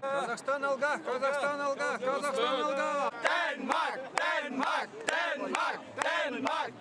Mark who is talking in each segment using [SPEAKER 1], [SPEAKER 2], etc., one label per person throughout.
[SPEAKER 1] Kazakhstan alga, Kazakhstan alga, Kazakhstan alga.
[SPEAKER 2] Denmark, Denmark, Denmark, Denmark.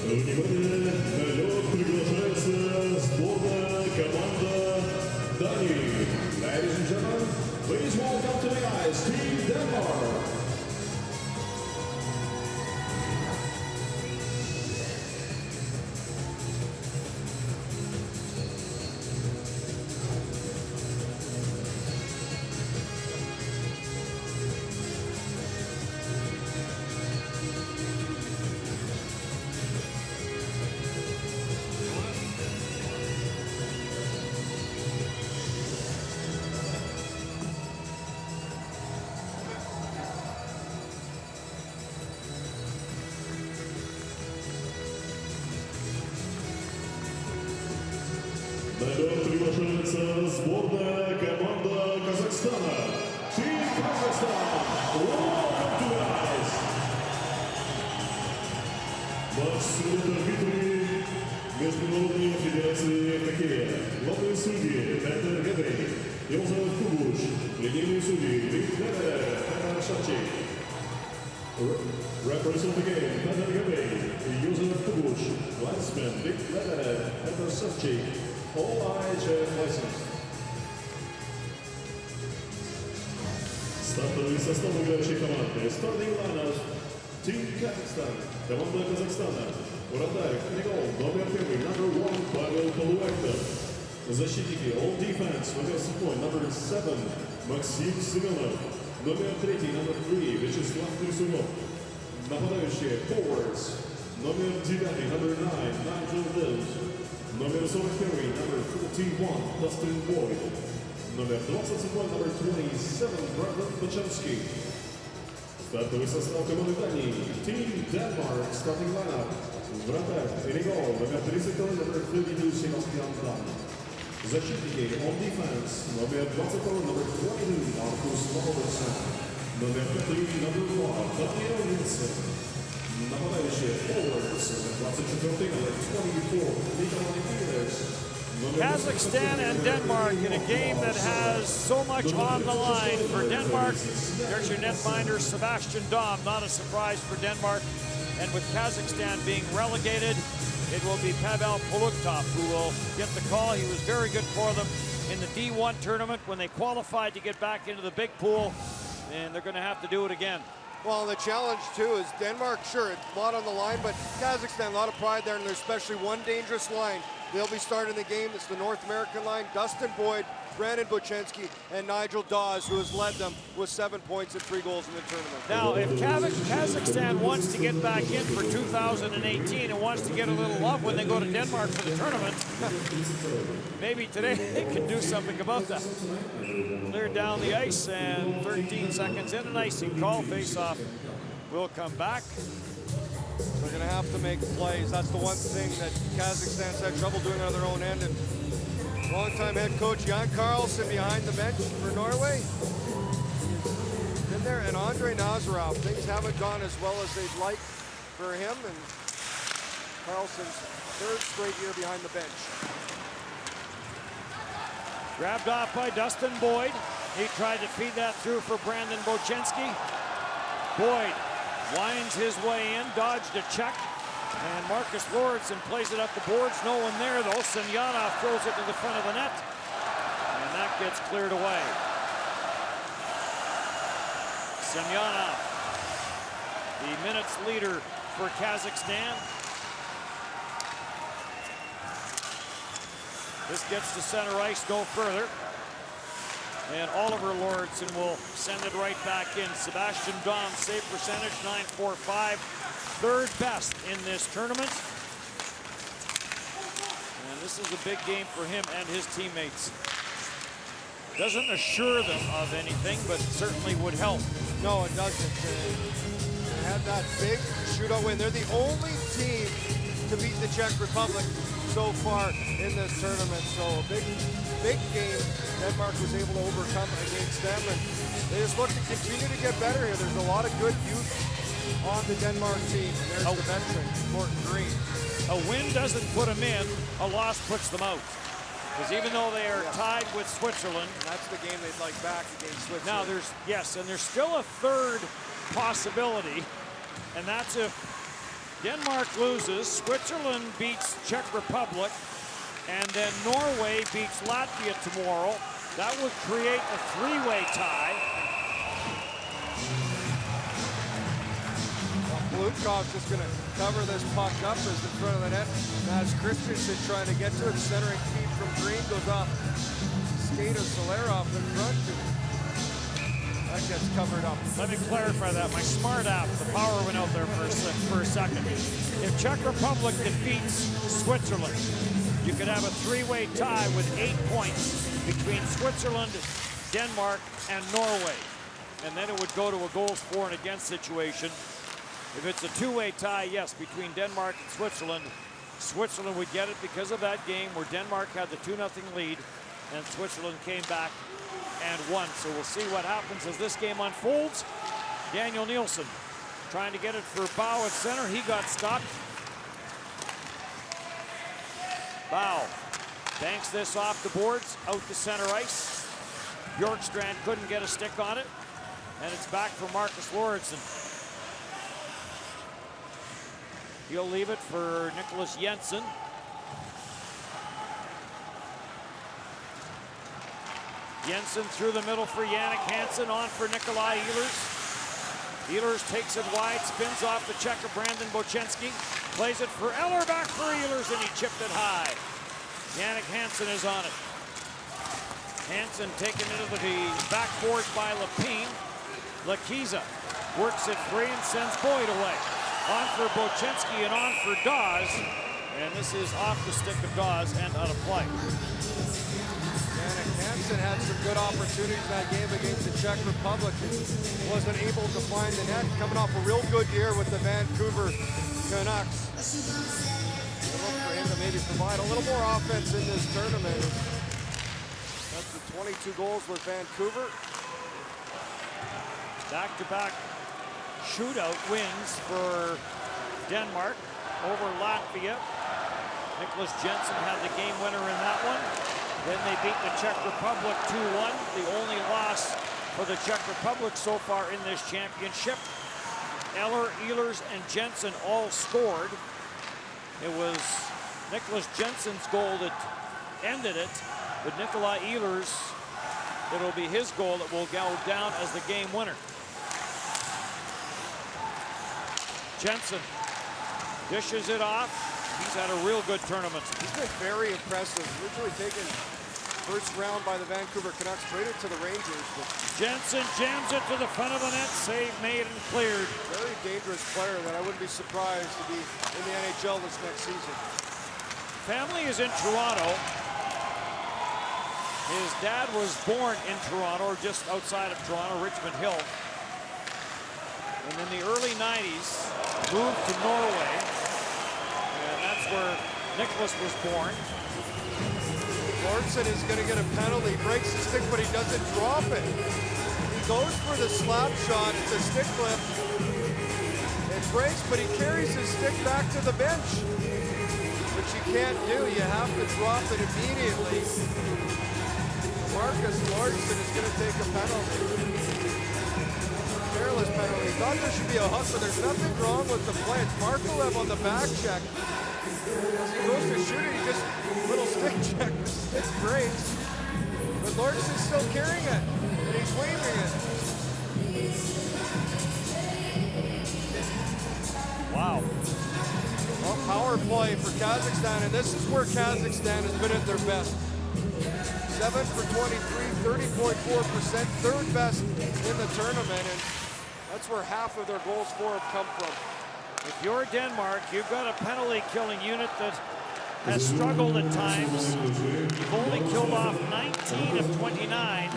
[SPEAKER 3] Внимание, на лед приглашается сборная команда Дании. Ladies and gentlemen, please welcome to the ice, Team Denmark. На лед приглашается сборная команда Казахстана. Team Kazakhstan, welcome to the ice. Матч с арбитрами Международной федерации хоккея. Главные судьи Петер Гебей, Йозеф Кубуш, линейные судьи Петер Шевчик. Represent the game, Peter Gabay, Josef Kubush, linesman Vic Lebedev, Peter Shevchik, all IIHF licensed. Стартовый состав играющей команды. Starting lineup. Team Kazakhstan. Команда Казахстана. Вратарь Книгол, номер 1, number 1, Павел Полуэктов. Защитники All Defense, номер 7, number 7, Максим Семенов. Номер 3, номер 3, Вячеслав Крысунов. Нападающие Forwards. Номер 9, number 9, Nigel Lives. Номер 41, number 41, Dustin Boyd. Номер 27, number 27, Brendan Pachemsky. Стартовый состав команды Дании. Team Denmark, starting lineup. Вратарь Книгол, номер 32, номер 32, Себастьян Дан. Защитники On Defense, номер 22, номер 22, Маркус Лоуренсон. Номер 5, номер 2, Даниэл Нильсен. Нападающие Forwards, номер 24, номер 24, Николай Пилерс.
[SPEAKER 4] Kazakhstan and Denmark in a game that has so much on the line. For Denmark, there's your netminder Sebastian Dahm. Not a surprise for Denmark. And with Kazakhstan being relegated, it will be Pavel Poluktov who will get the call. He was very good for them in the D1 tournament when they qualified to get back into the big pool, and they're going to have to do it again.
[SPEAKER 5] Well, the challenge too is Denmark, sure, a lot on the line, but Kazakhstan, a lot of pride there, and there's especially one dangerous line. They'll be starting the game. It's the North American line. Dustin Boyd, Brandon Bochenski, and Nigel Dawes, who has led them with 7 points and 3 goals in the tournament.
[SPEAKER 4] Now, if Kazakhstan wants to get back in for 2018 and wants to get a little love when they go to Denmark for the tournament, maybe today they can do something about that. Clear down the ice, and 13 seconds in, an icing call. Face-off will come back.
[SPEAKER 5] They're going to have to make plays. That's the one thing that Kazakhstan's had trouble doing on their own end. And longtime head coach Jan Carlson behind the bench for Norway. Been there, and Andre Nazarov. Things haven't gone as well as they'd like for him, and Carlson's 3rd straight year behind the bench.
[SPEAKER 4] Grabbed off by Dustin Boyd. He tried to feed that through for Brandon Bochenski. Boyd winds his way in, dodged a check, and Marcus Lauritsen plays it up the boards. No one there, though. Semyonov throws it to the front of the net, and that gets cleared away. Semyonov, the minutes leader for Kazakhstan. This gets to center ice no further. And Oliver Lauritsen will send it right back in. Sebastian Dom, save percentage, .945. 3rd best in this tournament. And this is a big game for him and his teammates. Doesn't assure them of anything, but certainly would help.
[SPEAKER 5] No, it doesn't. They had that big shootout win. They're the only team to beat the Czech Republic so far in this tournament. So a big game Denmark was able to overcome against them, and they just look to continue to get better here. There's a lot of good youth on the Denmark team. There's the veteran, Morton Green.
[SPEAKER 4] A win doesn't put them in, a loss puts them out. Because even though they are tied with Switzerland,
[SPEAKER 5] that's the game they'd like back against Switzerland.
[SPEAKER 4] Now there's still a 3rd possibility, and that's if Denmark loses, Switzerland beats Czech Republic, and then Norway beats Latvia tomorrow. That would create a 3-way tie.
[SPEAKER 5] Blutkov's just going to cover this puck up as in front of the net. As Christensen trying to get to it, centering feed from Green goes off. Skate of Solerov in front. That gets covered up.
[SPEAKER 4] Let me clarify that. My smart app, the power went out there for a second. If Czech Republic defeats Switzerland, you could have a 3-way tie with 8 points between Switzerland, Denmark, and Norway. And then it would go to a goals for and against situation. If it's a 2-way tie, yes, between Denmark and Switzerland, Switzerland would get it because of that game where Denmark had the 2-0 lead and Switzerland came back and won. So we'll see what happens as this game unfolds. Daniel Nielsen trying to get it for Bow at center. He got stopped. Bow banks this off the boards, out to center ice. Bjorkstrand couldn't get a stick on it, and it's back for Marcus Lauritsen. He'll leave it for Nicholas Jensen. Jensen through the middle for Jannik Hansen, on for Nikolai Ehlers. Ehlers takes it wide, spins off the check of Brandon Bochenski, plays it for Eller, back for Ehlers, and he chipped it high. Jannik Hansen is on it. Hansen taken into the backboard by Lapine. Lakiza works it free and sends Boyd away. On for Bochenski and on for Dawes. And this is off the stick of Dawes and out of play.
[SPEAKER 5] Jannik Hansen had some good opportunities in that game against the Czech Republic. Wasn't able to find the net. Coming off a real good year with the Vancouver Canucks. Look for him to maybe provide a little more offense in this tournament. That's the 22 goals with Vancouver.
[SPEAKER 4] Back-to-back shootout wins for Denmark over Latvia. Nicholas Jensen had the game winner in that one. Then they beat the Czech Republic 2-1. The only loss for the Czech Republic so far in this championship. Eller, Ehlers, and Jensen all scored. It was Nicholas Jensen's goal that ended it, but Nikolai Ehlers, it'll be his goal that will go down as the game winner. Jensen dishes it off. He's had a real good tournament.
[SPEAKER 5] He's been very impressive. Originally taken first round by the Vancouver Canucks, traded to the Rangers. But
[SPEAKER 4] Jensen jams it to the front of the net. Save made and cleared.
[SPEAKER 5] very dangerous player that I wouldn't be surprised to be in the NHL this next season.
[SPEAKER 4] Family is in Toronto. His dad was born in Toronto, or just outside of Toronto, Richmond Hill. And in the early 90s, moved to Norway. And that's where Nicholas was born.
[SPEAKER 5] Lordsson is going to get a penalty. Breaks the stick, but he doesn't drop it. He goes for the slap shot. It's a stick flip. It breaks, but he carries his stick back to the bench. Which you can't do. You have to drop it immediately. Marcus Lordsson is going to take a penalty. Careless penalty. Thought there should be a hook, but there's nothing wrong with the play. It's Markalev on the back check. As he goes to shoot it, he just little stick check. The stick breaks. But Lordson's still carrying it. And he's waving it.
[SPEAKER 4] Wow.
[SPEAKER 5] Well, power play for Kazakhstan, and this is where Kazakhstan has been at their best. 7 for 23, 30.4%, third best in the tournament, and that's where half of their goals for have come from.
[SPEAKER 4] If you're Denmark, you've got a penalty killing unit that has struggled at times. You've only killed off 19 of 29.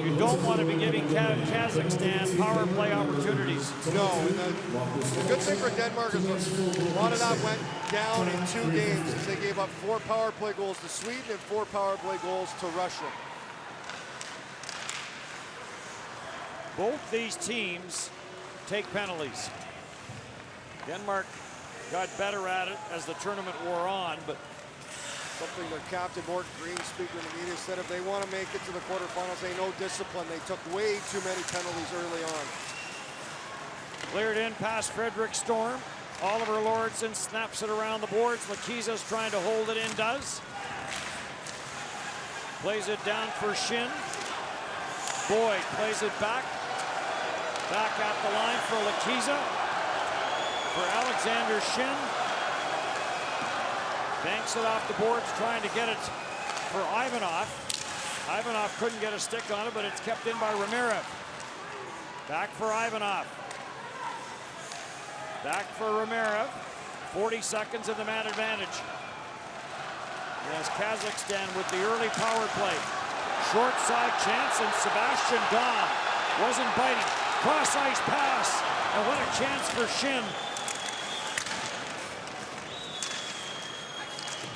[SPEAKER 4] You don't want to be giving Kazakhstan power play opportunities.
[SPEAKER 5] No, and the good thing for Denmark is a lot of that went down in 2 games as they gave up 4 power play goals to Sweden and 4 power play goals to Russia.
[SPEAKER 4] Both these teams take penalties. Denmark got better at it as the tournament wore on, but
[SPEAKER 5] Something their captain, Morton Green, speaking to the media, said if they want to make it to the quarterfinals, they know discipline. They took way too many penalties early on.
[SPEAKER 4] cleared in past Frederick Storm. Oliver Lordsson snaps it around the boards. Lakiza's trying to hold it in, does. Plays it down for Shin. Boyd plays it back. Back at the line for Lakiza. For Alexander Shin. Banks it off the boards, trying to get it for Ivanov. Ivanov couldn't get a stick on it, but it's kept in by Ramirez. Back for Ivanov. Back for Ramirez. 40 seconds of the man advantage. As Kazakhstan with the early power play. Short side chance, and Sebastian Dom wasn't biting. Cross ice pass, and what a chance for Shin.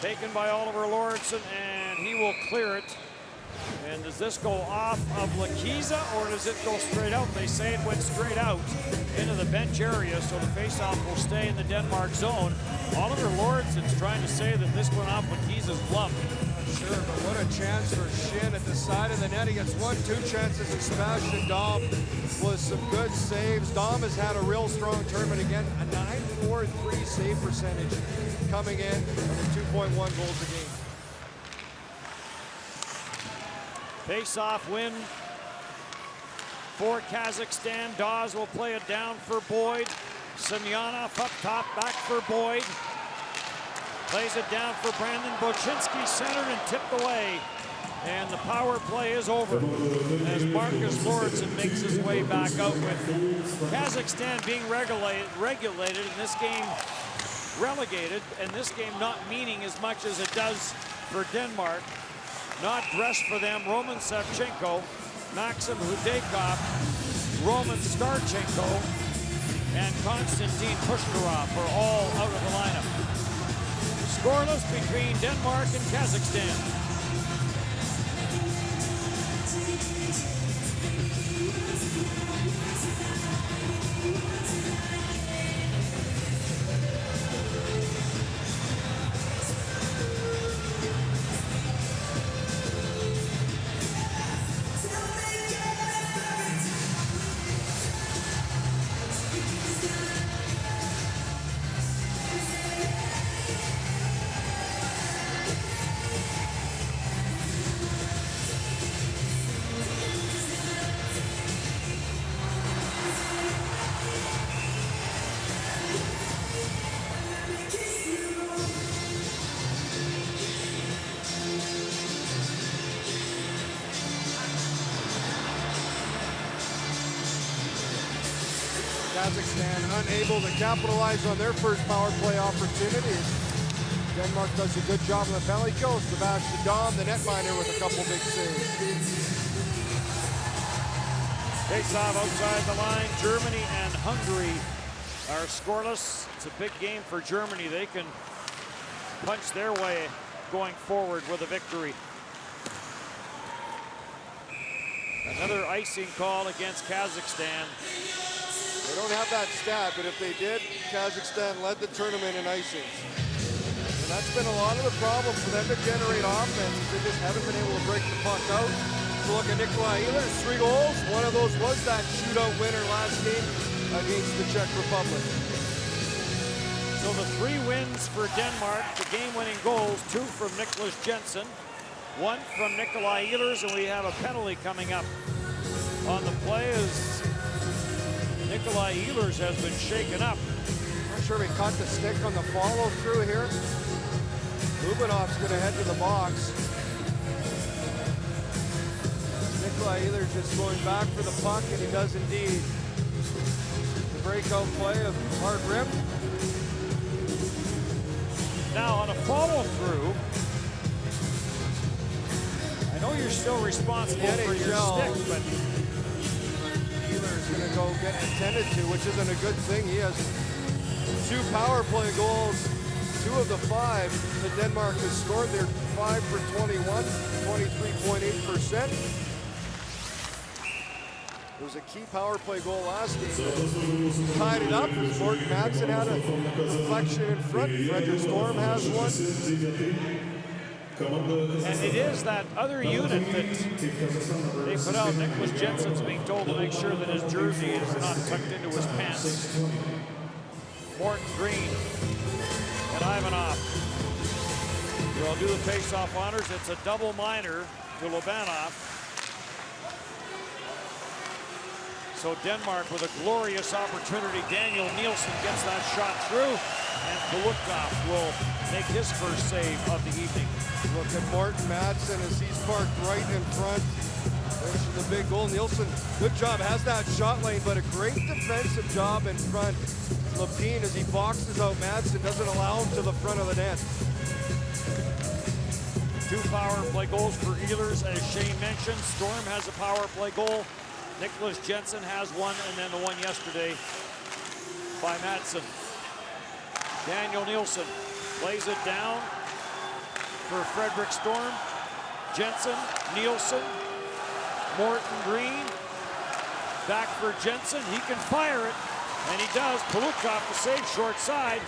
[SPEAKER 4] Taken by Oliver Lordsson, and he will clear it. And does this go off of Lakiza, or does it go straight out? They say it went straight out into the bench area, so the faceoff will stay in the Denmark zone. Oliver Lordsson's trying to say that this went off Lakiza's glove.
[SPEAKER 5] Sure, but what a chance for Shin at the side of the net. He gets 1-2 chances, and Sebastian Dom was some good saves. Dom has had a real strong tournament again, a 9.43 save percentage coming in under 2.1 goals a game.
[SPEAKER 4] Face-off win for Kazakhstan. Dawes will play it down for Boyd. Semyonov up top, back for Boyd. Plays it down for Brandon Bochinski, centered and tipped away. And the power play is over as Marcus Lordsson makes his way back out, with Kazakhstan being regulated in this game, relegated, and this game not meaning as much as it does for Denmark. Not dressed for them, Roman Savchenko, Maxim Hudakov, Roman Starchenko, and Konstantin Pushkarov are all out of the lineup. Scoreless between Denmark and Kazakhstan.
[SPEAKER 5] Kazakhstan unable to capitalize on their first power play opportunities. Denmark does a good job on the penalty kill. Sebastian Dom, the netminder, with a couple big saves.
[SPEAKER 4] Face-off outside the line. Germany and Hungary are scoreless. It's a big game for Germany. They can punch their way going forward with a victory. Another icing call against Kazakhstan.
[SPEAKER 5] They don't have that stat, but if they did, Kazakhstan led the tournament in icings. And that's been a lot of the problem for them to generate offense. They just haven't been able to break the puck out. So look at Nikolai Ehlers, 3 goals. One of those was that shootout winner last game against the Czech Republic.
[SPEAKER 4] So the 3 wins for Denmark, the game-winning goals, 2 from Nicholas Jensen, 1 from Nikolai Ehlers, and we have a penalty coming up on the play as Nikolai Ehlers has been shaken up.
[SPEAKER 5] Not sure if he caught the stick on the follow-through here. Lubanov's going to head to the box. Nikolai Ehlers just going back for the puck, and he does indeed. The breakout play of hard rim.
[SPEAKER 4] Now on a follow-through, I know you're still responsible for your stick, but
[SPEAKER 5] Ehlers going to go get attended to, which isn't a good thing. He has 2 power play goals, 2 of the 5 that Denmark has scored. They're 5 for 21, 23.8%. It was a key power play goal last game. Tied it up. Morten Madsen had a deflection in front. Fredrik Storm has one.
[SPEAKER 4] and it is that other unit that they put out. Nicholas Jensen's being told to make sure that his jersey is not tucked into his pants. Morton Green and Ivanov. They'll do the face-off honors. It's a double minor to Lobanov. So Denmark with a glorious opportunity. Daniel Nielsen gets that shot through, and Polukov will make his first save of the evening.
[SPEAKER 5] Look at Morten Madsen as he's parked right in front. There's the big goal. Nielsen, good job, has that shot lane, but a great defensive job in front. Lapine, as he boxes out Madsen, doesn't allow him to the front of the net.
[SPEAKER 4] 2 power play goals for Ehlers, as Shane mentioned. Storm has a power play goal. Nicholas Jensen has one, and then the one yesterday by Madsen. Daniel Nielsen lays it down for Fredrik Storm. Jensen, Nielsen, Morton Green. Back for Jensen. He can fire it, and he does. Polukov to save short side.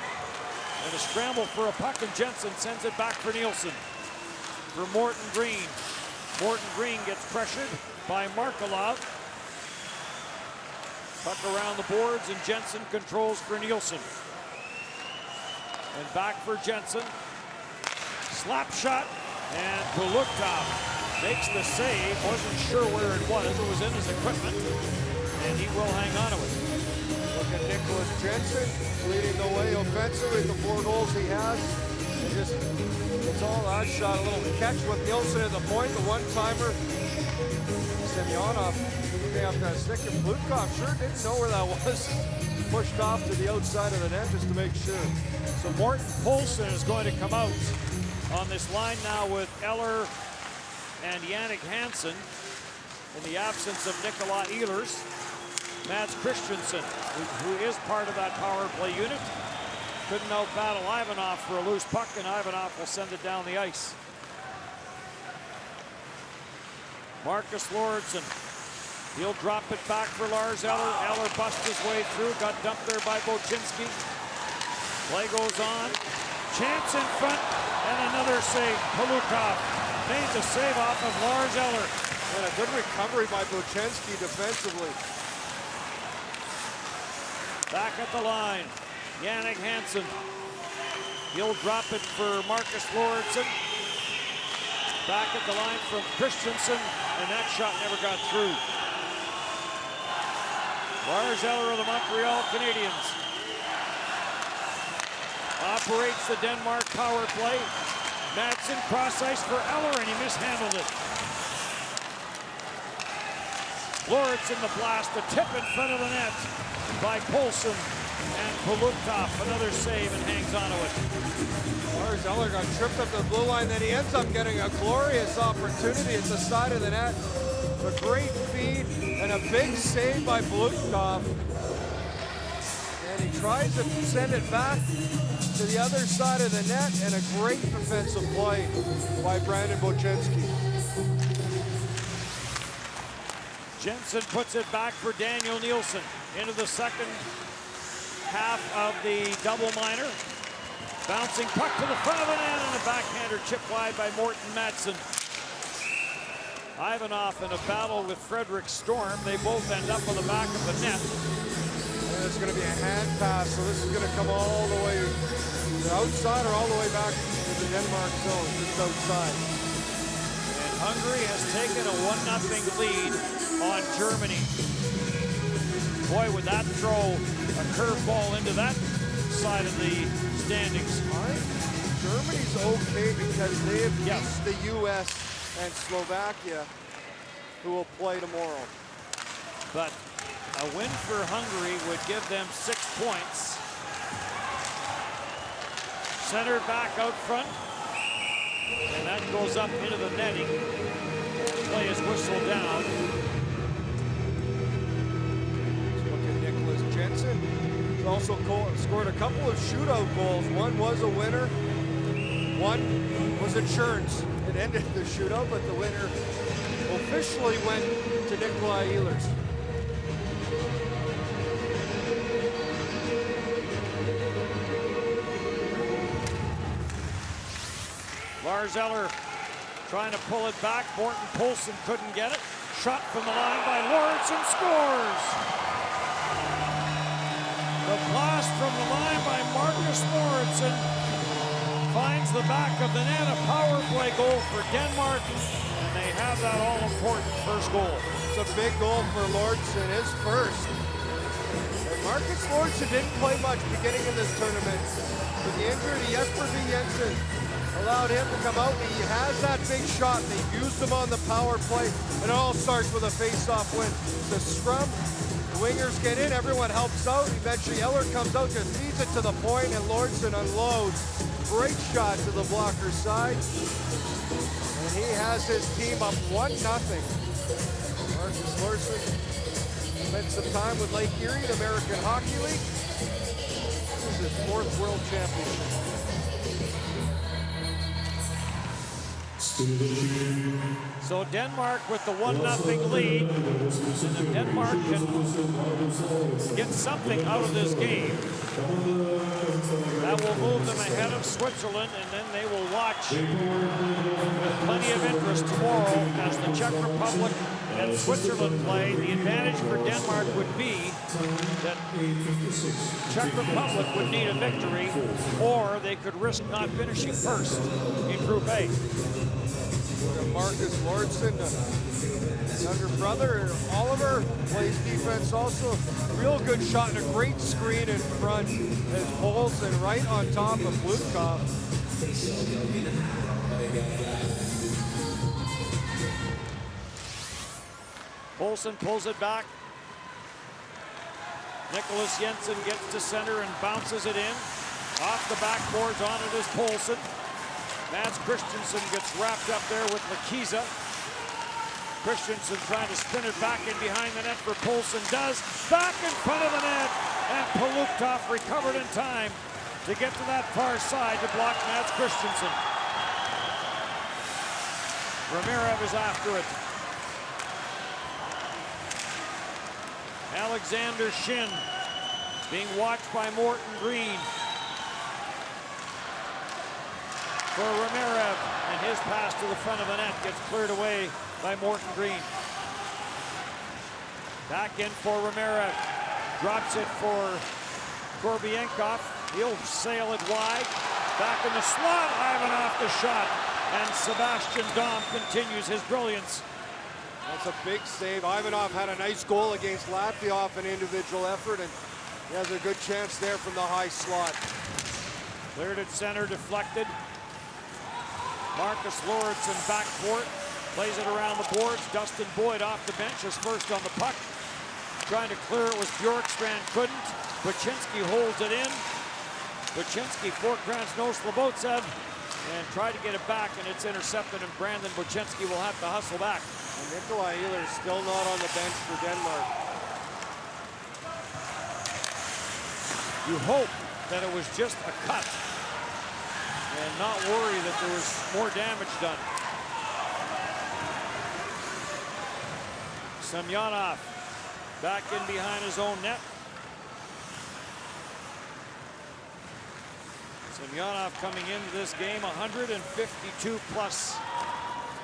[SPEAKER 4] And a scramble for a puck, and Jensen sends it back for Nielsen. For Morton Green. Morton Green gets pressured by Markelov. Puck around the boards, and Jensen controls for Nielsen. And back for Jensen. Slap shot, and Polukov makes the save. Wasn't sure where it was. It was in his equipment, and he will hang on to it.
[SPEAKER 5] Look at Nicholas Jensen leading the way offensively, the 4 goals he has. And just, it's all that shot, a little catch with Nielsen at the point, the one-timer. Semyonov off that stick, and Polukov sure didn't know where that was. Pushed off to the outside of the net just to make sure.
[SPEAKER 4] So Morten Poulsen is going to come out on this line now with Eller and Jannik Hansen in the absence of Nikolai Ehlers. Mads Christensen, who is part of that power play unit, couldn't out-battle Ivanov for a loose puck, and Ivanov will send it down the ice. Marcus Lauritsen. He'll drop it back for Lars Eller. Eller busts his way through. Got dumped there by Bocinski. Play goes on. Chance in front. And another save. Polukov made the save off of Lars Eller.
[SPEAKER 5] And a good recovery by Bocinski defensively.
[SPEAKER 4] Back at the line. Jannik Hansen. He'll drop it for Marcus Lauritsen. Back at the line from Christensen. And that shot never got through. Lars Eller of the Montreal Canadiens operates the Denmark power play. Madsen cross ice for Eller, and he mishandled it. Lauritsen the blast, the tip in front of the net by Poulsen, and Poluktov, another save, and hangs onto it.
[SPEAKER 5] Lars Eller got tripped up the blue line, then he ends up getting a glorious opportunity at the side of the net. A great feed and a big save by Poluktov. And he tries to send it back to the other side of the net, and a great defensive play by Brandon Bochinski.
[SPEAKER 4] Jensen puts it back for Daniel Nielsen into the second half of the double minor. Bouncing puck to the front of the net, and a backhander chip wide by Morten Madsen. Ivanov in a battle with Frederick Storm. They both end up on the back of the net.
[SPEAKER 5] And it's going to be a hand pass, so this is going to come all the way to the outside or all the way back to the Denmark zone, just outside.
[SPEAKER 4] And Hungary has taken a 1-0 lead on Germany. Boy, would that throw a curveball into that side of the standings.
[SPEAKER 5] Germany's okay because they have beat the U.S. and Slovakia, who will play tomorrow.
[SPEAKER 4] But a win for Hungary would give them 6 points. Center back out front. And that goes up into the netting. Play is whistled down.
[SPEAKER 5] Look at Nicholas Jensen. He's also scored a couple of shootout goals. One was a winner. One was insurance. It ended the shootout, but the winner officially went to Nikolai Ehlers.
[SPEAKER 4] Lars Eller trying to pull it back. Morten Poulsen couldn't get it. Shot from the line by Lauritsen, scores! The blast from the line by Marcus Lauritsen finds the back of the net. A power play goal for Denmark, and they have that all-important first goal.
[SPEAKER 5] It's a big goal for Lauritsen, his first. And Marcus Lauritsen didn't play much beginning of this tournament. With the injury to Jesper V. Jensen, allowed him to come out, and he has that big shot. They used him on the power play, and it all starts with a face-off win. The scrum, the wingers get in, everyone helps out. Eventually Eller comes out, just feeds it to the point, and Lauritsen unloads. Great shot to the blocker side. And he has his team up 1-0. Marcus Lauritsen spent some time with Lake Erie, the American Hockey League. This is his 4th World Championship.
[SPEAKER 4] So Denmark with the 1-0 lead, and if Denmark can get something out of this game, that will move them ahead of Switzerland, and then they will watch with plenty of interest tomorrow as the Czech Republic and Switzerland play. The advantage for Denmark would be that Czech Republic would need a victory, or they could risk not finishing first in Group A.
[SPEAKER 5] Marcus Lauritsen, younger brother, Oliver, plays defense also. Real good shot and a great screen in front as Poulsen right on top of Poluktov.
[SPEAKER 4] Poulsen pulls it back. Nicholas Jensen gets to center and bounces it in. Off the backboards on it is Poulsen. Mads Christensen gets wrapped up there with Lakiza. Christensen trying to spin it back in behind the net for Poulsen. Does. Back in front of the net. And Poluktov recovered in time to get to that far side to block Mads Christensen. Ramirev is after it. Alexander Shin being watched by Morten Green. For Ramirev, and his pass to the front of the net gets cleared away by Morten Green. Back in for Ramirev. Drops it for Korbienkov. He'll sail it wide. Back in the slot, Ivanov the shot. And Sebastian Dom continues his brilliance.
[SPEAKER 5] That's a big save. Ivanov had a nice goal against Latvia off an individual effort, and he has a good chance there from the high slot.
[SPEAKER 4] Cleared at center, deflected. Marcus Lauritsen back for it. Plays it around the boards. Dustin Boyd off the bench is first on the puck. Trying to clear it was Bjorkstrand, couldn't. Buczynski holds it in. Buczynski for Krasno-Slobodsev and tried to get it back, and it's intercepted, and Brandon Buczynski will have to hustle back.
[SPEAKER 5] And Nikolai Ehlers still not on the bench for Denmark.
[SPEAKER 4] You hope that it was just a cut and not worry that there was more damage done. Semyonov back in behind his own net. Semyonov coming into this game 152 plus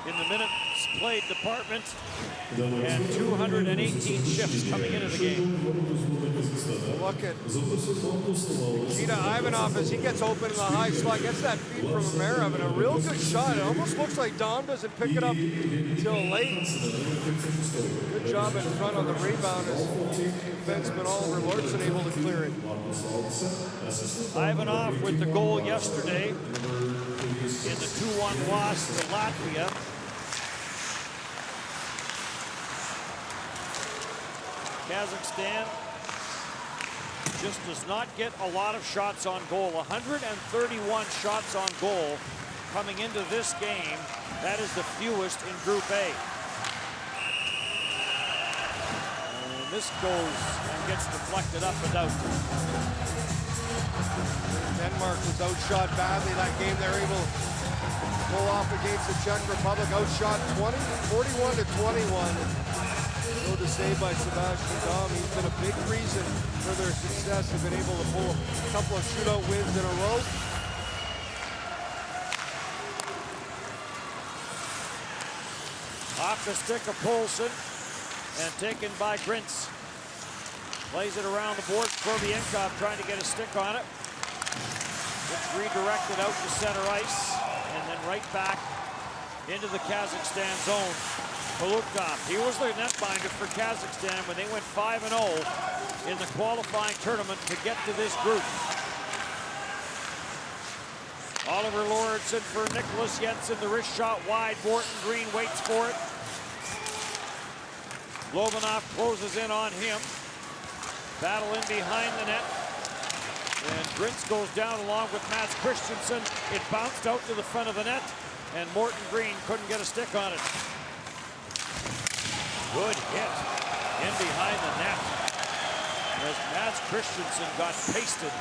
[SPEAKER 4] in the minutes played department and 218 shifts coming into the game.
[SPEAKER 5] Look at Nikita Ivanov as he gets open in the high slot, gets that feed from Amerov, and a real good shot. It almost looks like Dom doesn't pick it up until late. Good job in front on the rebound as defenseman Oliver Lordson able to clear it.
[SPEAKER 4] Ivanov with the goal yesterday in the 2-1 loss to Latvia. Kazakhstan just does not get a lot of shots on goal. 131 shots on goal coming into this game. That is the fewest in Group A. And this goes and gets deflected up and out.
[SPEAKER 5] Denmark was outshot badly that game. They're able to pull off against the Czech Republic. Outshot 41 to 21. So to save by Sebastian Dom. He's been a big reason for their success. They've been able to pull a couple of shootout wins in a row.
[SPEAKER 4] Off the stick of Poulsen and taken by Grintz. Plays it around the board. Korvienkov trying to get a stick on it. It's redirected out to center ice and then right back into the Kazakhstan zone. Polutkov, he was the netminder for Kazakhstan when they went 5-0 in the qualifying tournament to get to this group. Oliver Lordson for Nicholas Jensen. The wrist shot wide. Morton Green waits for it. Lobanov closes in on him. Battle in behind the net. And Grintz goes down along with Mats Christensen. It bounced out to the front of the net, and Morton Green couldn't get a stick on it. Good hit in behind the net as Mats Christensen got pasted.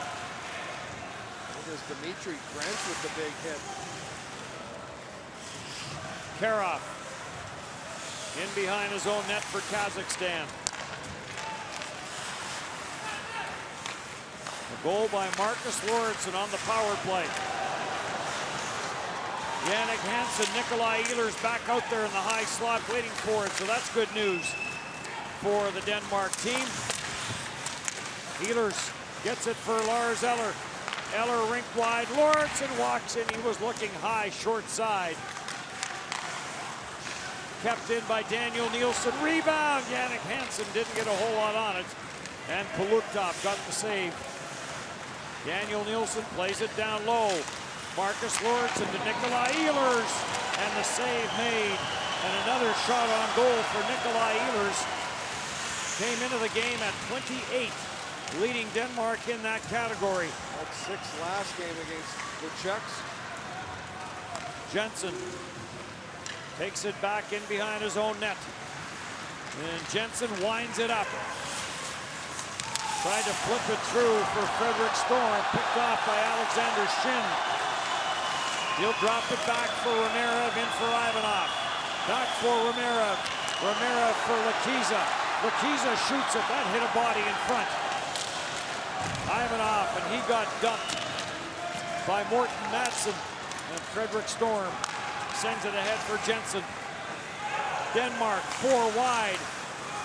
[SPEAKER 5] There's Dmitry Grantz with the big hit.
[SPEAKER 4] Karov in behind his own net for Kazakhstan. A goal by Marcus Lawrenson on the power play. Jannik Hansen, Nikolai Ehlers back out there in the high slot waiting for it, so that's good news for the Denmark team. Ehlers gets it for Lars Eller. Eller rink wide. Lawrenson walks in. He was looking high, short side. Kept in by Daniel Nielsen. Rebound. Jannik Hansen didn't get a whole lot on it. And Polutkov got the save. Daniel Nielsen plays it down low. Marcus Lawrenson to Nikolai Ehlers. And the save made. And another shot on goal for Nikolai Ehlers. Came into the game at 28, leading Denmark in that category.
[SPEAKER 5] Had 6 last game against the Czechs.
[SPEAKER 4] Jensen takes it back in behind his own net. And Jensen winds it up. Tried to flip it through for Frederick Storm. Picked off by Alexander Shin. He'll drop it back for Romerev, in for Ivanov. Back for Romerev. Romerev for Lakiza. Lakiza shoots it. That hit a body in front. Ivanov, and he got dumped by Morten Madsen. And Frederick Storm sends it ahead for Jensen. Denmark 4 wide.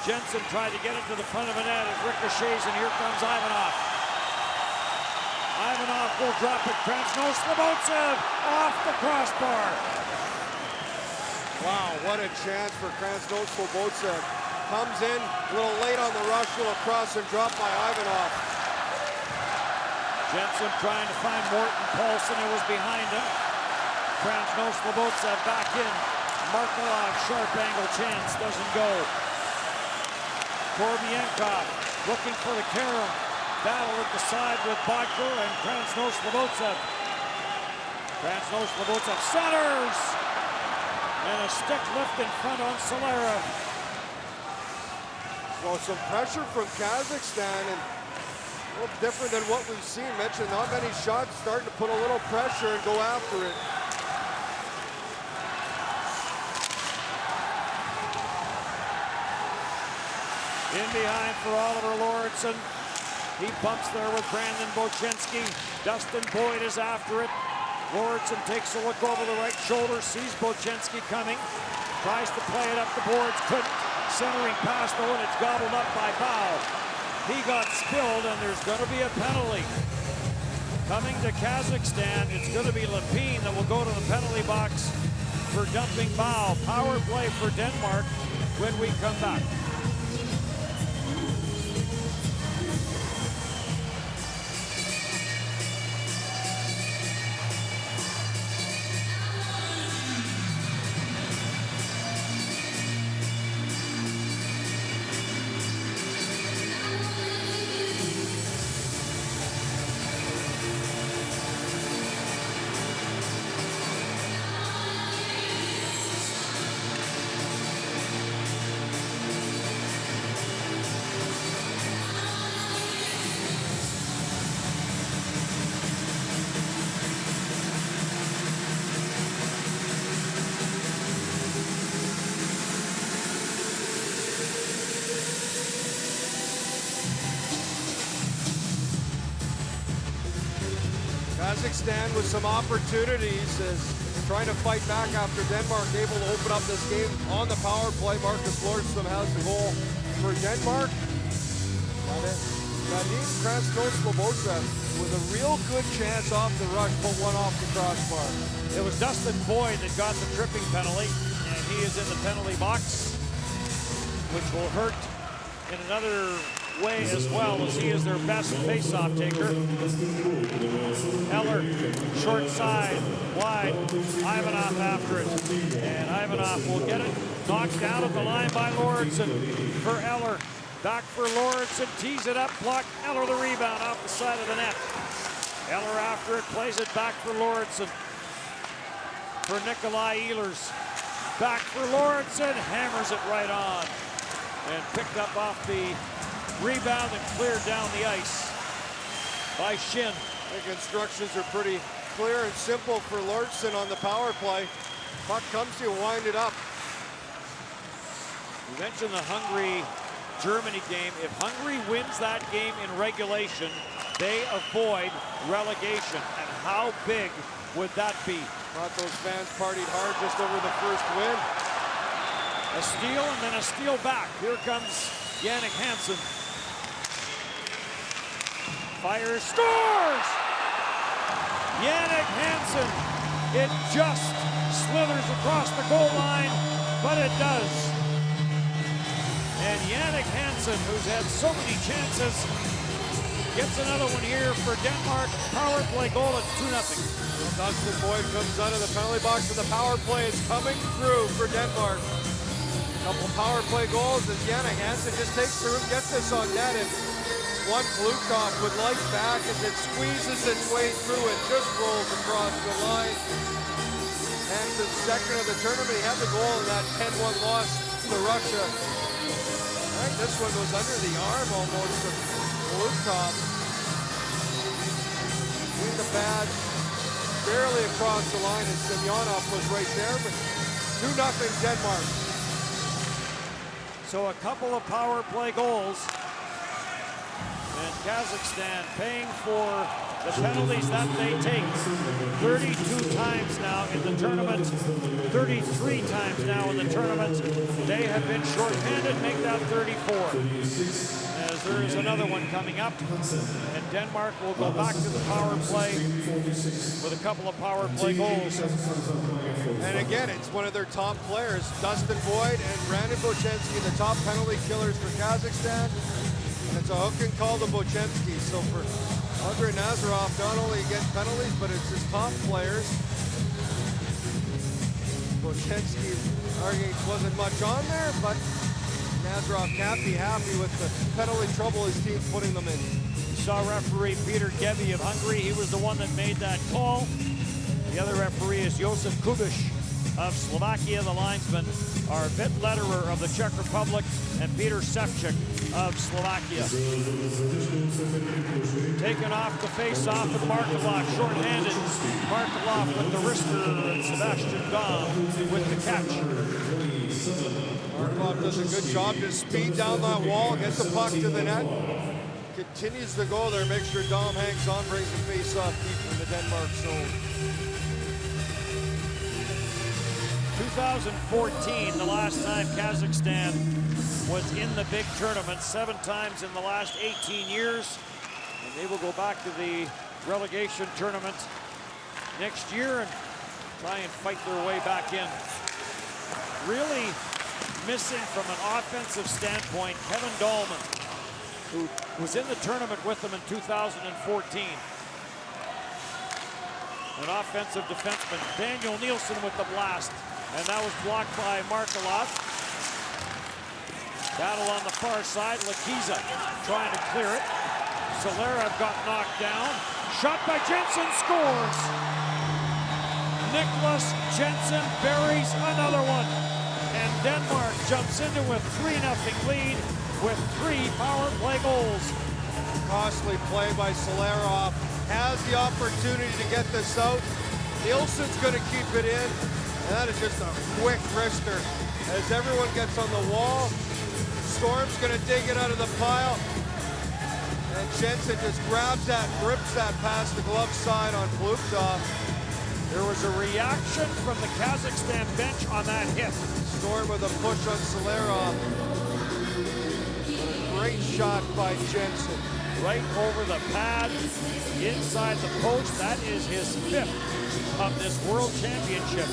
[SPEAKER 4] Jensen tried to get it to the front of the net. It ricochets, and here comes Ivanov. Ivanov will drop it. Krasno-Slobodsev off the crossbar.
[SPEAKER 5] Wow, what a chance for Krasno-Slobodsev. Comes in a little late on the rush, will cross and drop by Ivanov.
[SPEAKER 4] Jensen trying to find Morten Paulsen, who was behind him. Krasno-Slobodsev back in. Markelov, sharp angle chance, doesn't go. Korbienkov looking for the carom. Battle at the side with Bodker and Krasno-Slobodsev. Krasno-Slobodsev centers! And a stick lift in front on Solerev.
[SPEAKER 5] Well, some pressure from Kazakhstan, and a little different than what we've seen. Mentioned not many shots, starting to put a little pressure and go after it.
[SPEAKER 4] In behind for Oliver Lauritsen. He bumps there with Brandon Bochenski. Dustin Boyd is after it. Lauritsen takes a look over the right shoulder, sees Bochenski coming, tries to play it up the boards, couldn't. Centering pass though, and it's gobbled up by Bao. He got spilled, and there's going to be a penalty. Coming to Kazakhstan, it's going to be Lepine that will go to the penalty box for dumping Bao. Power play for Denmark when we come back.
[SPEAKER 5] Kazakhstan with some opportunities is trying to fight back after Denmark able to open up this game on the power play. Marcus Lordstrom has the goal for Denmark. Nadim Krasno-Slobodsev with a real good chance off the rush, put one off the crossbar.
[SPEAKER 4] It was Dustin Boyd that got the tripping penalty, and he is in the penalty box, which will hurt in another way as well, as he is their best face-off taker. Eller, short side, wide. Ivanov after it, and Ivanov will get it knocked down at the line by Lauritsen for Eller. Back for Lauritsen, tees it up, blocked. Eller the rebound off the side of the net. Eller after it, plays it back for Lauritsen. For Nikolai Ehlers. Back for Lauritsen, hammers it right on. And picked up off the rebound and cleared down the ice by Shin.
[SPEAKER 5] I think instructions are pretty clear and simple for Lauritsen on the power play. Puck comes to you, wind it up.
[SPEAKER 4] We mentioned the Hungary-Germany game. If Hungary wins that game in regulation, they avoid relegation. And how big would that be?
[SPEAKER 5] Thought those fans partied hard just over the first win.
[SPEAKER 4] A steal and then a steal back. Here comes Jannik Hansen. Fires, scores! Jannik Hansen. It just slithers across the goal line, but it does. And Jannik Hansen, who's had so many chances, gets another one here for Denmark. Power play goal, it's 2-0.
[SPEAKER 5] Dustin Boyd comes out of the penalty box, and the power play is coming through for Denmark. Couple power play goals as Jannik Hansen just takes the room, gets this on net, and one Blukov with light back as it squeezes its way through and just rolls across the line. Hansen's second of the tournament. He had the goal in that 10-1 loss to Russia. I think this one was under the arm almost of Blukov. In the pad, barely across the line, and Semyonov was right there, but 2-0 Denmark.
[SPEAKER 4] So a couple of power play goals. And Kazakhstan paying for the penalties that they take. 32 times now in the tournament. 33 times now in the tournament. They have been shorthanded, make that 34. As there is another one coming up. And Denmark will go back to the power play with a couple of power play goals.
[SPEAKER 5] And again, it's one of their top players, Dustin Boyd and Brandon Bochenski, the top penalty killers for Kazakhstan. And it's a hook and call to Bochenski. So for Andrei Nazarov, not only getting penalties, but it's his top players. Bochenski arguing wasn't much on there, but Nazarov can't be happy with the penalty trouble his team's putting them in.
[SPEAKER 4] You saw referee Peter Gebbie of Hungary. He was the one that made that call. The other referee is Josef Kubiš of Slovakia. The linesmen are Vit Lederer of the Czech Republic and Peter Sevchik of Slovakia. Taken off the face-off with Markelov, short-handed. Markelov with the wrister and Sebastian Dom with the catch.
[SPEAKER 5] Markelov does a good job to speed down that wall, get the puck to the net. Continues to go there, make sure Dom hangs on, brings the face-off deep in the Denmark zone.
[SPEAKER 4] 2014, the last time Kazakhstan was in the big tournament, 7 times in the last 18 years. And they will go back to the relegation tournament next year and try and fight their way back in. Really missing from an offensive standpoint, Kevin Dahlman, who was in the tournament with them in 2014. An offensive defenseman, Daniel Nielsen with the blast. And that was blocked by Markelov. Battle on the far side, Lakiza trying to clear it. Solerev got knocked down. Shot by Jensen, scores! Nicholas Jensen buries another one. And Denmark jumps into a 3-0 lead with 3 power play goals.
[SPEAKER 5] Costly play by Solerev. Has the opportunity to get this out. Nielsen's going to keep it in. And that is just a quick wrister. As everyone gets on the wall, Storm's going to dig it out of the pile. And Jensen just grabs that, rips that past the glove side on Plukov.
[SPEAKER 4] There was a reaction from the Kazakhstan bench on that hit.
[SPEAKER 5] Storm with a push on Solerev. Great shot by Jensen.
[SPEAKER 4] Right over the pad, inside the post. That is his 5th of this World Championship.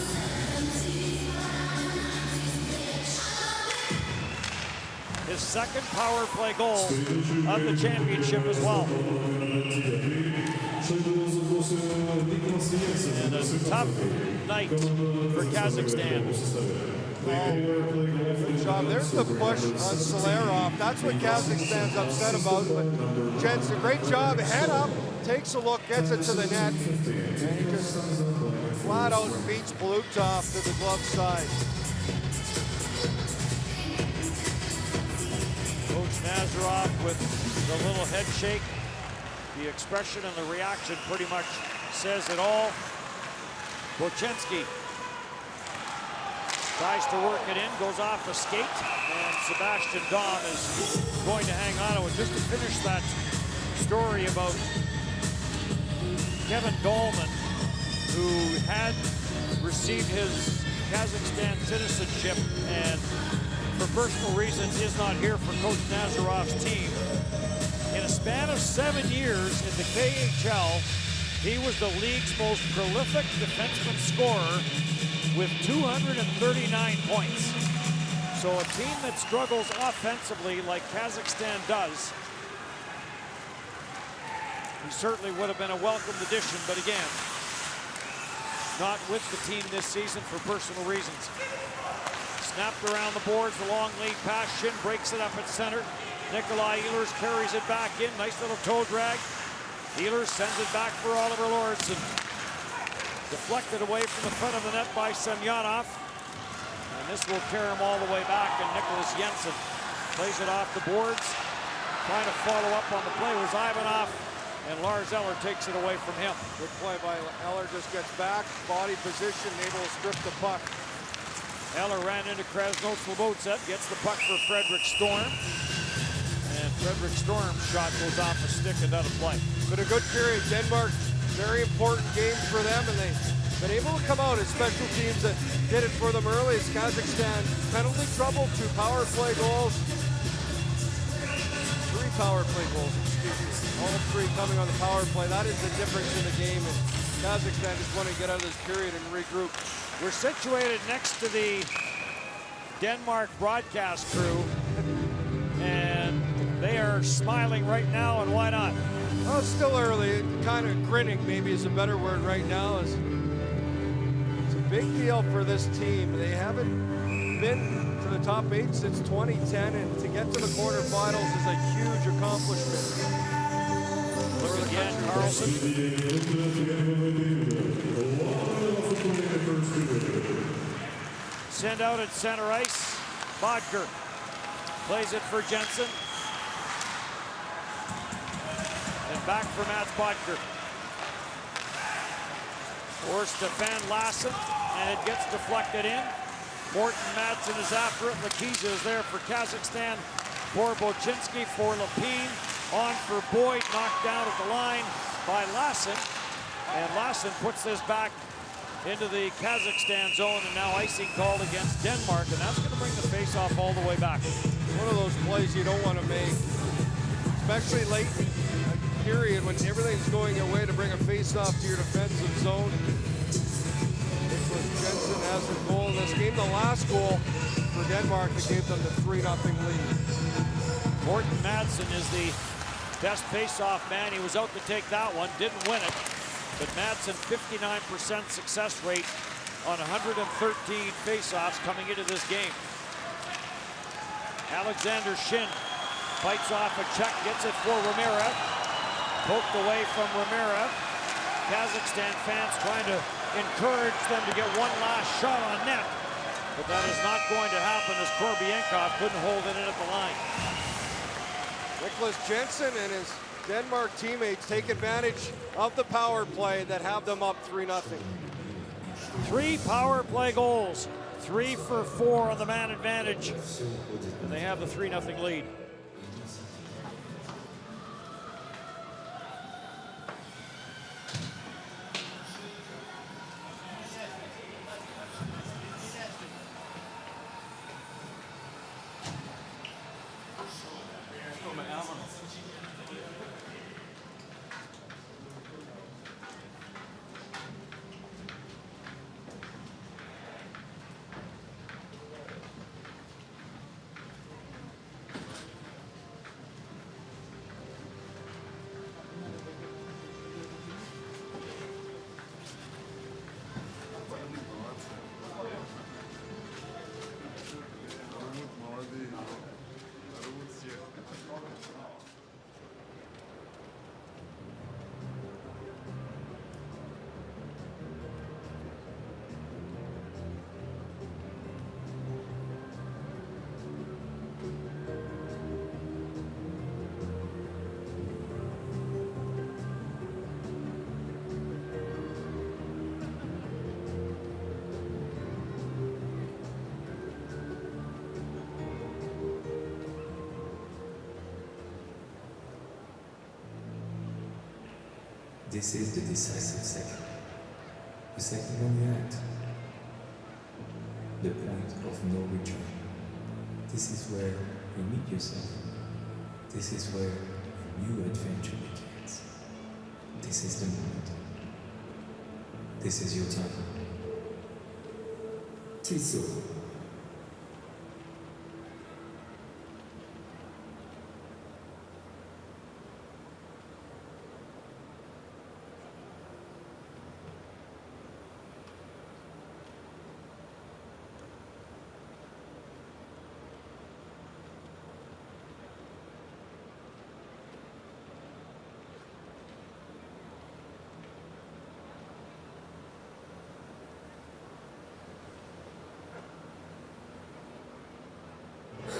[SPEAKER 4] His 2nd power play goal of the championship as well. And a tough night for Kazakhstan.
[SPEAKER 5] Good job. There's the push on Solerev. That's what Kazakhstan's upset about. But Jensen, great job. Head up, takes a look, gets it to the net. And he just flat out beats Plukov to the glove side.
[SPEAKER 4] Coach Nazarov with the little head shake. The expression and the reaction pretty much says it all. Bochenski tries to work it in, goes off a skate, and Sebastian Dom is going to hang on to it. Just to finish that story about Kevin Dahlman, who had received his Kazakhstan citizenship and for personal reasons is not here for Coach Nazarov's team. In a span of 7 years in the KHL, he was the league's most prolific defenseman scorer with 239 points. So a team that struggles offensively like Kazakhstan does, he certainly would have been a welcomed addition, but again, not with the team this season for personal reasons. Snapped around the boards, the long lead pass, Shin breaks it up at center. Nikolai Ehlers carries it back in, nice little toe drag. Ehlers sends it back for Oliver Lauritsen. Deflected away from the front of the net by Semyonov. And this will carry him all the way back, and Nicholas Jensen plays it off the boards. Trying to follow up on the play was Ivanov, and Lars Eller takes it away from him.
[SPEAKER 5] Good play by Eller, just gets back, body position, able to strip the puck.
[SPEAKER 4] Eller ran into Krasno Slobodsev, gets the puck for Fredrik Storm. And Fredrik Storm's shot goes off a stick and out of play.
[SPEAKER 5] But a good period. Denmark, very important game for them, and they've been able to come out as special teams that did it for them early. As Kazakhstan penalty trouble, 2 power play goals. 3 power play goals, excuse me. All 3 coming on the power play. That is the difference in the game, and Kazakhstan just want to get out of this period and regroup.
[SPEAKER 4] We're situated next to the Denmark broadcast crew, and they are smiling right now, and why not?
[SPEAKER 5] Oh, it's still early. Kind of grinning maybe is a better word right now. As big deal for this team. They haven't been to the top 8 since 2010, and to get to the quarterfinals is a huge accomplishment.
[SPEAKER 4] Look again, Carlson. Send out at center ice. Bodker plays it for Jensen. And back for Mats Bodker. Forced to defend Lassen, and it gets deflected in. Morton Madsen is after it. Lakija is there for Kazakhstan. For Bochinski, for Lapine. On for Boyd, knocked down at the line by Lassen. And Lassen puts this back into the Kazakhstan zone, and now icing called against Denmark, and that's going to bring the face-off all the way back.
[SPEAKER 5] One of those plays you don't want to make, especially late in a period when everything's going your way, to bring a face-off to your defensive zone. Nicholas Jensen has a goal in this game. The last goal for Denmark that gave them the 3-0 lead.
[SPEAKER 4] Morton Madsen is the best face-off man. He was out to take that one, didn't win it. But Madsen, 59% success rate on 113 face-offs coming into this game. Alexander Shin fights off a check, gets it for Ramirez. Poked away from Ramirez. Kazakhstan fans trying to encourage them to get one last shot on net. But that is not going to happen, as Korbienkov couldn't hold it in at the line.
[SPEAKER 5] Nicholas Jensen and his Denmark teammates take advantage of the power play that have them up 3-0.
[SPEAKER 4] 3 power play goals. 3 for 4 on the man advantage. And they have the 3-0 lead.
[SPEAKER 6] This is the decisive second. The second when you act. The point of no return. This is where you meet yourself. This is where a new adventure begins. This is the moment. This is your time. Tissot.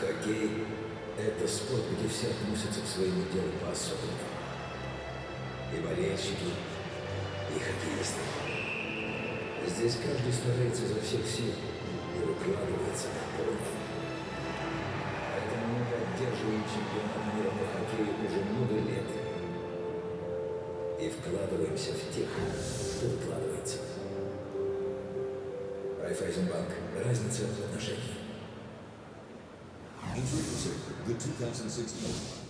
[SPEAKER 7] Хоккей – это спорт, где все относятся к своему делу по-особенному. И болельщики, и хоккеисты. Здесь каждый старается изо всех сил и выкладывается на полную. Поэтому мы поддерживаем чемпионат мира по хоккею уже много лет. И вкладываемся в тех, кто вкладывается. Райффайзенбанк. Разница в отношении.
[SPEAKER 8] Introducing the 2016.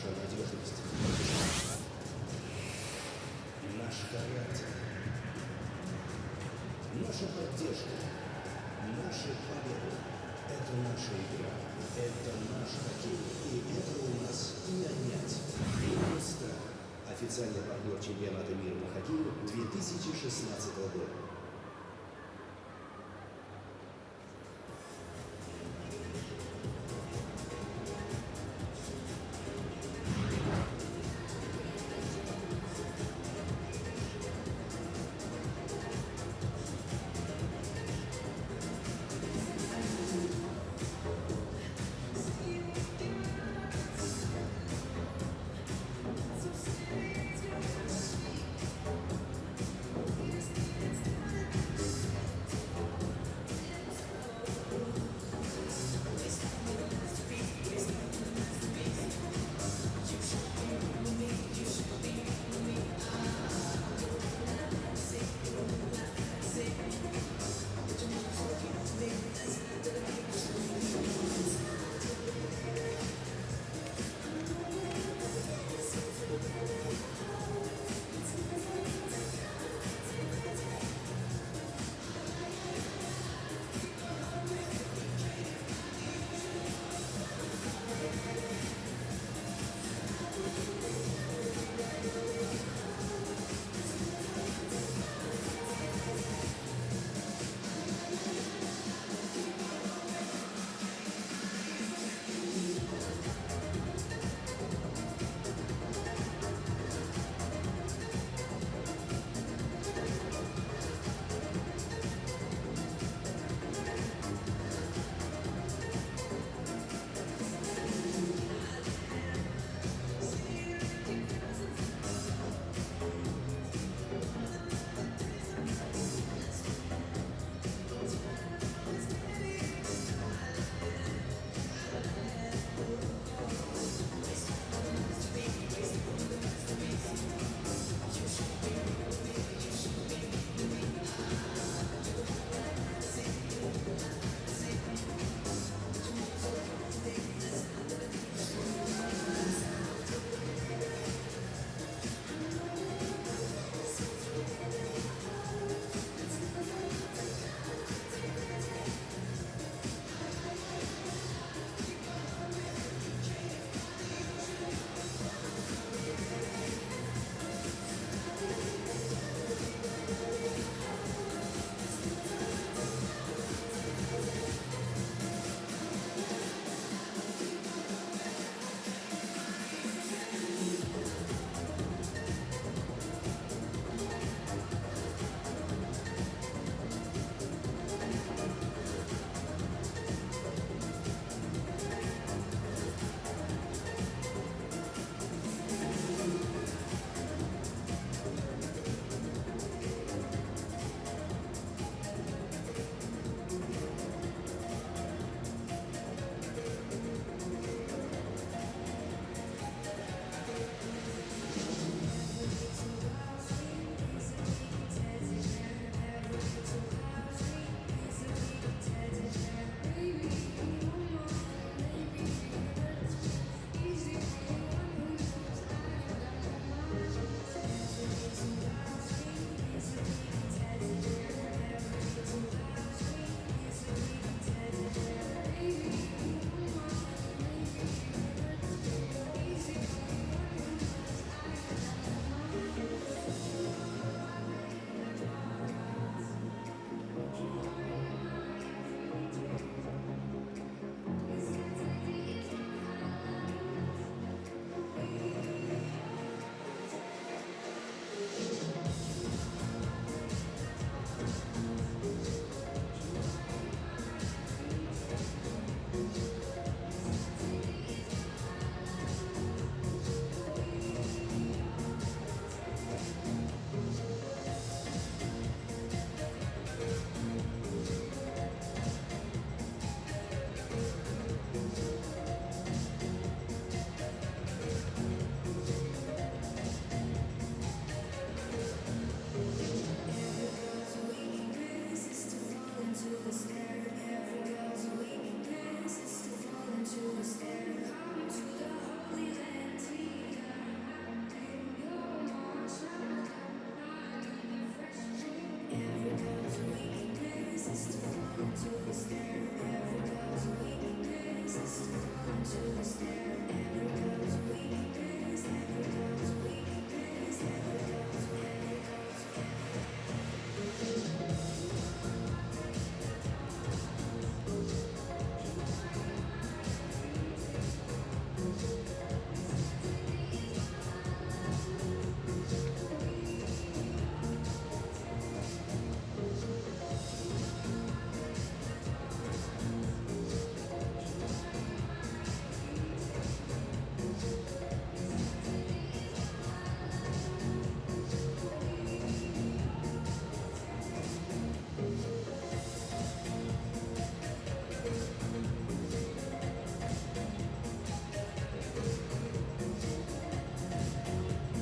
[SPEAKER 7] наша надежность, наш характер, наша поддержка, наши победы. Это наша игра, это наш хоккей, и это у нас не отнять. Просто официальный партнер чемпионата мира по хоккею 2016 года.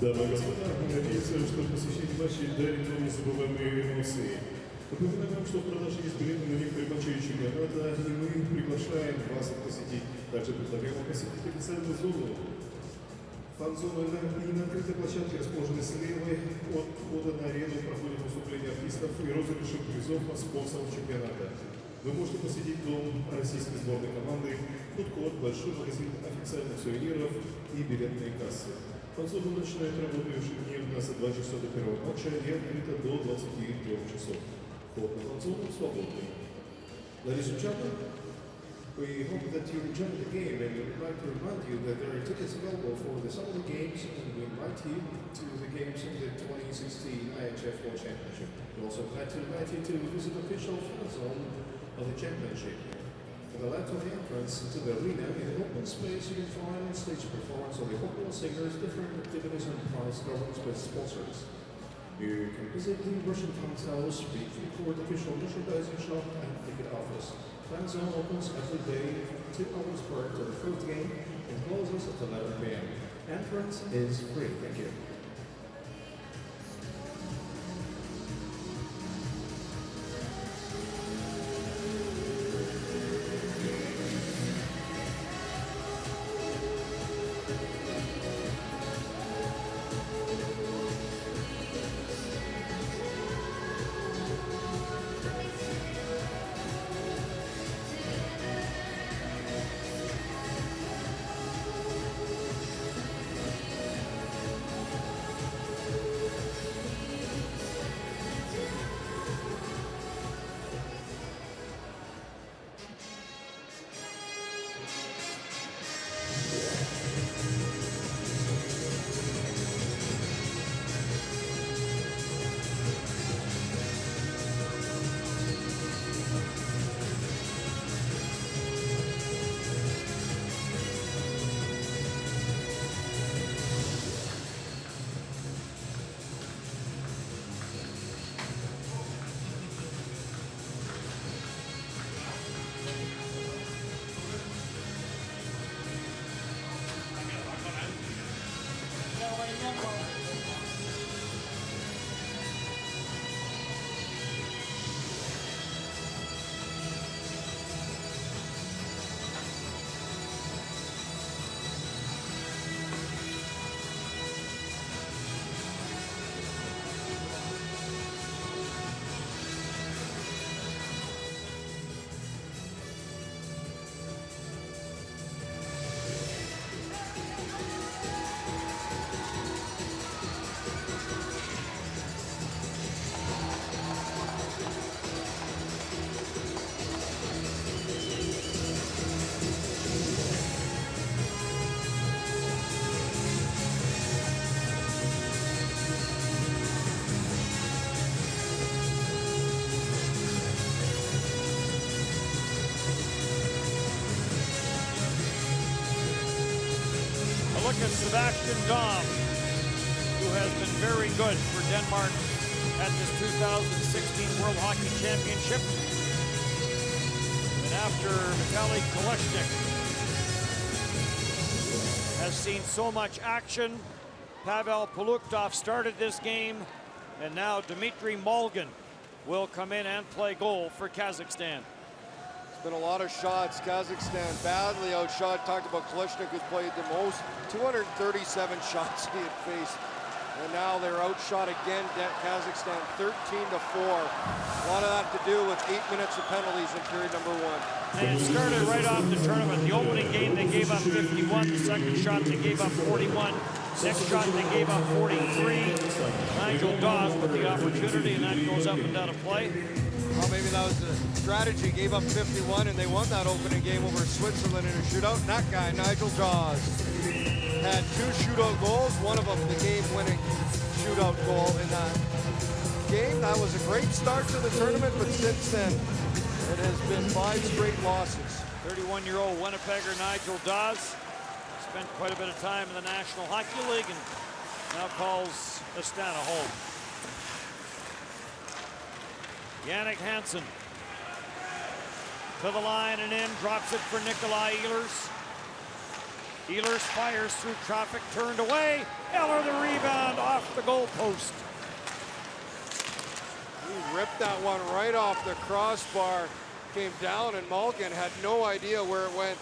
[SPEAKER 3] Дамы и господа, мы надеемся, что посещение матчей дарит вам незабываемые эмоции. Напоминаем вам, что в продаже есть билеты на некоторые матчи чемпионата, и мы приглашаем вас посетить. Также предлагаем вам посетить официальную зону. Фан-зона и на открытой площадке расположены слева от входа на арену, проходят выступления артистов и розыгрыши призов от спонсоров чемпионата. Вы можете посетить дом российской сборной команды, фудкорт, большой магазин официальных сувениров и билетные кассы. Фан-зона начинает работу ежедневно с 2 часа до первого матча и открыта до 23 часов. Вход на фан-зону свободный. Ladies and gentlemen, we hope that you enjoy the game, and we would like to remind you that there are tickets available for the summer games, and we invite you to the games in the 2016 IIHF World Championship. We also would like to invite you to visit the official fan zone of the championship. To the left of the entrance into the arena, in an open space, you can find stage performance of the popular singers, different activities and prize drawings with sponsors. You can visit the Russian Fans House, the food court, official merchandising shop, and ticket office. Fan zone opens every day from 2 hours prior to the first game and closes at 11 p.m. Entrance is free. Thank you.
[SPEAKER 4] Look at Sebastian Dom, who has been very good for Denmark at this 2016 World Hockey Championship. And after Vitaly Kolesnik has seen so much action, Pavel Poluktov started this game, and now Dmitry Malgin will come in and play goal for Kazakhstan.
[SPEAKER 5] Been a lot of shots. Kazakhstan badly outshot. Talked about Kolesnik, who's played the most. 237 shots he had faced And now they're outshot again, Kazakhstan 13-4. A lot of that to do with 8 minutes of penalties in period number 1.
[SPEAKER 4] And it started right off the tournament. The opening game, they gave up 51. The second shot, they gave up 41. Next shot, they gave up 43. Nigel Dawes with the opportunity, and that goes up and down a play.
[SPEAKER 5] Well, maybe that was the strategy. Gave up 51, and they won that opening game over Switzerland in a shootout. And that guy, Nigel Dawes, had 2 shootout goals. One of them, the game-winning shootout goal in that game. That was a great start to the tournament, but since then, it has been 5 straight losses.
[SPEAKER 4] 31-year-old Winnipegger Nigel Dawes spent quite a bit of time in the National Hockey League and now calls Astana home. Yannick Hansen to the line and in, drops it for Nikolai Ehlers. Ehlers fires through traffic, turned away. Eller the rebound off the goalpost.
[SPEAKER 5] He ripped that one right off the crossbar, came down, and Malkin had no idea where it went.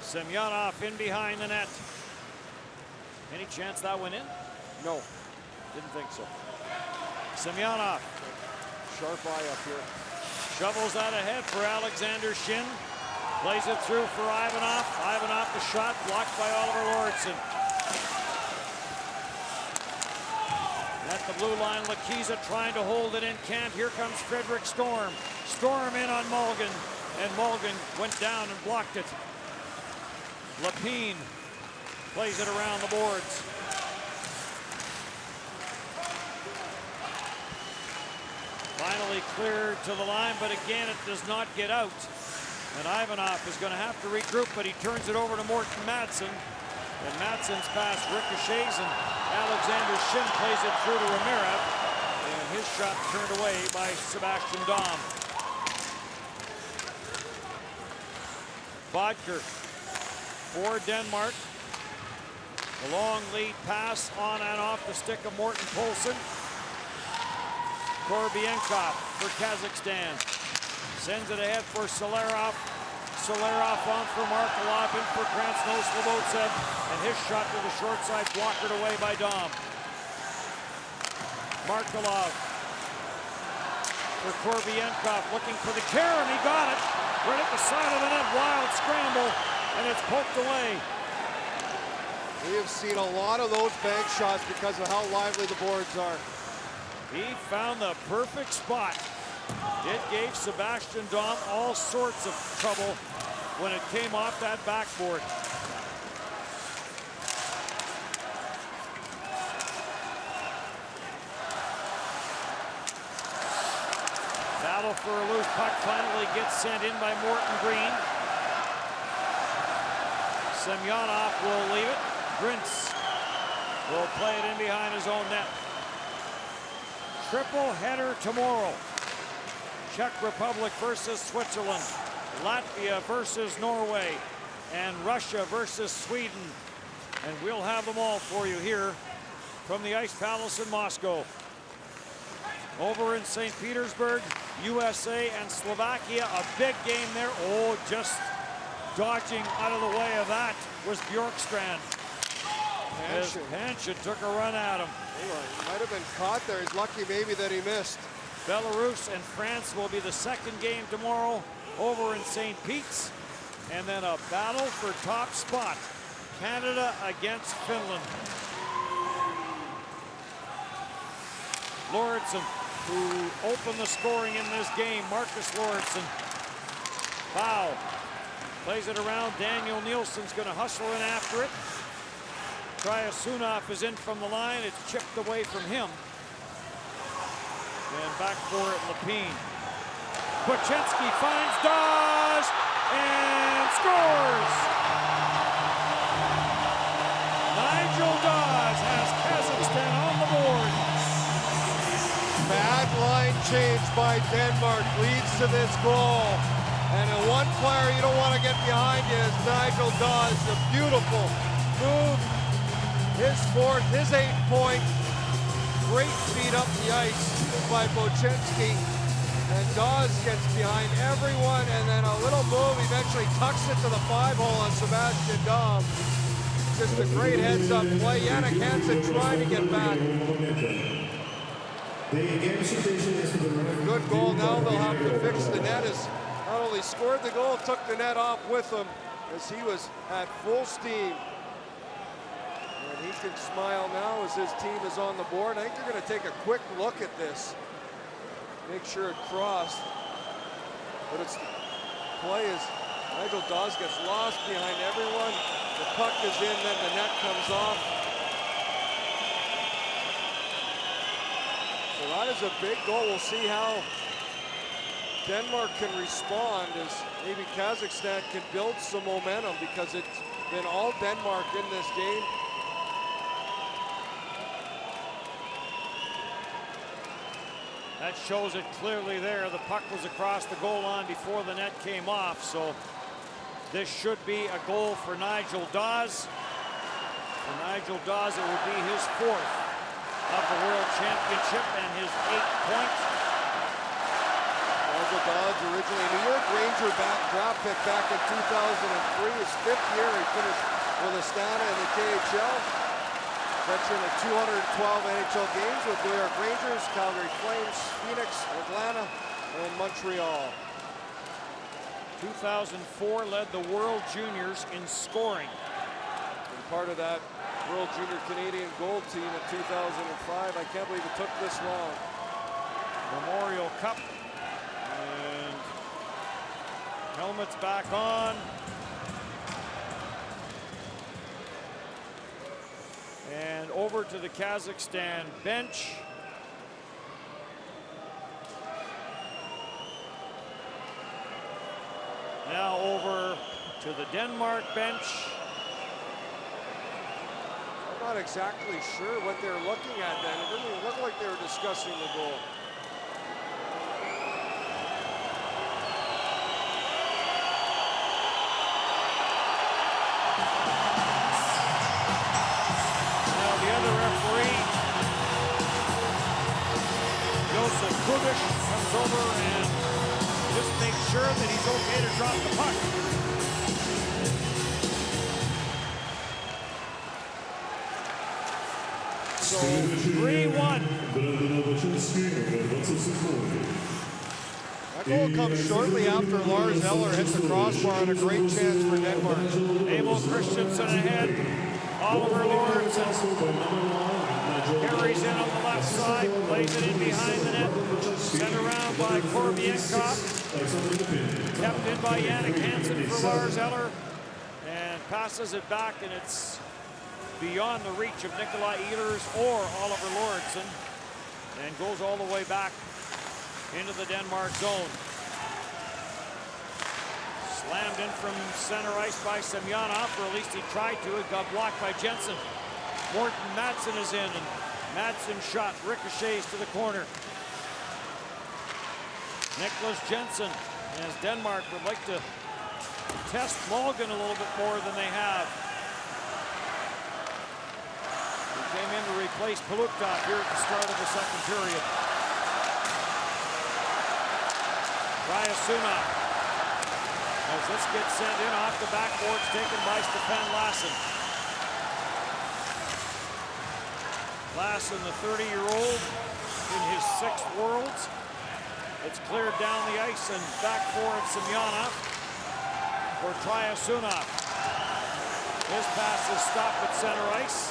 [SPEAKER 4] Semyonov in behind the net. Any chance that went in?
[SPEAKER 5] No.
[SPEAKER 4] Didn't think so. Semyonov.
[SPEAKER 5] Sharp eye up here.
[SPEAKER 4] Shovels that ahead for Alexander Shin. Plays it through for Ivanov. Ivanov the shot blocked by Oliver Lauritsen. At the blue line, Lakiza trying to hold it in. Can't. Here comes Frederick Storm. Storm in on Mulligan. And Mulligan went down and blocked it. Lapine plays it around the boards. Finally cleared to the line, but again, it does not get out. And Ivanov is going to have to regroup, but he turns it over to Morten Madsen. And Madsen's pass ricochets, and Alexander Shin plays it through to Ramirez. And his shot turned away by Sebastian Dom. Bodker for Denmark. The long lead pass on and off the stick of Morten Poulsen. Korbienkov for Kazakhstan. Sends it ahead for Solerov. Solerov on for Markelov, in for Krasno Slobodsev. And his shot to the short side, blockered away by Dom. Markelov for Korbienkov, looking for the carom. He got it. Right at the side of the net, wild scramble, and it's poked away.
[SPEAKER 5] We have seen a lot of those bank shots because of how lively the boards are.
[SPEAKER 4] He found the perfect spot. It gave Sebastian Dom all sorts of trouble when it came off that backboard. Battle for a loose puck finally gets sent in by Morton Green. Semyonov will leave it. Grintz will play it in behind his own net. Triple header tomorrow. Czech Republic versus Switzerland, Latvia versus Norway, and Russia versus Sweden. And we'll have them all for you here from the Ice Palace in Moscow. Over in St. Petersburg, USA and Slovakia, a big game there. Oh, just dodging out of the way of that was Bjorkstrand. As Panshin took a run at him.
[SPEAKER 5] He might have been caught there. He's lucky maybe that he missed.
[SPEAKER 4] Belarus and France will be the second game tomorrow over in St. Pete's. And then a battle for top spot. Canada against Finland. Lauritsen, who opened the scoring in this game, Marcus Lauritsen. Foul. Plays it around. Daniel Nielsen's going to hustle in after it. Tryasunov is in from the line. It's chipped away from him. And back for it, Lapine. Buchensky finds Dawes and scores! Nigel Dawes has Kazakhstan on the board.
[SPEAKER 5] Bad line change by Denmark leads to this goal. And one player you don't want to get behind is Nigel Dawes. A beautiful move. His fourth, his 8-point. Great feed up the ice by Buchensky. And Dawes gets behind everyone, and then a little move eventually tucks it to the 5-hole on Sebastian Dom. just a great heads-up play. Jannik Hansen trying to get back. A good goal. Now they'll have to fix the net. As not only scored the goal, took the net off with him as he was at full steam. And he can smile now as his team is on the board. I think they're going to take a quick look at this. Make sure it crossed. But it's play is Nigel Dawes gets lost behind everyone. The puck is in, then the net comes off. So that is a big goal. We'll see how Denmark can respond as maybe Kazakhstan can build some momentum because it's been all Denmark in this game.
[SPEAKER 4] That shows it clearly there. The puck was across the goal line before the net came off, so this should be a goal for Nigel Dawes. For Nigel Dawes, it would be his 4th of the World Championship and his 8th point.
[SPEAKER 5] Nigel Dawes, originally a New York Ranger draft pick back in 2003. His 5th year, he finished with Astana in the KHL. Veteran of 212 NHL games with New York Rangers, Calgary Flames, Phoenix, Atlanta, and Montreal.
[SPEAKER 4] 2004 led the World Juniors in scoring.
[SPEAKER 5] And part of that World Junior Canadian Gold team in 2005. I can't believe it took this long.
[SPEAKER 4] Memorial Cup. And helmets back on. And over to the Kazakhstan bench. Now over to the Denmark bench.
[SPEAKER 5] I'm not exactly sure what they're looking at then. It didn't even look like they were discussing the goal.
[SPEAKER 4] Kubish comes over and just makes sure that he's okay to drop the puck. So 3-1.
[SPEAKER 5] That goal comes shortly after Lars Eller hits the crossbar on a great chance for Denmark.
[SPEAKER 4] Emil Christensen ahead. Oliver Lawrence carries in on the left side, plays it in behind the net, sent around by Korbienkov, kept in by Jannik Hansen for Lars Eller, and passes it back, and it's beyond the reach of Nikolai Ehlers or Oliver Lauritsen, and goes all the way back into the Denmark zone. Slammed in from center ice by Semyonov, or at least he tried to. It got blocked by Jensen. Morten Madsen is in, and Madsen's shot ricochets to the corner. Nicholas Jensen, as Denmark would like to test Malgin a little bit more than they have. He came in to replace Paluktov here at the start of the second period. Ryasunov, as this gets sent in off the backboard, taken by Stefan Lassen. Lassen, the 30-year-old, in his 6th Worlds. It's cleared down the ice and back for Semyonov for Tryasunov. His pass is stopped at center ice,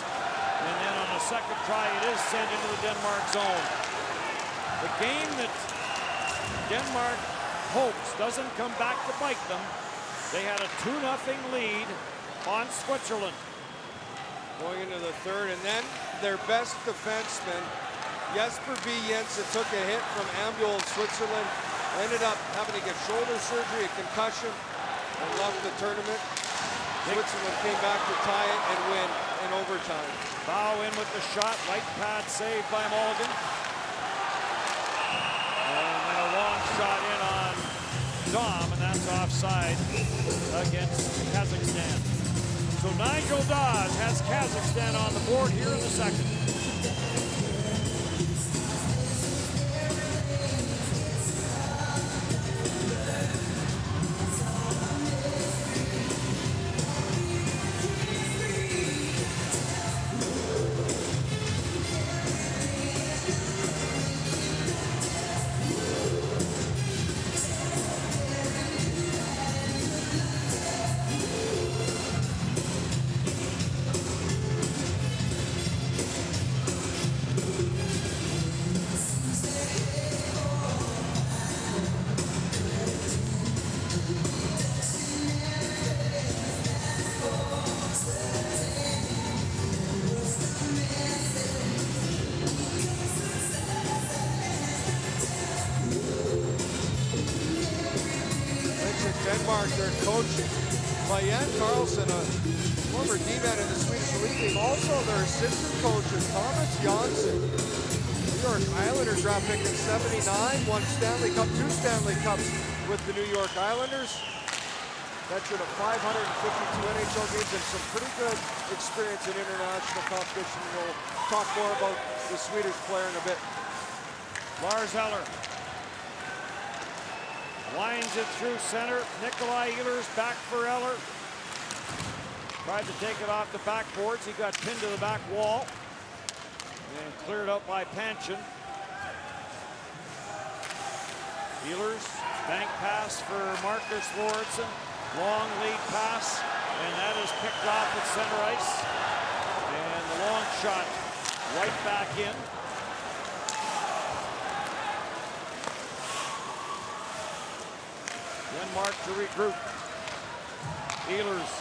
[SPEAKER 4] and then on the second try, it is sent into the Denmark zone. The game that Denmark hopes doesn't come back to bite them. They had a 2-0 lead on Switzerland.
[SPEAKER 5] Going into the third, and then their best defenseman, Jesper B. Jensen, took a hit from Ambul, Switzerland, ended up having to get shoulder surgery, a concussion, and left the tournament. Switzerland came back to tie it and win in overtime.
[SPEAKER 4] Bow in with the shot, right pad saved by Mulligan. And then a long shot in on Dom, and that's offside against Kazakhstan. So Nigel Dawes has Kazakhstan on the board here in the second.
[SPEAKER 5] coached by Jan Carlson, a former D-man in the Swedish League Team. Also, their assistant coach is Thomas Jansson, New York Islanders draft pick in '79, won Stanley Cup, 2 Stanley Cups with the New York Islanders. Veteran of 552 NHL games and some pretty good experience in international competition. We'll talk more about the Swedish player in a bit.
[SPEAKER 4] Lars Eller winds it through center. Nikolai Ehlers back for Eller. Tried to take it off the backboards. He got pinned to the back wall and cleared out by Panchin. Ehlers, bank pass for Marcus Lauritsen. Long lead pass, and that is picked off at center ice. And the long shot right back in. Denmark to regroup. Ehlers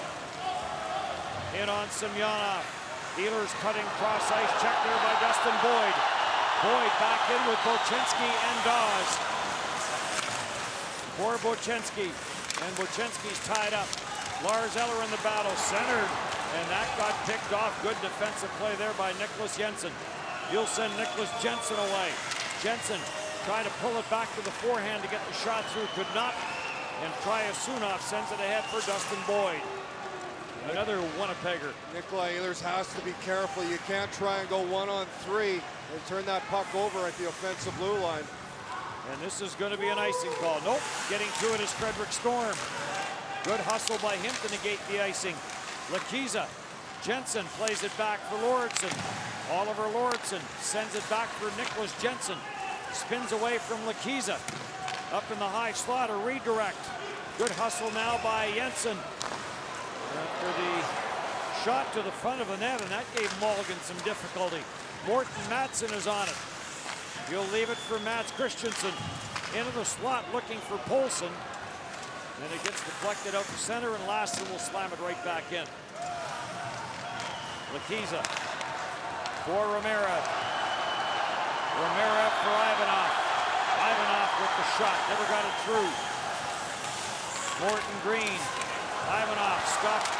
[SPEAKER 4] in on Semyonov. Ehlers cutting cross ice, checked there by Dustin Boyd. Boyd back in with Bochenski and Dawes. For Bochenski, and Bochenski's tied up. Lars Eller in the battle, centered, and that got picked off. Good defensive play there by Nicholas Jensen. You'll send Nicholas Jensen away. Jensen trying to pull it back to the forehand to get the shot through, could not. And Tryasunov sends it ahead for Dustin Boyd. Another Winnipegger.
[SPEAKER 5] Nikolai Ehlers has to be careful. You can't try and go 1-on-3 and turn that puck over at the offensive blue line.
[SPEAKER 4] And this is going to be an icing call. Nope, getting to it is Frederick Storm. Good hustle by him to negate the icing. Lakiza, Jensen plays it back for Lauritsen. Oliver Lauritsen sends it back for Nicholas Jensen. Spins away from Lakiza. Up in the high slot, a redirect. Good hustle now by Jensen. After the shot to the front of the net, and that gave Mulligan some difficulty. Morten Matson is on it. He'll leave it for Mats Christensen. Into the slot looking for Poulsen. And it gets deflected out to center, and Lassen will slam it right back in. Lakiza for Romero. Romero for Ivanov. Ivanov with the shot, never got it through. Morton Green. Ivanov stopped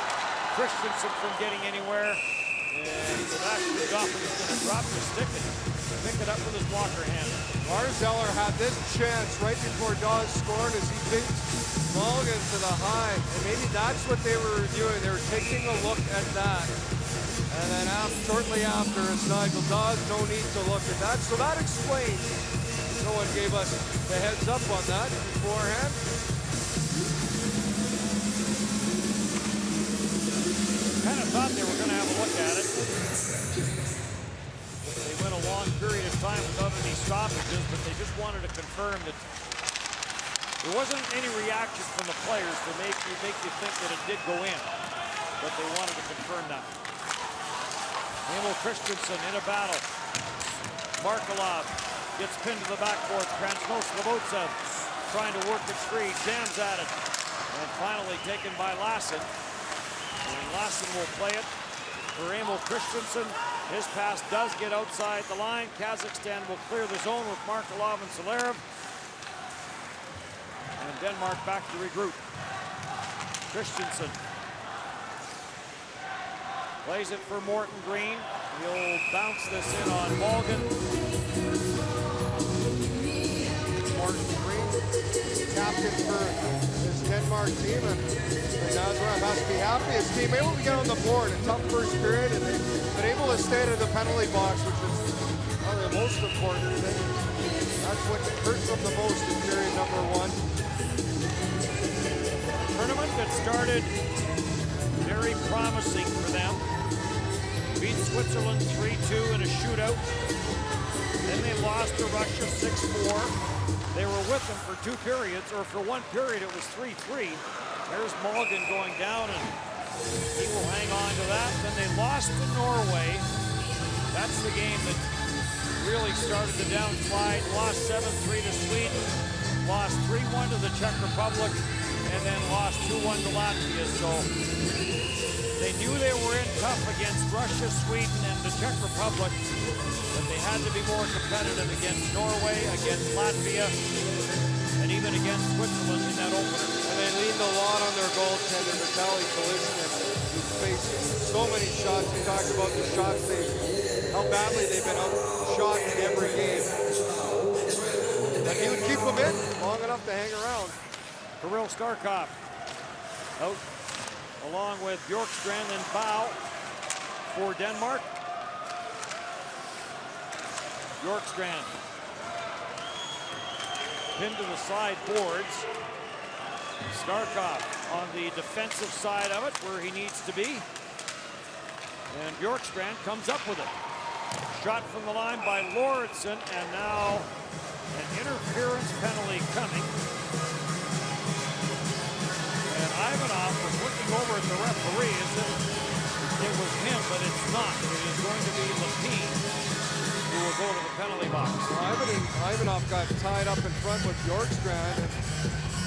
[SPEAKER 4] Christensen from getting anywhere. And Sebastian Goffin is going to drop the stick and pick it up with his blocker hand.
[SPEAKER 5] Lars Eller had this chance right before Dawes scored as he beats Mulligan to the high. And maybe that's what they were reviewing. They were taking a look at that. And then shortly after, it's Nigel Dawes, no need to look at that. So that explains. No one gave us the heads up on that beforehand.
[SPEAKER 4] Kind of thought they were going to have a look at it. They went a long period of time without any stoppages, but they just wanted to confirm that there wasn't any reaction from the players to make you think that it did go in, but they wanted to confirm that. Emil Christensen in a battle. Markelov gets pinned to the backboard. Krasnoslobodsev trying to work it free, jams at it, and finally taken by Lassen. And Lassen will play it for Emil Christensen. His pass does get outside the line. Kazakhstan will clear the zone with Markelov and Solerev. And Denmark back to regroup. Christensen plays it for Morton Green. He'll bounce this in on Mulligan.
[SPEAKER 5] Morton Green, captain for his Denmark team, and Nazareth has to be happy. His team able to get on the board. A tough first period, and they've been able to stay out of the penalty box, which is probably the most important thing. That's what hurt them the most in period number 1.
[SPEAKER 4] Tournament that started very promising for them. Beat Switzerland 3-2 in a shootout. Then they lost to Russia 6-4. They were with them for 2 periods, or for 1 period it was 3-3. There's Mulligan going down, and he will hang on to that. Then they lost to Norway. That's the game that really started the downslide. Lost 7-3 to Sweden. Lost 3-1 to the Czech Republic, and then lost 2-1 to Latvia. So they knew they were in tough against Russia, Sweden, and the Czech Republic, but they had to be more competitive against Norway, against Latvia, and even against Switzerland in that opener.
[SPEAKER 5] And they leaned a lot on their goaltender, Vitaly Kalishnikov, who's faced so many shots. We talked about the shots, how badly they've been outshot in every game. But he would keep them in long enough to hang around.
[SPEAKER 4] Kirill Starkov out along with Bjorkstrand and Bow for Denmark. Bjorkstrand pinned to the side boards. Starkov on the defensive side of it where he needs to be. And Bjorkstrand comes up with it. Shot from the line by Lauritsen, and now an interference penalty coming. And Ivanov was looking over at the referee as if it was him, but it's not. It is going to be Lapine who will go to the penalty box.
[SPEAKER 5] Well, Ivanov got tied up in front with Bjorkstrand. And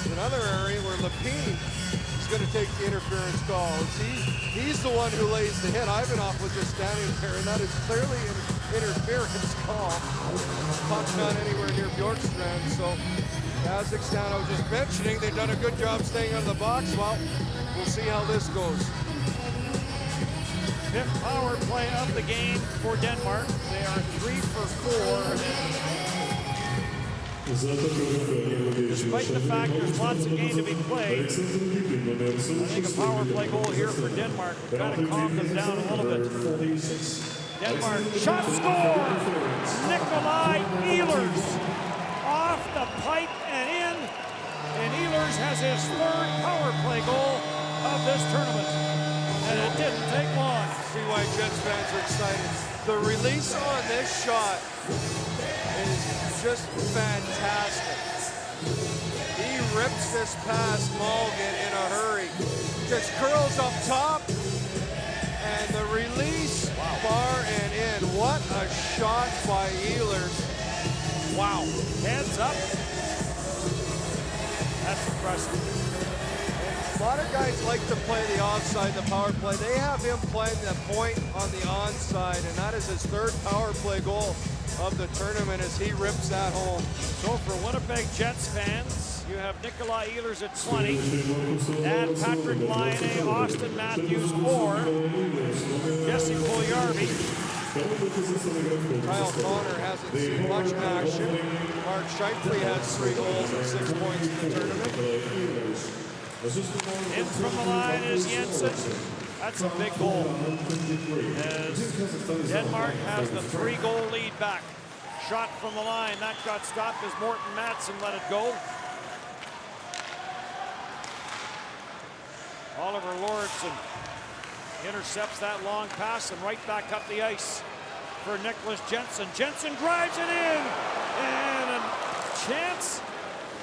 [SPEAKER 5] there's another area where Lapine is going to take the interference call. He's the one who lays the hit. Ivanov was just standing there, and that is clearly an interference call. Puck's not anywhere near Bjorkstrand, so Kazakhstan, I was just mentioning, they've done a good job staying out of the box. Well, we'll see how this goes.
[SPEAKER 4] Fifth power play of the game for Denmark. They are 3 for 4. Despite the fact there's lots of game to be played, I think a power play goal here for Denmark would kind of calm them down a little bit. Denmark, shot score! Nikolai Ehlers off the pipe and in. And Ehlers has his 3rd power play goal of this tournament. And it didn't take long.
[SPEAKER 5] See why Jets fans are excited. The release on this shot is just fantastic. He rips this past Mulligan in a hurry. Just curls up top. And the release, far and in. What a shot by Ehlers.
[SPEAKER 4] Wow. Heads up. That's impressive.
[SPEAKER 5] A lot of guys like to play the offside, the power play. They have him playing the point on the onside, and that is his 3rd power play goal of the tournament as he rips that home.
[SPEAKER 4] So for Winnipeg Jets fans, you have Nikolai Ehlers at 20, and Patrick Laine, Austin Matthews, or Jesse Puljujarvi.
[SPEAKER 5] Kyle Connor hasn't seen much action. Mark Scheifele has 3 goals and 6 points in the tournament.
[SPEAKER 4] In from the line is Jensen. That's a big goal. As Denmark has the 3-goal lead back. Shot from the line. That got stopped as Morten Madsen let it go. Oliver Lauritsen intercepts that long pass and right back up the ice for Nicholas Jensen. Jensen drives it in. And a chance.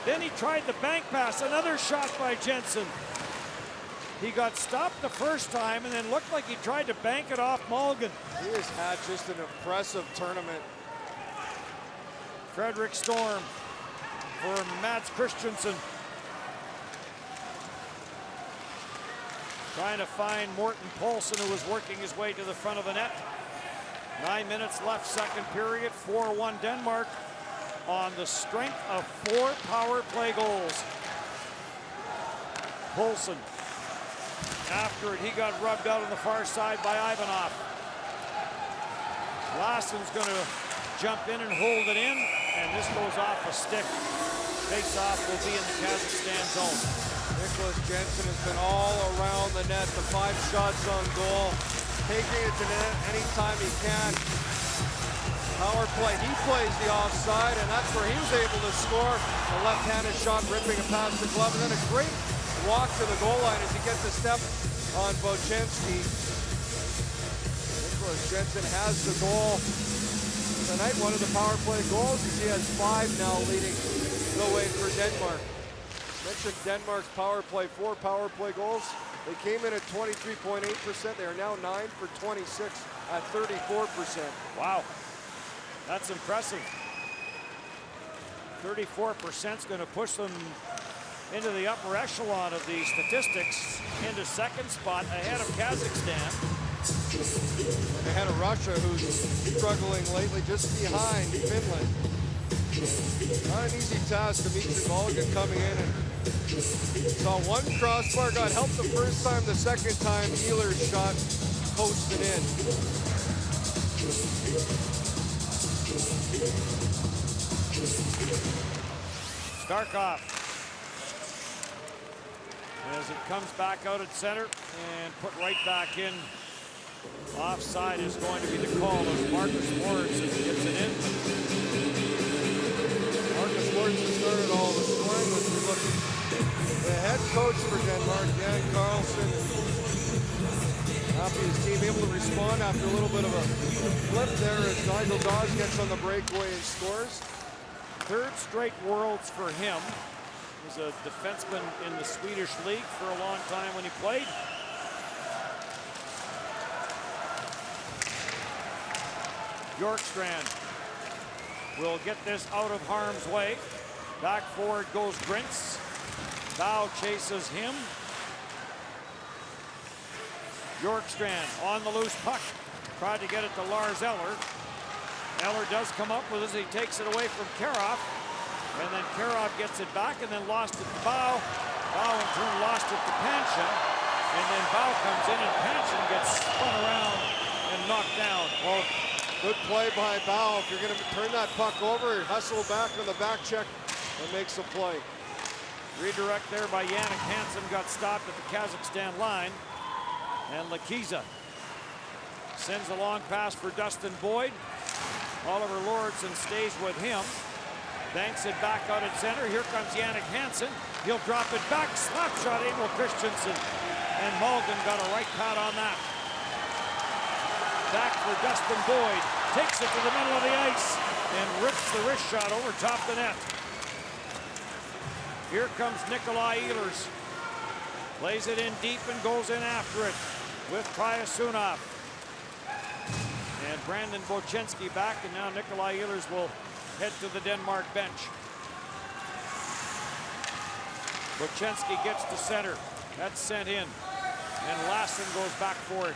[SPEAKER 4] Then he tried the bank pass, another shot by Jensen. He got stopped the first time and then looked like he tried to bank it off Mulligan.
[SPEAKER 5] He has had just an impressive tournament.
[SPEAKER 4] Fredrik Storm for Mats Christensen. Trying to find Morten Poulsen, who was working his way to the front of the net. 9 minutes left, second period, 4-1 Denmark. On the strength of 4 power play goals. Poulsen, after it, he got rubbed out on the far side by Ivanov. Lassen's going to jump in and hold it in, and this goes off a stick. Face-off will be in the Kazakhstan zone.
[SPEAKER 5] Nicholas Jensen has been all around the net, the 5 shots on goal, taking it to net anytime he can. Power play, he plays the offside, and that's where he was able to score. A left-handed shot ripping it past the glove, and then a great walk to the goal line as he gets a step on Bochenski. Nicholas Jensen has the goal tonight. One of the power play goals is he has 5 now leading the way for Denmark. Mentioned Denmark's power play, 4 power play goals. They came in at 23.8%. They are now 9 for 26 at 34%.
[SPEAKER 4] Wow. That's impressive. 34% is going to push them into the upper echelon of the statistics, into second spot ahead of Kazakhstan.
[SPEAKER 5] Ahead of Russia, who's struggling lately, just behind Finland. Not an easy task. Dmitry Mulligan coming in and Saw one crossbar, got helped the first time, the second time Ehlers' shot posted in.
[SPEAKER 4] Starkov, as it comes back out at center and put right back in. Offside is going to be the call as Marcus Lawrence gets it in.
[SPEAKER 5] Marcus Lawrence has started all the scoring. Let's be looking. The head coach for Denmark, Jan Carlson, happy his team able to respond after a little bit of a flip there as Nigel Dawes gets on the breakaway and scores.
[SPEAKER 4] Third straight Worlds for him. He was a defenseman in the Swedish league for a long time when he played. Bjorkstrand will get this out of harm's way. Back forward goes Brintz. Bow chases him. Bjorkstrand on the loose puck. Tried to get it to Lars Eller. Eller does come up with it. He takes it away from Karov. And then Karov gets it back and then lost it to Bow. Bow in turn lost it to Panshin. And then Bow comes in and Panshin gets spun around and knocked down.
[SPEAKER 5] Well, good play by Bow. If you're going to turn that puck over, hustle back on the back check and make some play.
[SPEAKER 4] Redirect there by Yannick Hansen, got stopped at the Kazakhstan line. And Lakiza sends a long pass for Dustin Boyd. Oliver Lauritsen stays with him. Banks it back out at center. Here comes Yannick Hansen. He'll drop it back. Slap shot, Emil Christensen. And Mulligan got a right pad on that. Back for Dustin Boyd. Takes it to the middle of the ice and rips the wrist shot over top the net. Here comes Nikolai Ehlers. Plays it in deep and goes in after it with Kryasunov. And Brandon Bochenski back, and now Nikolai Ehlers will head to the Denmark bench. Bochenski gets to center. That's sent in. And Lassen goes back for it.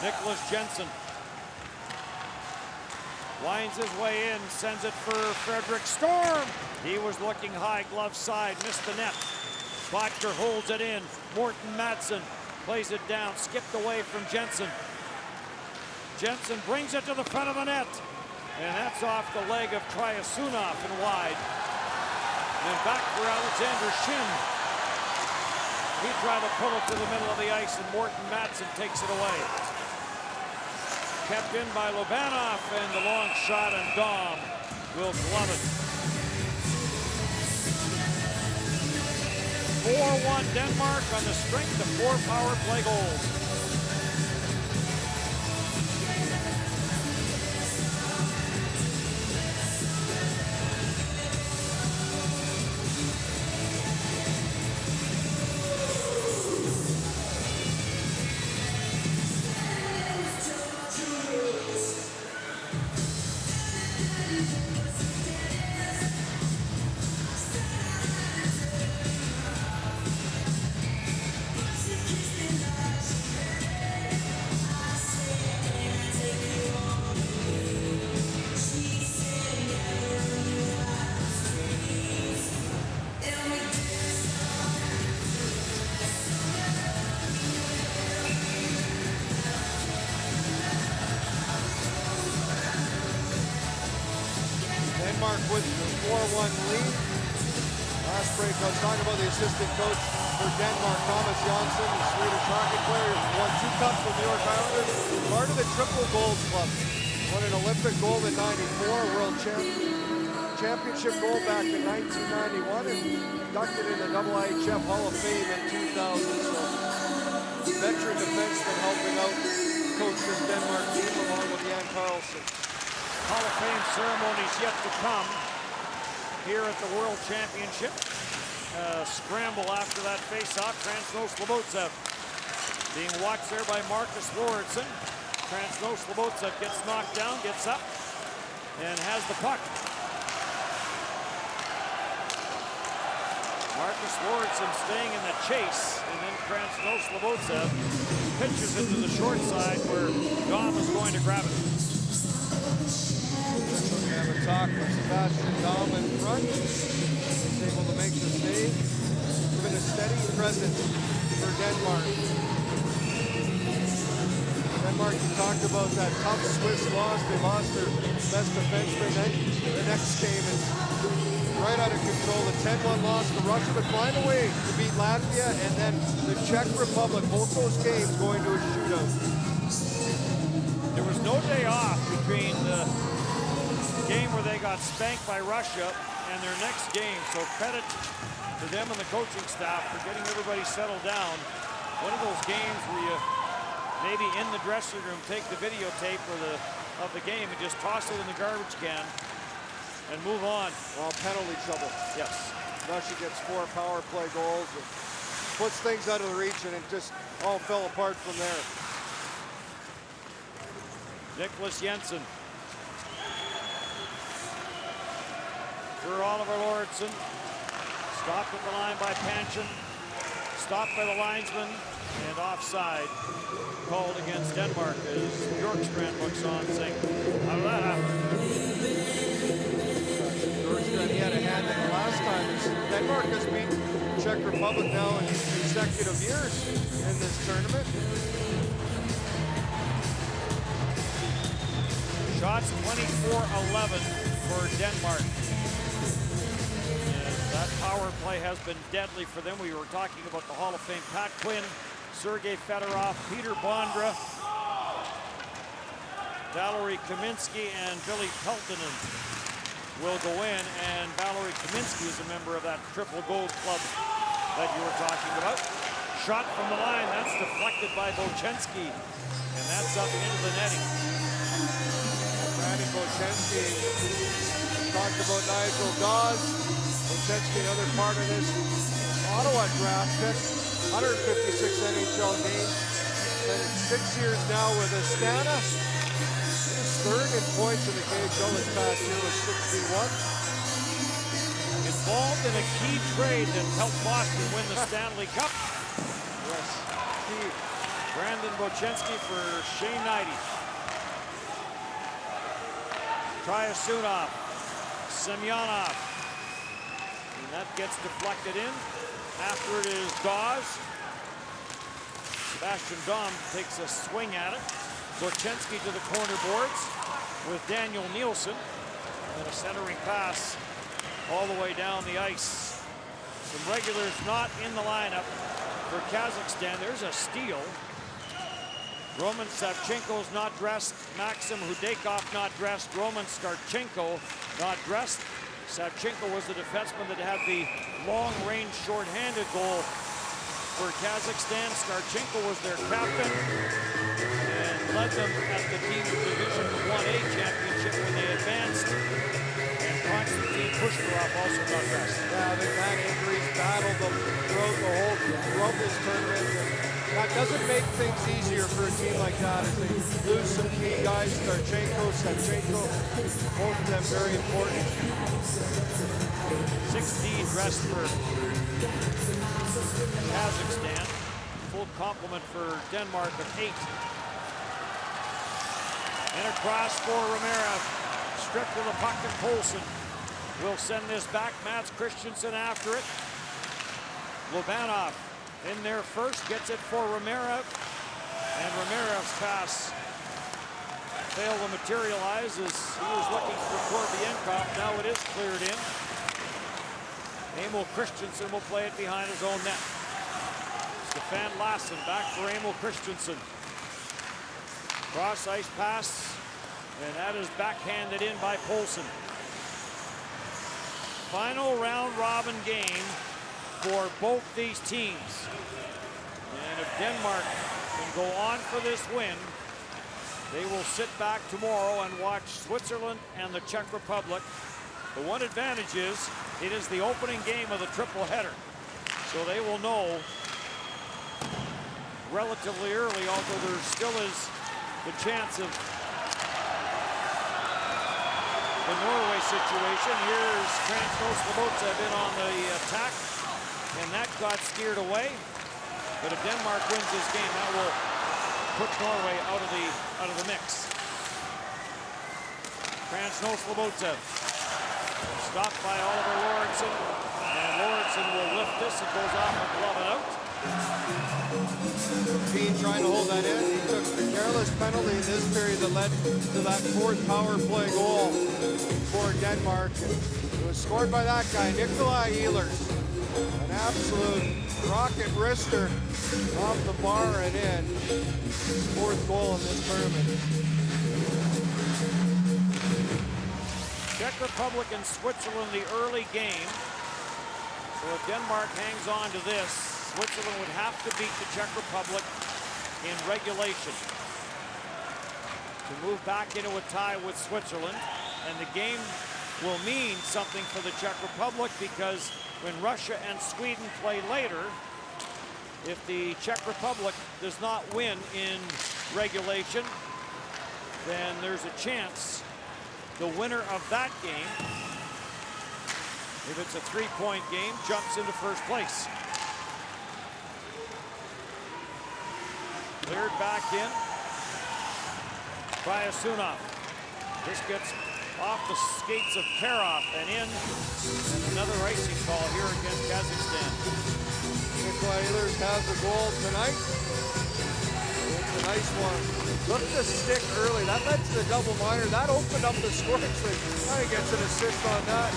[SPEAKER 4] Nicholas Jensen winds his way in, sends it for Frederick Storm. He was looking high, glove side, missed the net. Botker holds it in. Morten Madsen plays it down, skipped away from Jensen. Jensen brings it to the front of the net. And that's off the leg of Kryasunov and wide. And back for Alexander Shin. He tried to pull it to the middle of the ice, and Morten Madsen takes it away. Kept in by Lobanov, and the long shot, and Dom will glove it. 4-1 Denmark on the strength of 4 power play goals.
[SPEAKER 5] Denmark with the 4-1 lead. Last break, I was talking about the assistant coach for Denmark, Thomas Jonsson, the Swedish hockey player, won 2 cups with New York Islanders, part of the Triple Gold Club. Won an Olympic gold in '94, World Championship gold back in 1991, and inducted in the IIHF Hall of Fame in 2000. So, veteran defenseman helping out coach this Denmark team along with Jan Carlson.
[SPEAKER 4] Hall of Fame ceremonies yet to come here at the World Championship. Scramble after that face-off. Transno Slobodzev being watched there by Marcus Lauritsen. Transno Slobodzev gets knocked down, gets up, and has the puck. Marcus Lauritsen staying in the chase, and then Transno Slobodzev pitches it to the short side where Dom is going to grab it.
[SPEAKER 5] We have a talk with Sebastian Daum in front. He's able to make the save. It's been a steady presence for Denmark. Denmark, you talked about that tough Swiss loss. They lost their best defenseman. Then the next game is right out of control. The 10-1 loss to Russia, but find a way to beat Latvia and then the Czech Republic. Both those games going to a shootout.
[SPEAKER 4] There was no day off between the game where they got spanked by Russia and their next game. So credit to them and the coaching staff for getting everybody settled down. One of those games where you maybe in the dressing room take the videotape of the game and just toss it in the garbage can and move on.
[SPEAKER 5] Well, penalty trouble.
[SPEAKER 4] Yes.
[SPEAKER 5] Russia gets 4 power play goals and puts things out of the reach, and it just all fell apart from there.
[SPEAKER 4] Nicholas Jensen for Oliver Lauritsen. Stopped at the line by Panchin. Stopped by the linesman and offside called against Denmark as Bjorkstrand looks on saying, how did that happen?
[SPEAKER 5] Bjorkstrand, he had a hand in it last time. Denmark has beaten the Czech Republic now in consecutive years in this tournament.
[SPEAKER 4] Shots 24-11 for Denmark. And that power play has been deadly for them. We were talking about the Hall of Fame Pat Quinn, Sergei Fedorov, Peter Bondra, Valery Kaminsky, and Billy Peltonen will go in. And Valery Kaminsky is a member of that triple gold club that you were talking about. Shot from the line, that's deflected by Bochenski, and that's up into the netting.
[SPEAKER 5] Brandon Bochenski talked about Nigel Dawes. Bochenski, another part of this Ottawa draft pick, 156 NHL games. And 6 years now with Astana. He's third in points in the KHL this past year with 61.
[SPEAKER 4] Involved in a key trade that helped Boston win the Stanley Cup.
[SPEAKER 5] Yes, key.
[SPEAKER 4] Brandon Bochenski for Shane Knighty. Tryasunov, Semyonov, and that gets deflected in. After it is Dawes. Sebastian Daum takes a swing at it. Bochenski to the corner boards with Daniel Nielsen. And a centering pass all the way down the ice. Some regulars not in the lineup for Kazakhstan. There's a steal. Roman Savchenko's not dressed. Maxim Hudakov not dressed. Roman Skarchenko not dressed. Savchenko was the defenseman that had the long-range short-handed goal for Kazakhstan. Skarchenko was their captain and led them at the team Division 1A championship when they advanced. And Konstantin Pushkarov also got dressed.
[SPEAKER 5] Yeah, they've had injuries, battled them throughout this tournament. That doesn't make things easier for a team like that as they lose some key guys. Starchenko, Savchenko, both of them very important.
[SPEAKER 4] 16 dressed for Kazakhstan. Full complement for Denmark of 8. And across for Romeroff. Stripped with the puck, and Poulsen will send this back. Mats Christensen after it. Lobanov in there first, gets it for Romeroff. And Romeroff's pass failed to materialize as he was looking for Korbienkov. Now it is cleared in. Emil Christensen will play it behind his own net. Stefan Lassen back for Emil Christensen. Cross ice pass, and that is backhanded in by Poulsen. Final round robin game for both these teams. And if Denmark can go on for this win, they will sit back tomorrow and watch Switzerland and the Czech Republic. The one advantage is it is the opening game of the triple header. So they will know relatively early, although there still is the chance of the Norway situation. Here's Transnos. The boats have been on the attack, and that got steered away. But if Denmark wins this game, that will put Norway out of the mix. Krasnoslobodzev. Stopped by Oliver Lauritsen. And Lauritsen will lift this. It goes off and glove it out.
[SPEAKER 5] Bean trying to hold that in. He took the careless penalty in this period that led to that fourth power play goal for Denmark. It was scored by that guy, Nikolai Ehlers. An absolute rocket wrister off the bar and in. Fourth goal in this tournament.
[SPEAKER 4] Czech Republic and Switzerland the early game. So if Denmark hangs on to this, Switzerland would have to beat the Czech Republic in regulation to move back into a tie with Switzerland. And the game will mean something for the Czech Republic because when Russia and Sweden play later, if the Czech Republic does not win in regulation, then there's a chance the winner of that game, if it's a three-point game, jumps into first place. Cleared back in by Asunov. This gets off the skates of Karov and in. And another icing call here against Kazakhstan.
[SPEAKER 5] Nikolai Ehlers has a goal tonight. It's a nice one. Look at the stick early. That led to the double minor. That opened up the scoring switch. Now he gets an assist on that.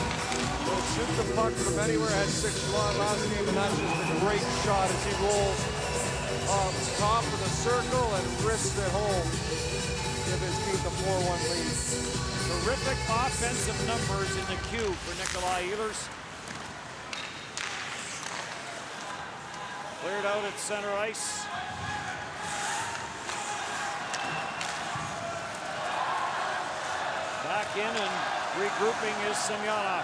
[SPEAKER 5] So shoot the puck from anywhere. Had 6 last game, and that's just a great shot as he rolls off the top of the circle and wrists it home. Give his team the 4-1 lead.
[SPEAKER 4] Terrific offensive numbers in the queue for Nikolai Ehlers. Cleared out at center ice. Back in and regrouping is Semyonov.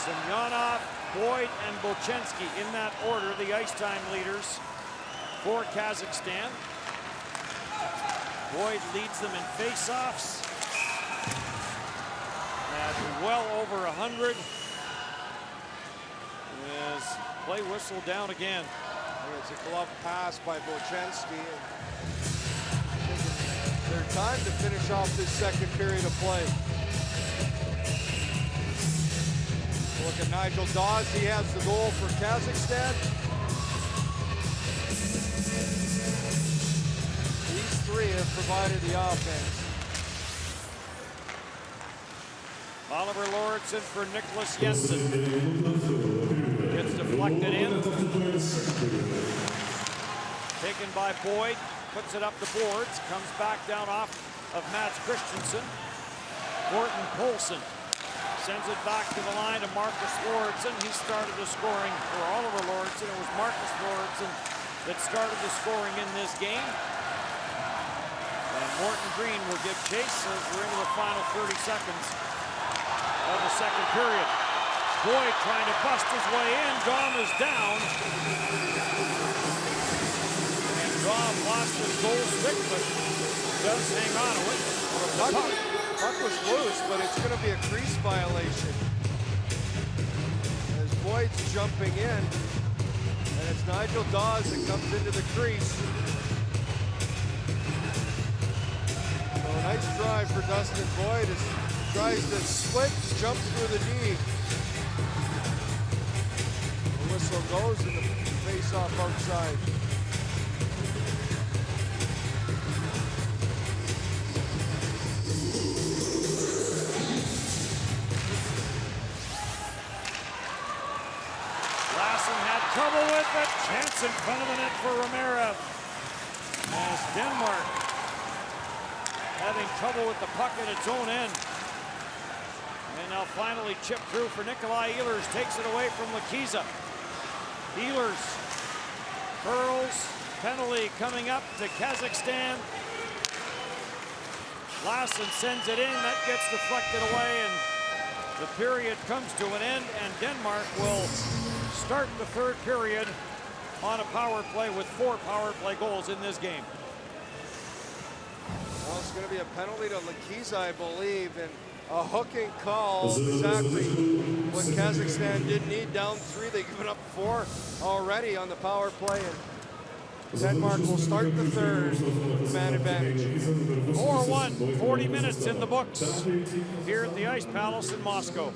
[SPEAKER 4] Semyonov, Boyd, and Bolchenski in that order, the ice time leaders for Kazakhstan. Boyd leads them in faceoffs at well over 100. As play whistle down again.
[SPEAKER 5] It's a glove pass by Bolchenski. Their time to finish off this second period of play. Look at Nigel Dawes. He has the goal for Kazakhstan. These three have provided the offense.
[SPEAKER 4] Oliver Lauritsen for Nicholas Jensen. Gets deflected in. Taken by Boyd. Puts it up the boards. Comes back down off of Mats Christensen. Morten Poulsen sends it back to the line to Marcus Lauritsen. He started the scoring for Oliver Lauritsen. It was Marcus Lauritsen that started the scoring in this game. And Morton Green will give chase as we're into the final 30 seconds of the second period. Boyd trying to bust his way in. Dom is down. And Dom lost his goal stick, but does hang on to it.
[SPEAKER 5] Puck was loose, but it's going to be a crease violation. As Boyd's jumping in, and it's Nigel Dawes that comes into the crease. So a nice drive for Dustin Boyd as he tries to split, jump through the knee. The whistle goes and the face-off outside.
[SPEAKER 4] Trouble with it. Chance in front of the net for Romero. As Denmark having trouble with the puck at its own end. And now finally chipped through for Nikolai Ehlers. Takes it away from Lakiza. Ehlers curls. Penalty coming up to Kazakhstan. Lassen sends it in. That gets deflected away. And the period comes to an end. And Denmark will start the third period on a power play with 4 power play goals in this game.
[SPEAKER 5] Well, it's going to be a penalty to Lakiza, I believe, and a hooking call. Exactly what Kazakhstan did need. Down 3, they've given up 4 already on the power play. And Denmark will start the third, man advantage.
[SPEAKER 4] 4-1, 40 minutes in the books here at the Ice Palace in Moscow.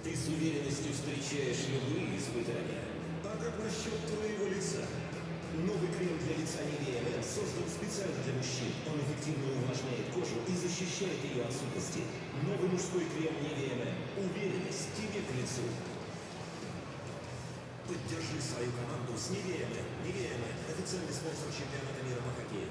[SPEAKER 7] Ты с уверенностью встречаешь любые испытания. А как насчет твоего лица? Новый крем для лица Nivea Men создан специально для мужчин. Он эффективно увлажняет кожу и защищает ее от сухости. Новый мужской крем Nivea Men. Уверенность тебе к лицу. Поддержи свою команду с Nivea Men. Nivea Men – официальный спонсор чемпионата мира по хоккею.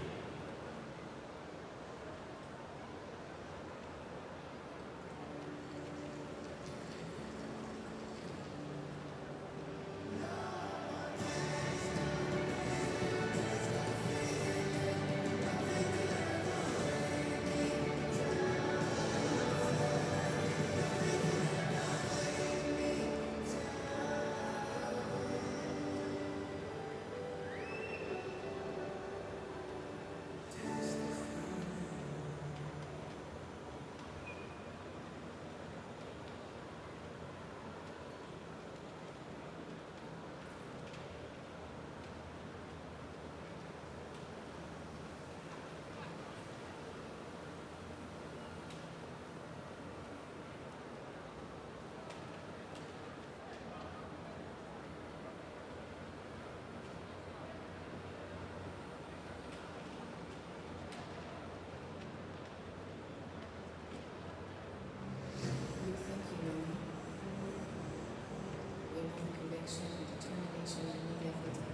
[SPEAKER 9] And determination I need every day.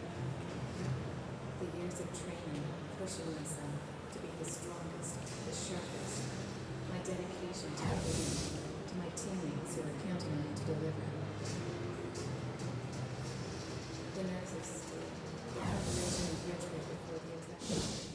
[SPEAKER 9] The years of training, pushing myself to be the strongest, the sharpest. My dedication to the game, to my teammates who are counting on me to deliver. The nerves of steel, the preparation of ritual before the execution.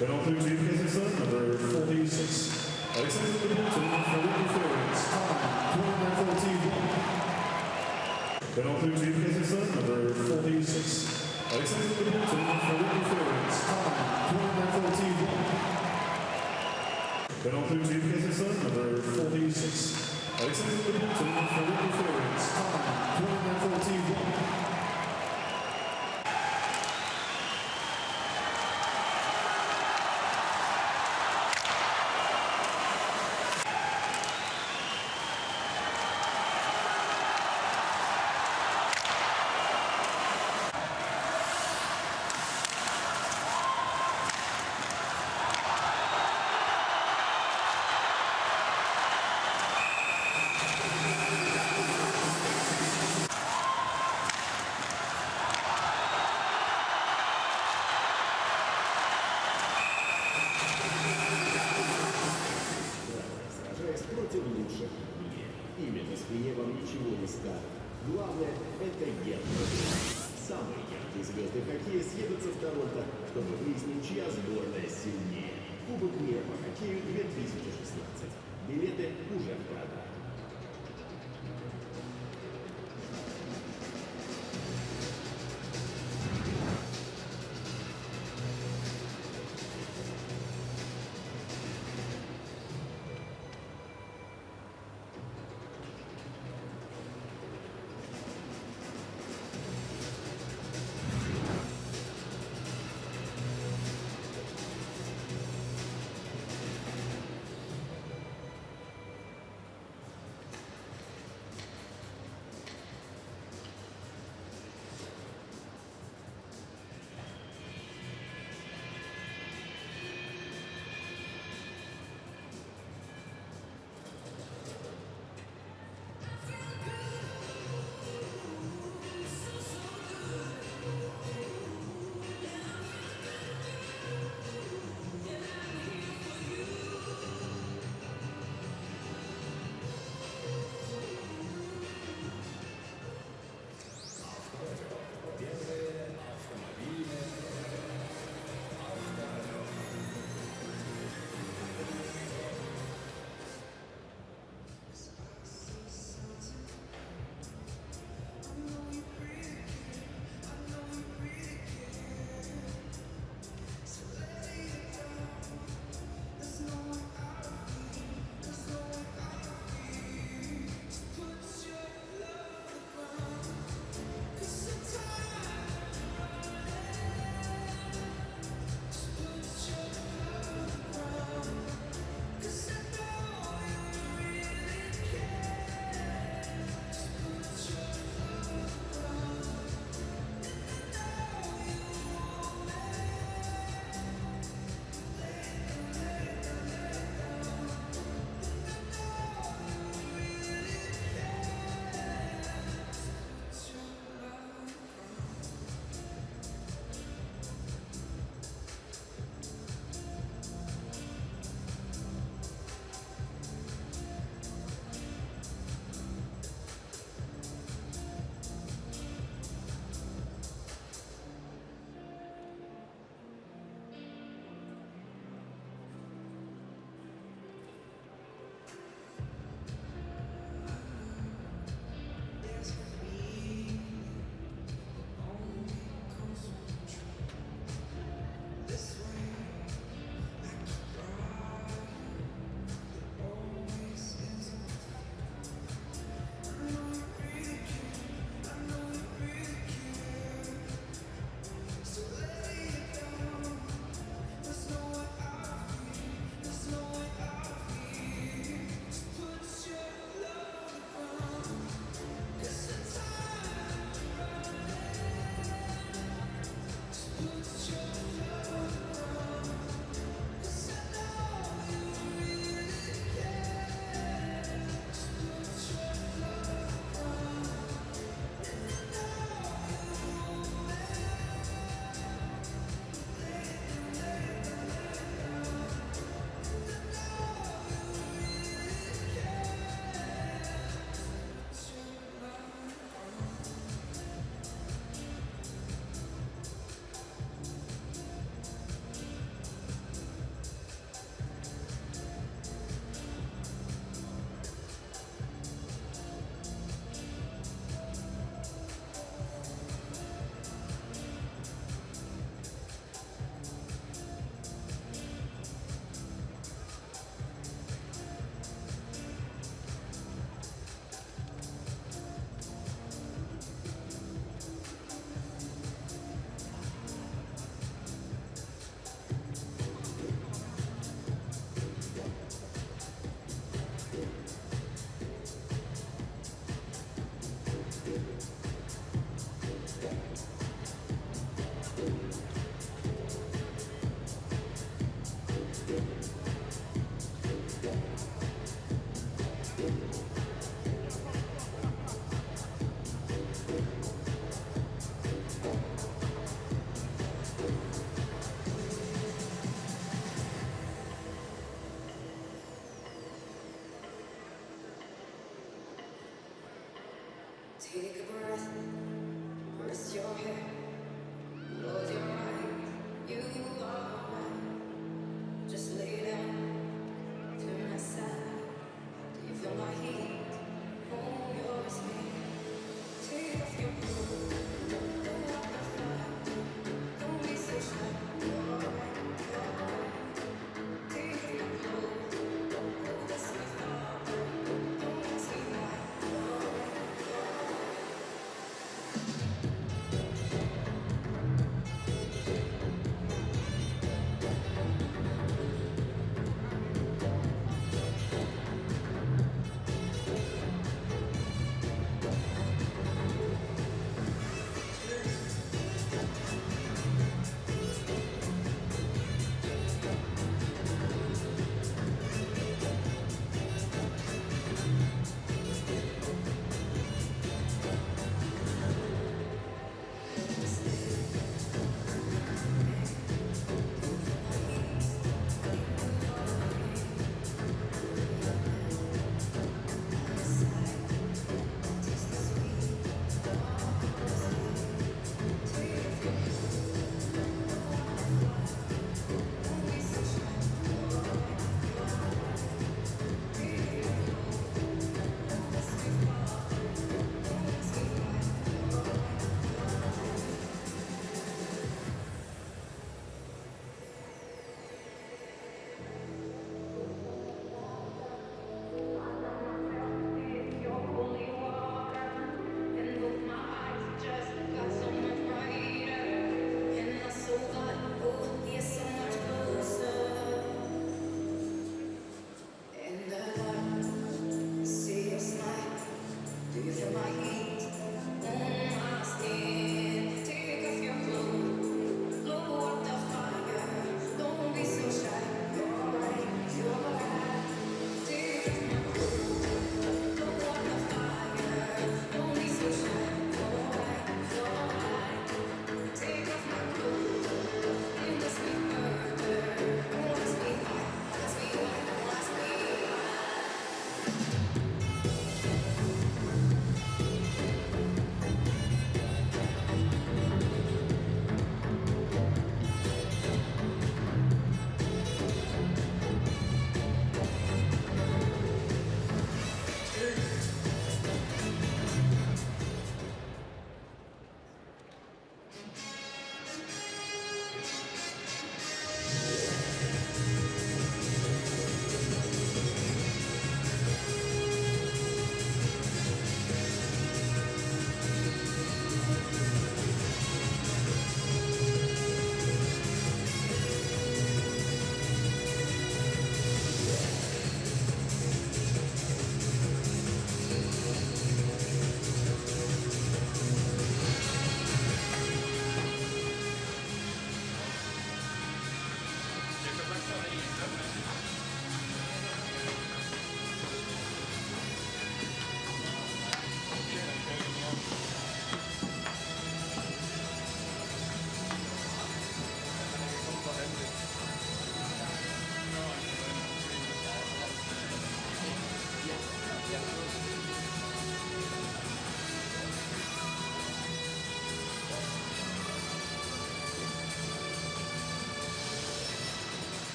[SPEAKER 3] Penalty to Kazakhstan, number 46. Alexander Middleton for interference, time 29:41. Penalty to Kazakhstan, number 46. Alexander Middleton for interference, time 29:41. Penalty to Kazakhstan, number 46. Alexander Middleton for interference, time 29:41.
[SPEAKER 7] Против лучших в мире. Имя на спине вам ничего не скажет. Главное – это гео-блок. Самый яркий.
[SPEAKER 10] Маленькие звезды хоккея съедутся в Торонто, чтобы выяснить, чья сборная сильнее. Кубок мира по хоккею 2016. Билеты уже в продаже.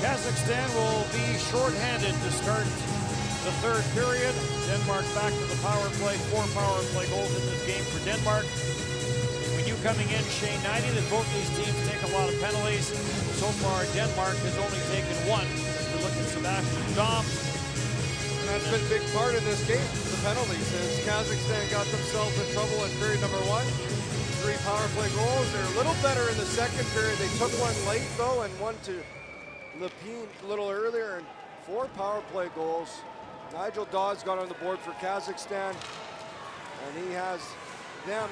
[SPEAKER 4] Kazakhstan will be shorthanded to start the third period. Denmark back to the power play. 4 power play goals in this game for Denmark. When you coming in, Shane, 90 that both these teams take a lot of penalties. So far, Denmark has only taken 1. We look at Sebastian Dom.
[SPEAKER 5] And that's been a big part of this game, the penalties. As Kazakhstan got themselves in trouble in period number 1. 3 power play goals. They're a little better in the second period. They took one late, though, and one to Lepine a little earlier, and 4 power play goals. Nigel Dawes got on the board for Kazakhstan, and he has them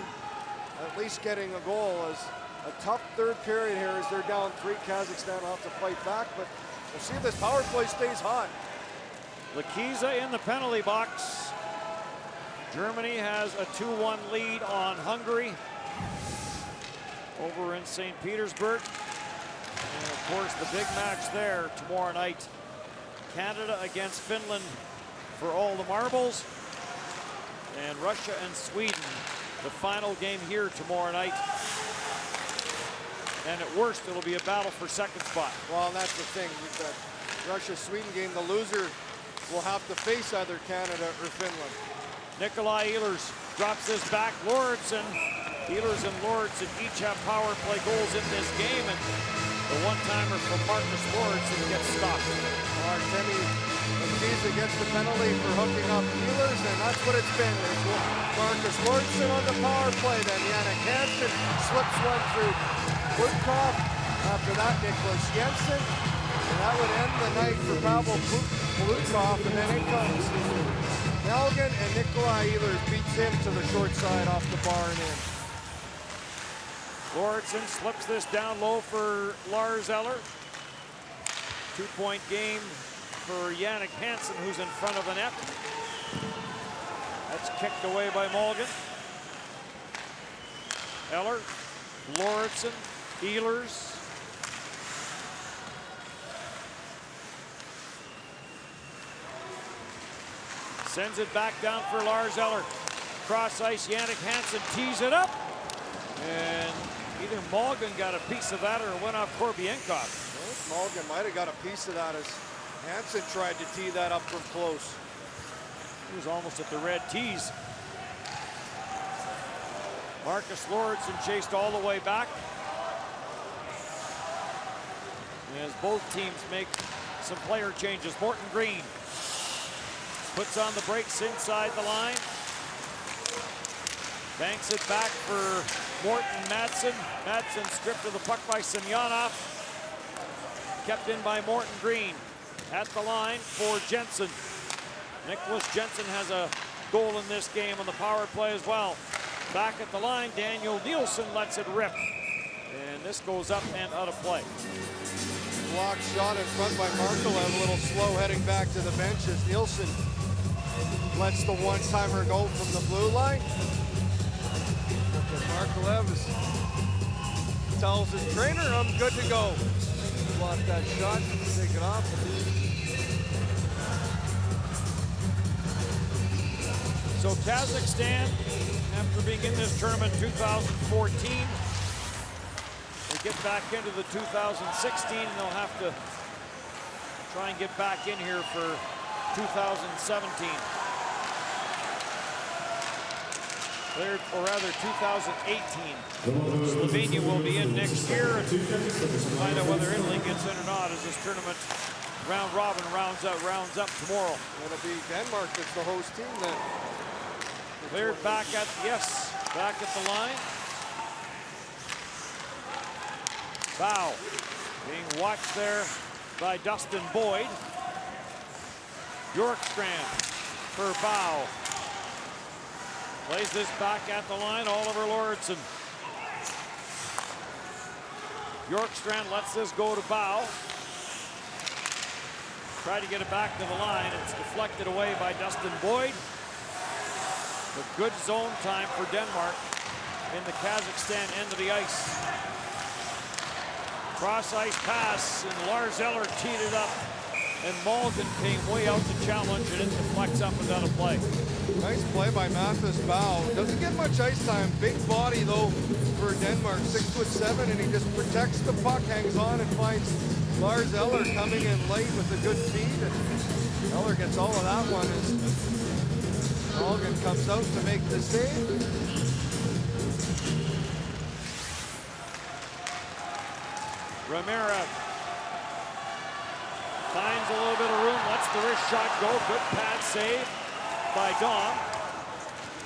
[SPEAKER 5] at least getting a goal. As a tough third period here as they're down 3. Kazakhstan will have to fight back, but we'll see if this power play stays hot.
[SPEAKER 4] Lakiza in the penalty box. Germany has a 2-1 lead on Hungary over in St. Petersburg. And of course, the big match there tomorrow night. Canada against Finland for all the marbles. And Russia and Sweden, the final game here tomorrow night. And at worst, it'll be a battle for second spot.
[SPEAKER 5] Well, that's the thing. With the Russia-Sweden game, the loser will have to face either Canada or Finland.
[SPEAKER 4] Nikolai Ehlers drops this back. Lauritsen. Ehlers and Lauritsen each have power play goals in this game, and the one-timer from Marcus Lauritsen gets stopped.
[SPEAKER 5] Artemi Lakiza gets the penalty for hooking up Ehlers, and that's what it's been. There's Marcus Lauritsen on the power play, then Jannik Hansen slips one through Woodcock. After that, Nicholas Jensen, and that would end the night for Pavel Plutkov, and then in comes Nelgen, and Nikolai Ehlers beats him to the short side off the bar and in.
[SPEAKER 4] Lauritsen slips this down low for Lars Eller. 2-point game for Jannik Hansen, who's in front of the net. That's kicked away by Mulligan. Eller, Lauritsen, Ehlers. Sends it back down for Lars Eller. Cross ice, Jannik Hansen tees it up. And either Mulligan got a piece of that or it went off Korbienkov.
[SPEAKER 5] Mulligan might have got a piece of that as Hansen tried to tee that up from close.
[SPEAKER 4] He was almost at the red tees. Marcus Lauritsen chased all the way back. As both teams make some player changes. Morton Green puts on the brakes inside the line. Banks it back for Morton Madsen. Madsen stripped of the puck by Semyonov. Kept in by Morton Green. At the line for Jensen. Nicholas Jensen has a goal in this game on the power play as well. Back at the line, Daniel Nielsen lets it rip. And this goes up and out of play.
[SPEAKER 5] Block shot in front by Markalev, a little slow heading back to the bench as Nielsen lets the one-timer go from the blue line. Markalev tells his trainer, I'm good to go. Block that shot, take it off.
[SPEAKER 4] So Kazakhstan, after being in this tournament 2014, they get back into the 2016, and they'll have to try and get back in here for 2017. Or rather 2018. Slovenia will be in next year, and we'll find out whether Italy gets in or not as this tournament round robin rounds up tomorrow.
[SPEAKER 5] It'll be Denmark that's the host team then.
[SPEAKER 4] Cleared back at the line. Bow being watched there by Dustin Boyd. Bjorkstrand for Bow. Plays this back at the line, Oliver Lauritsen. Bjorkstrand lets this go to Bow. Tried to get it back to the line. It's deflected away by Dustin Boyd. But good zone time for Denmark in the Kazakhstan end of the ice. Cross ice pass, and Lars Eller teed it up and Mulligan came way out to challenge, and it deflects up and down a play.
[SPEAKER 5] Nice play by Mathis Bow. Doesn't get much ice time. Big body, though, for Denmark. 6'7", and he just protects the puck, hangs on, and finds Lars Eller coming in late with a good feed. And Eller gets all of that one as Mulligan comes out to make the save.
[SPEAKER 4] Ramirez finds a little bit of room, lets the wrist shot go. Good pad save by Dom.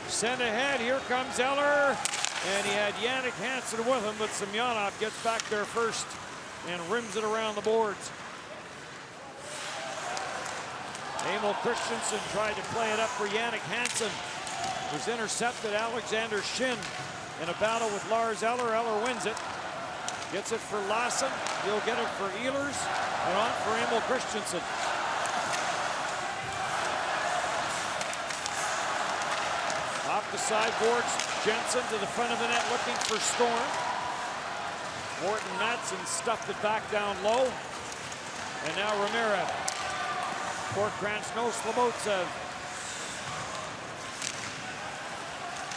[SPEAKER 4] Sent ahead, here comes Eller. And he had Yannick Hansen with him, but Semyonov gets back there first and rims it around the boards. Emil Christensen tried to play it up for Yannick Hansen. Was intercepted. Alexander Shin in a battle with Lars Eller. Eller wins it. Gets it for Lassen. He'll get it for Ehlers. And on for Emil Christensen. Off the sideboards, Jensen to the front of the net looking for Storm. Morton Madsen stuffed it back down low. And now Ramirez. For Krasno-Slobodsev.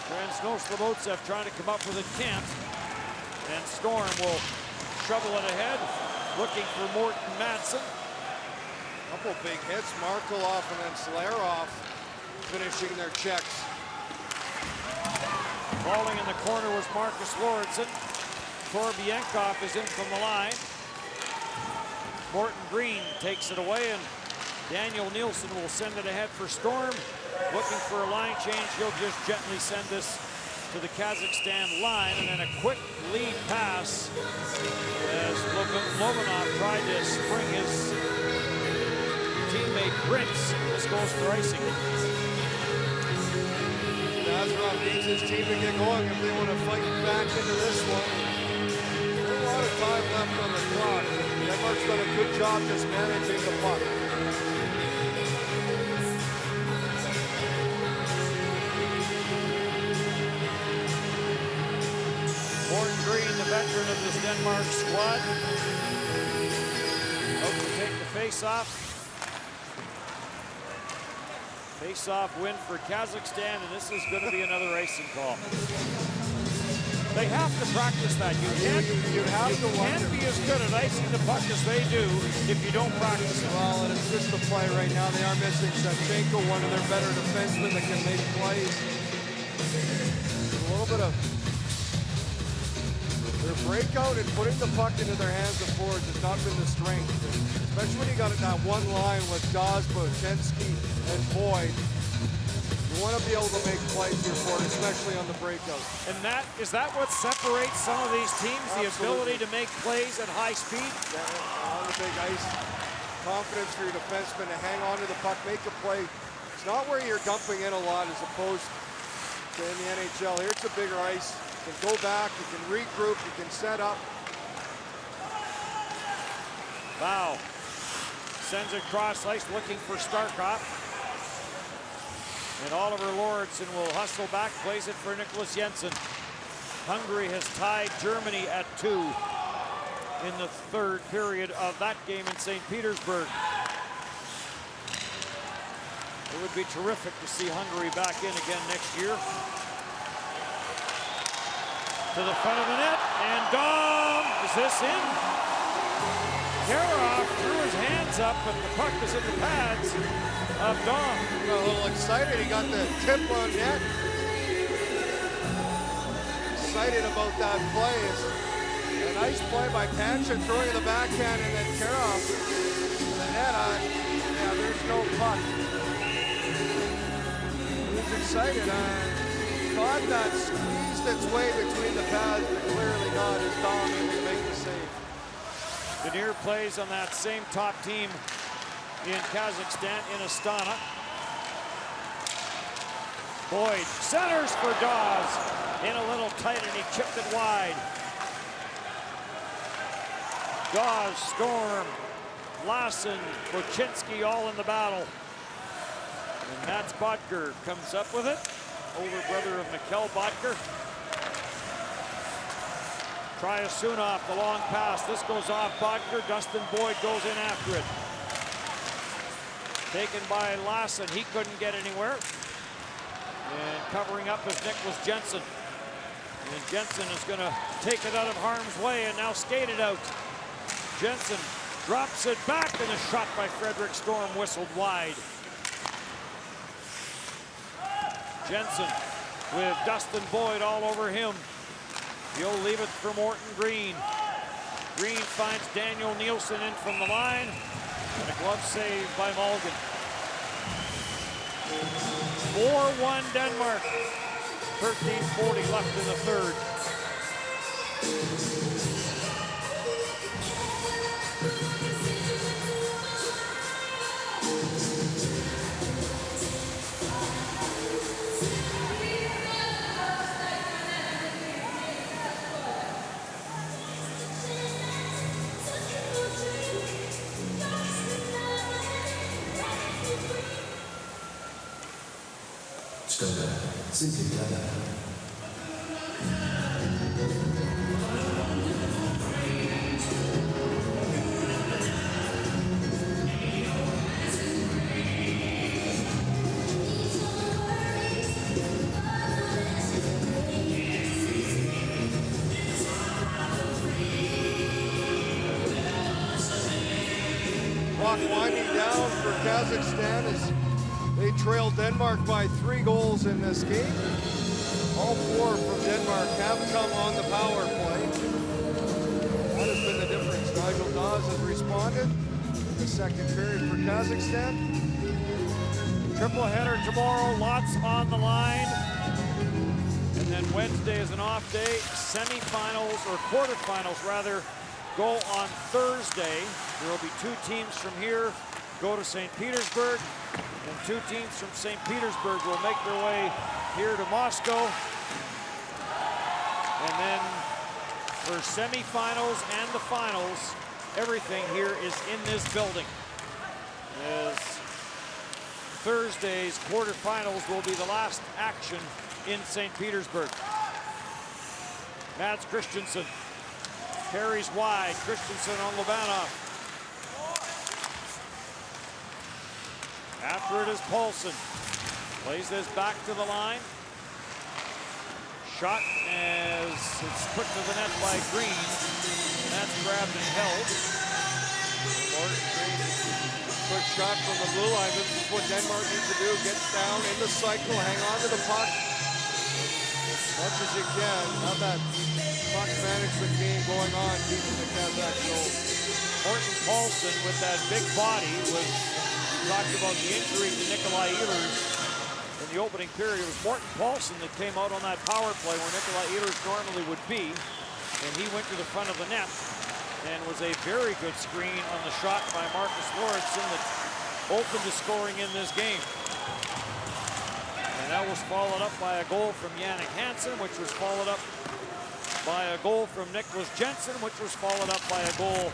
[SPEAKER 4] Krasno-Slobodsev trying to come up with it, can't. And Storm will shovel it ahead, looking for Morton Madsen.
[SPEAKER 5] Couple big hits, Markelov and then Slarov finishing their checks.
[SPEAKER 4] Falling in the corner was Marcus Lorentzen. Korbienkov is in from the line. Morton Green takes it away, and Daniel Nielsen will send it ahead for Storm. Looking for a line change, he'll just gently send this to the Kazakhstan line, and then a quick lead pass as Lobanov tried to spring his teammate Prince. This goes for icing.
[SPEAKER 5] Nazarov needs his team to get going if they want to fight back into this one. A lot of time left on the clock. Denmark's done a good job just managing the puck.
[SPEAKER 4] Morton Green, the veteran of this Denmark squad, out to take the face-off. Face-off win for Kazakhstan, and this is going to be another icing call. They have to practice that. You can't be as good at icing the puck as they do if you don't practice it.
[SPEAKER 5] Well, and it's just a play right now. They are missing Shevchenko, one of their better defensemen that can make plays. A little bit of their breakout and putting the puck into their hands of forwards has not been the strength. Especially when you got that one line with Gazba, Chensky, and Boyd. You want to be able to make plays here for it, especially on the breakout.
[SPEAKER 4] And is that what separates some of these teams?
[SPEAKER 5] Absolutely.
[SPEAKER 4] The ability to make plays at high speed?
[SPEAKER 5] On the big ice, confidence for your defenseman to hang on to the puck, make a play. It's not where you're dumping in a lot as opposed to in the NHL. Here it's a bigger ice. You can go back, you can regroup, you can set up.
[SPEAKER 4] Wow. Sends it cross ice looking for Starkov. And Oliver Lauritsen will hustle back, plays it for Nicholas Jensen. Hungary has tied Germany at 2 in the third period of that game in St. Petersburg. It would be terrific to see Hungary back in again next year. To the front of the net, and Dom, is this in? Karov threw his hands up, but the puck is in the pads of Dom.
[SPEAKER 5] Got a little excited, he got the tip on net. Excited about that play. It's a nice play by Panchin throwing the backhand, and then Karov to the net on. Yeah, there's no puck. He was excited. Thought that squeezed its way between the pads, but clearly not as Dom able to make the save.
[SPEAKER 4] Denier plays on that same top team in Kazakhstan, in Astana. Boyd centers for Dawes. In a little tight, and he chipped it wide. Dawes, Storm, Lassen, Bochinski all in the battle. And Mats Bodker comes up with it. Older brother of Mikkel Bodker. Tryasunov, the long pass. This goes off Bodker. Dustin Boyd goes in after it. taken by Lassen. He couldn't get anywhere. And covering up is Nicholas Jensen. And Jensen is going to take it out of harm's way and now skate it out. Jensen drops it back, and a shot by Frederick Storm whistled wide. Jensen with Dustin Boyd all over him. He'll leave it for Morton Green. Green finds Daniel Nielsen in from the line. And a glove save by Mulligan. 4-1 Denmark. 13:40 left in the third.
[SPEAKER 6] Stunde sind im Keller.
[SPEAKER 5] Clock winding down for Kazakhstan as they trail Denmark by 3 goals in this game. All 4 from Denmark have come on the power play. That has been the difference. Nigel Dawes has responded in the second period for Kazakhstan.
[SPEAKER 4] Triple header tomorrow, lots on the line. And then Wednesday is an off day. Semifinals, or quarterfinals rather, go on Thursday. There will be 2 teams from here go to St. Petersburg, and 2 teams from St. Petersburg will make their way here to Moscow. And then for semifinals and the finals, everything here is in this building. As Thursday's quarterfinals will be the last action in St. Petersburg. Mads Christensen carries wide. Christensen on Lobanov. After it is Paulson. Plays this back to the line. Shot as it's put to the net by Green. And that's grabbed and held.
[SPEAKER 5] Morton Green, quick shot from the blue line. This is what Denmark needs to do. Get down in the cycle, hang on to the puck as much as you can. Have that puck management game going on, keeping the Kazakhs goal.
[SPEAKER 4] Morton Paulson with that big body was, we talked about the injury to Nikolai Ehlers in the opening period. It was Morton Paulson that came out on that power play where Nikolai Ehlers normally would be, and he went to the front of the net and was a very good screen on the shot by Marcus Lauritsen that opened the scoring in this game. And that was followed up by a goal from Jannik Hansen, which was followed up by a goal from Nicholas Jensen, which was followed up by a goal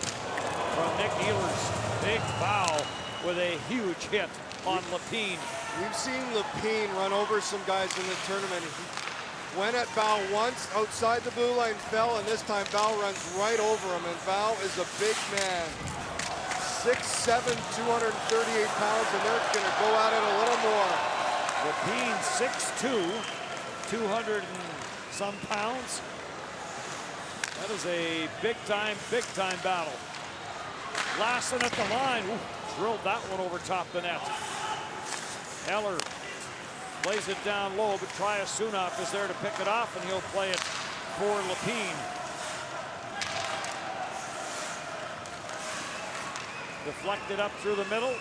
[SPEAKER 4] from Nick Ehlers. Big foul with a huge hit on Lepine.
[SPEAKER 5] We've seen Lepine run over some guys in the tournament. He went at Val once outside the blue line, fell, and this time Val runs right over him. And Val is a big man. 6'7", 238 pounds, and they're going to go at it a little more.
[SPEAKER 4] Lepine 6'2", 200 and some pounds. That is a big time battle. Lassen at the line. Ooh, drilled that one over top the net. Eller plays it down low, but Triasunov is there to pick it off, and he'll play it for Lepine. Deflected up through the middle.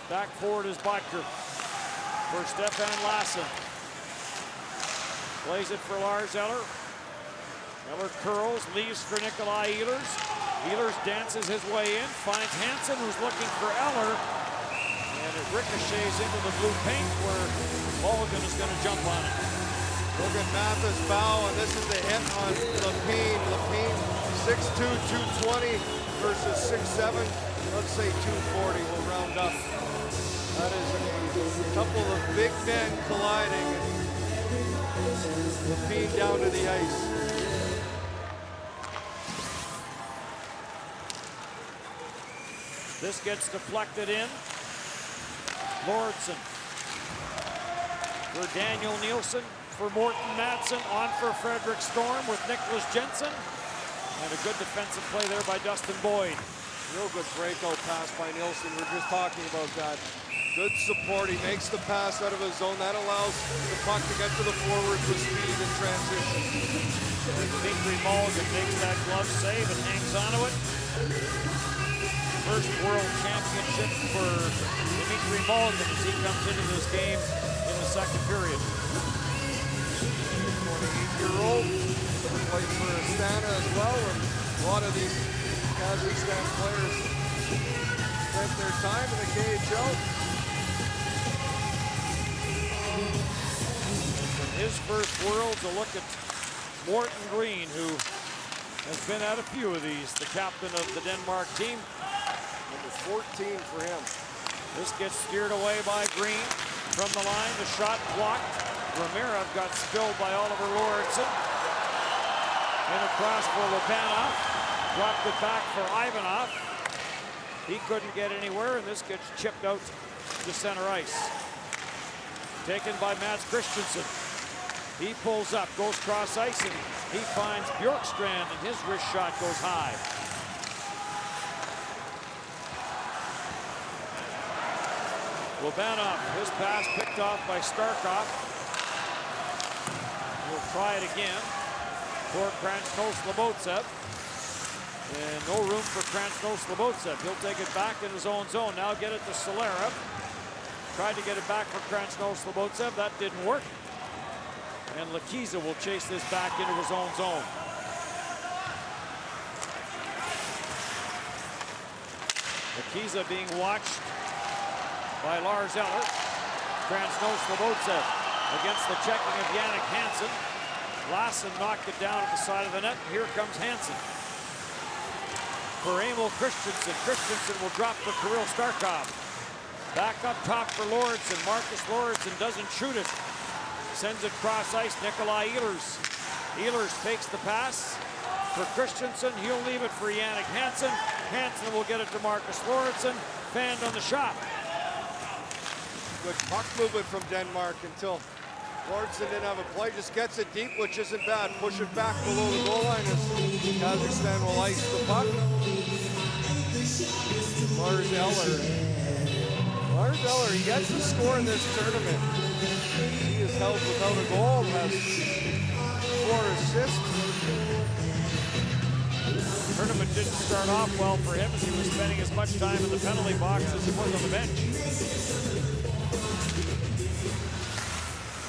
[SPEAKER 4] Back forward is Bodker for Stefan Lassen. Plays it for Lars Eller. Eller curls, leaves for Nikolai Ehlers. Ehlers dances his way in, finds Hansen, who's looking for Eller. And it ricochets into the blue paint where Mulligan is going to jump on it.
[SPEAKER 5] Look at Mathis bow, and this is the hit on Lepine. Lepine 6'2", 220 versus 6'7", let's say 240, we'll round up. That is a couple of big men colliding. Lepine down to the ice.
[SPEAKER 4] This gets deflected in. Lauritsen for Daniel Nielsen, for Morten Madsen, on for Frederick Storm with Nicholas Jensen. And a good defensive play there by Dustin Boyd.
[SPEAKER 5] Real good breakout pass by Nielsen. We're just talking about that. Good support. He makes the pass out of his zone. That allows the puck to get to the forward with speed and transition.
[SPEAKER 4] Dimitri Mulligan makes that glove save and hangs onto it. First World Championship for Dimitri Mulligan as he comes into this game in the second period.
[SPEAKER 5] 28-year-old, played for Astana as well, and a lot of these Kazakhstan players spent their time in the KHL.
[SPEAKER 4] From his first Worlds, a look at Morten Green, who has been at a few of these, the captain of the Denmark team.
[SPEAKER 5] Number 14 for him.
[SPEAKER 4] This gets steered away by Green from the line. The shot blocked. Ramirez got spilled by Oliver Lauritsen. And across for Lobanov. Dropped it back for Ivanov. He couldn't get anywhere, and this gets chipped out to center ice. Taken by Mats Christensen. He pulls up, goes cross ice, and he finds Bjorkstrand, and his wrist shot goes high. Lobanov, his pass picked off by Starkov. He'll try it again for Krasno-Slobodsev. And no room for Krasno-Slobodsev. He'll take it back in his own zone. Now get it to Solera. Tried to get it back for Krasno-Slobodsev. That didn't work. And Lakiza will chase this back into his own zone. Lakiza being watched by Lars Eller. Krasno-Slobodsev against the checking of Jannik Hansen. Lassen knocked it down at the side of the net. Here comes Hansen. For Emil Christensen. Christensen will drop for Kirill Starkov. Back up top for Lauritsen. Marcus Lauritsen doesn't shoot it. Sends it cross ice. Nikolai Ehlers. Ehlers fakes the pass for Christensen. He'll leave it for Jannik Hansen. Hansen will get it to Marcus Lauritsen. Fanned on the shot.
[SPEAKER 5] Good puck movement from Denmark until Lauritsen didn't have a play. Just gets it deep, which isn't bad. Push it back below the goal line as Kazakhstan will ice the puck. Lars Eller. Lars Eller, he gets the score in this tournament. He is held without a goal, has 4 assists.
[SPEAKER 4] The tournament didn't start off well for him as he was spending as much time in the penalty box as he was on the bench.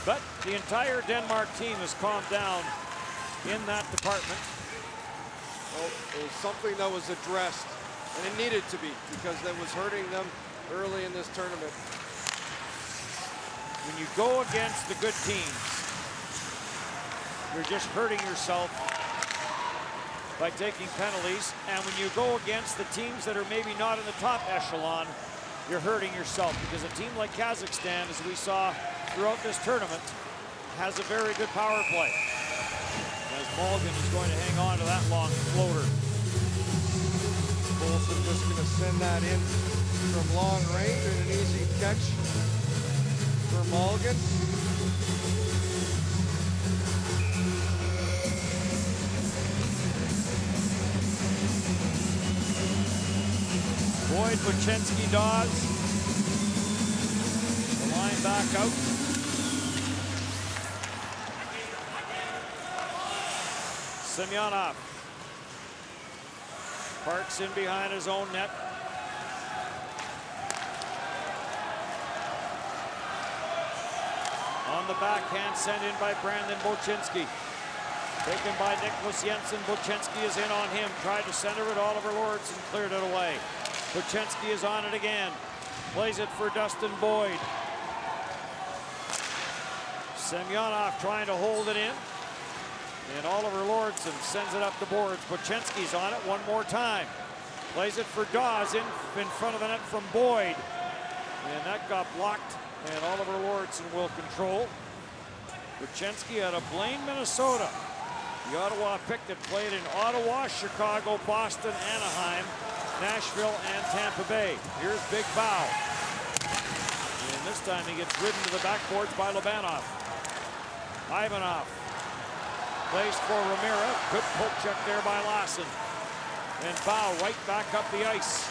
[SPEAKER 4] But the entire Denmark team has calmed down in that department.
[SPEAKER 5] Well, it was something that was addressed, and it needed to be, because that was hurting them early in this tournament.
[SPEAKER 4] When you go against the good teams, you're just hurting yourself by taking penalties. And when you go against the teams that are maybe not in the top echelon, you're hurting yourself, because a team like Kazakhstan, as we saw throughout this tournament, has a very good power play. As Mulligan is going to hang on to that long floater.
[SPEAKER 5] Olsen just going to send that in from long range, and an easy catch for Mulligan.
[SPEAKER 4] Boyd, Buchenski, Dawes. The line back out. Semyonov. Parks in behind his own net. On the backhand, sent in by Brandon Buchenski. Taken by Nicholas Jensen. Buchenski is in on him. Tried to center it. Oliver Lauritsen cleared it away. Buchenski is on it again. Plays it for Dustin Boyd. Semyonov trying to hold it in. And Oliver Lauritsen sends it up the boards. Buchenski's on it one more time. Plays it for Dawes in front of the net from Boyd. And that got blocked. And Oliver Lauritsen will control. Buchenski out of Blaine, Minnesota. The Ottawa pick that played in Ottawa, Chicago, Boston, Anaheim, Nashville, and Tampa Bay. Here's Big Bow. This time he gets ridden to the backboards by Lobanov. Ivanov plays for Ramira. Good poke check there by Lassen. And Bow right back up the ice.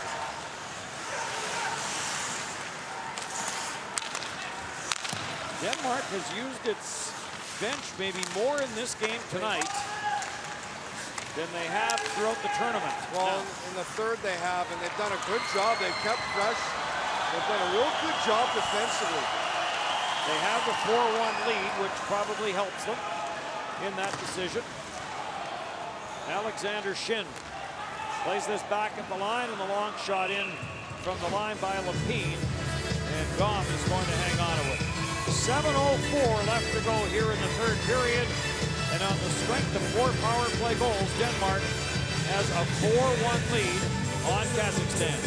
[SPEAKER 4] Denmark has used its bench maybe more in this game tonight than they have throughout the tournament.
[SPEAKER 5] Well, in the third they have, and they've done a good job. They've kept fresh. They've done a real good job defensively.
[SPEAKER 4] They have the 4-1 lead, which probably helps them in that decision. Alexander Shin plays this back at the line, and the long shot in from the line by Lapine. And Dom is going to hang on to it. 7:04 left to go here in the third period. And on the strength of 4 power play goals, Denmark has a 4-1 lead on Kazakhstan.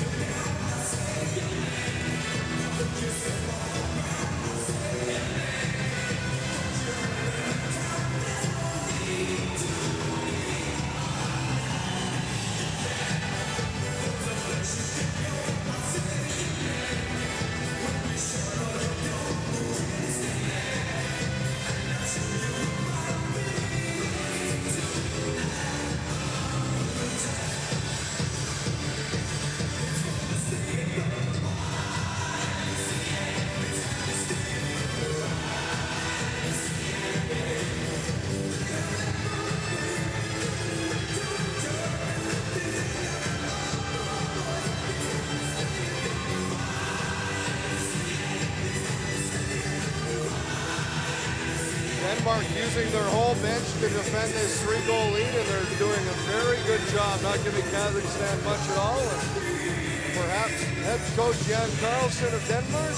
[SPEAKER 5] Denmark using their whole bench to defend this 3-goal lead, and they're doing a very good job, not giving Kazakhstan much at all. And perhaps head coach Jan Carlsen of Denmark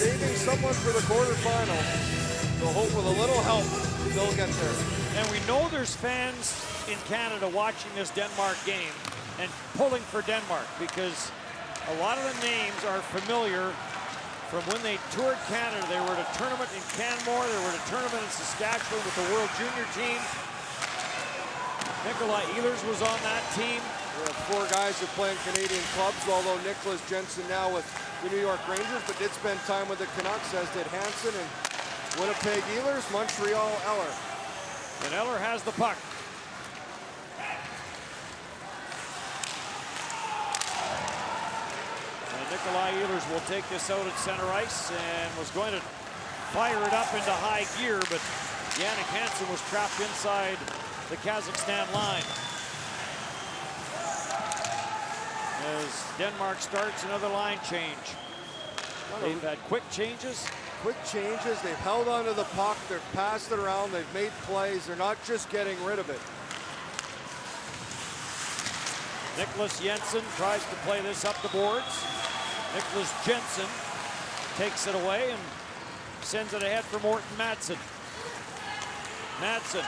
[SPEAKER 5] saving someone for the quarterfinals. So hope with a little help, they'll get there.
[SPEAKER 4] And we know there's fans in Canada watching this Denmark game and pulling for Denmark because a lot of the names are familiar from when they toured Canada. They were at a tournament in Canmore, they were at a tournament in Saskatchewan with the World Junior team. Nikolai Ehlers was on that team.
[SPEAKER 5] We have 4 guys that play in Canadian clubs, although Nicholas Jensen now with the New York Rangers, but did spend time with the Canucks, as did Hansen and Winnipeg Ehlers, Montreal Eller.
[SPEAKER 4] And Eller has the puck. Nikolai Ehlers will take this out at center ice and was going to fire it up into high gear, but Jannik Hansen was trapped inside the Kazakhstan line. As Denmark starts another line change. They've had quick changes.
[SPEAKER 5] Quick changes, they've held onto the puck, they've passed it around, they've made plays, they're not just getting rid of it.
[SPEAKER 4] Nicholas Jensen tries to play this up the boards. Nicholas Jensen takes it away and sends it ahead for Morten Madsen. Madsen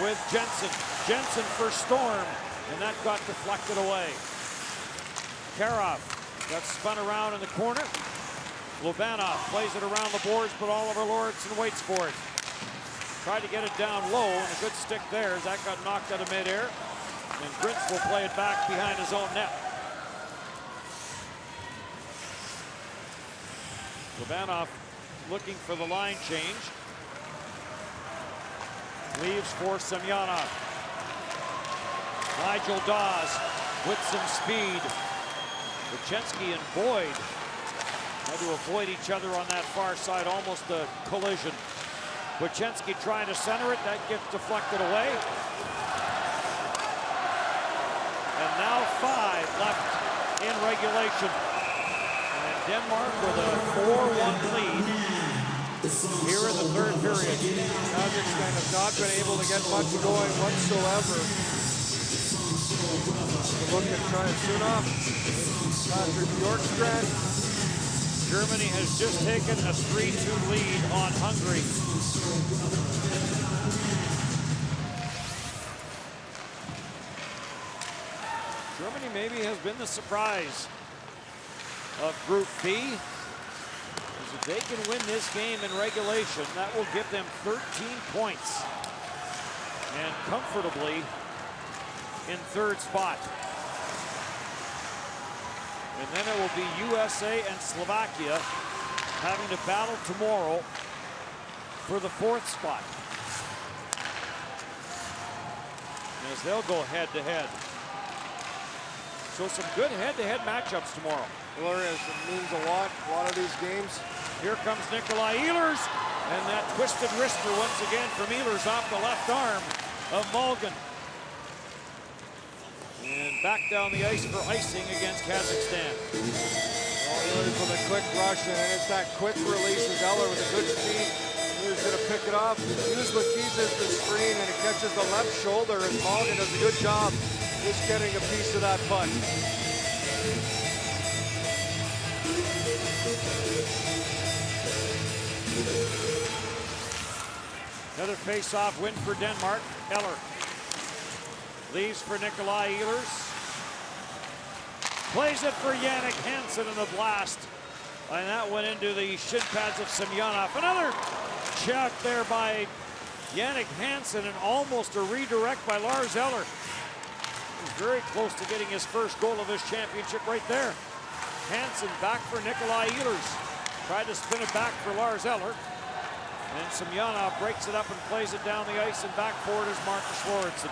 [SPEAKER 4] with Jensen. Jensen for Storm, and that got deflected away. Karov got spun around in the corner. Lobanov plays it around the boards, but Oliver Lauritsen waits for it. Tried to get it down low, and a good stick there as that got knocked out of midair. And Grits will play it back behind his own net. Lobanov looking for the line change. Leaves for Semyonov. Nigel Dawes with some speed. Buchenski and Boyd had to avoid each other on that far side, almost a collision. Buchenski trying to center it, that gets deflected away. And now 5 left in regulation. And Denmark with a 4-1 lead here in the third period.
[SPEAKER 5] Kazakhstan has not been able to get much going whatsoever. Look at Triansunov, Patrick Bjorkstrand.
[SPEAKER 4] Germany has just taken a 3-2 lead on Hungary. Germany maybe has been the surprise of Group B. As if they can win this game in regulation, that will give them 13 points and comfortably in third spot. And then it will be USA and Slovakia having to battle tomorrow for the 4th spot. As they'll go head-to-head. So some good head-to-head matchups tomorrow.
[SPEAKER 5] Well, it means a lot of these games.
[SPEAKER 4] Here comes Nikolai Ehlers, and that twisted wrister once again from Ehlers off the left arm of Malgin. And back down the ice for icing against Kazakhstan.
[SPEAKER 5] Ehlers with a quick rush, and it's that quick release as Eller with a good speed. Ehlers gonna pick it off, use Lakiza as the screen, and it catches the left shoulder, and Malgin does a good job just getting a piece of that puck.
[SPEAKER 4] Another face-off win for Denmark. Eller leaves for Nikolai Ehlers. Plays it for Jannik Hansen in the blast. And that went into the shin pads of Semyonov. Another shot there by Jannik Hansen and almost a redirect by Lars Eller. He's very close to getting his first goal of his championship right there. Hansen back for Nikolai Ehlers. Tried to spin it back for Lars Eller. And Semyonov breaks it up and plays it down the ice, and back forward is Marcus Lorentzen.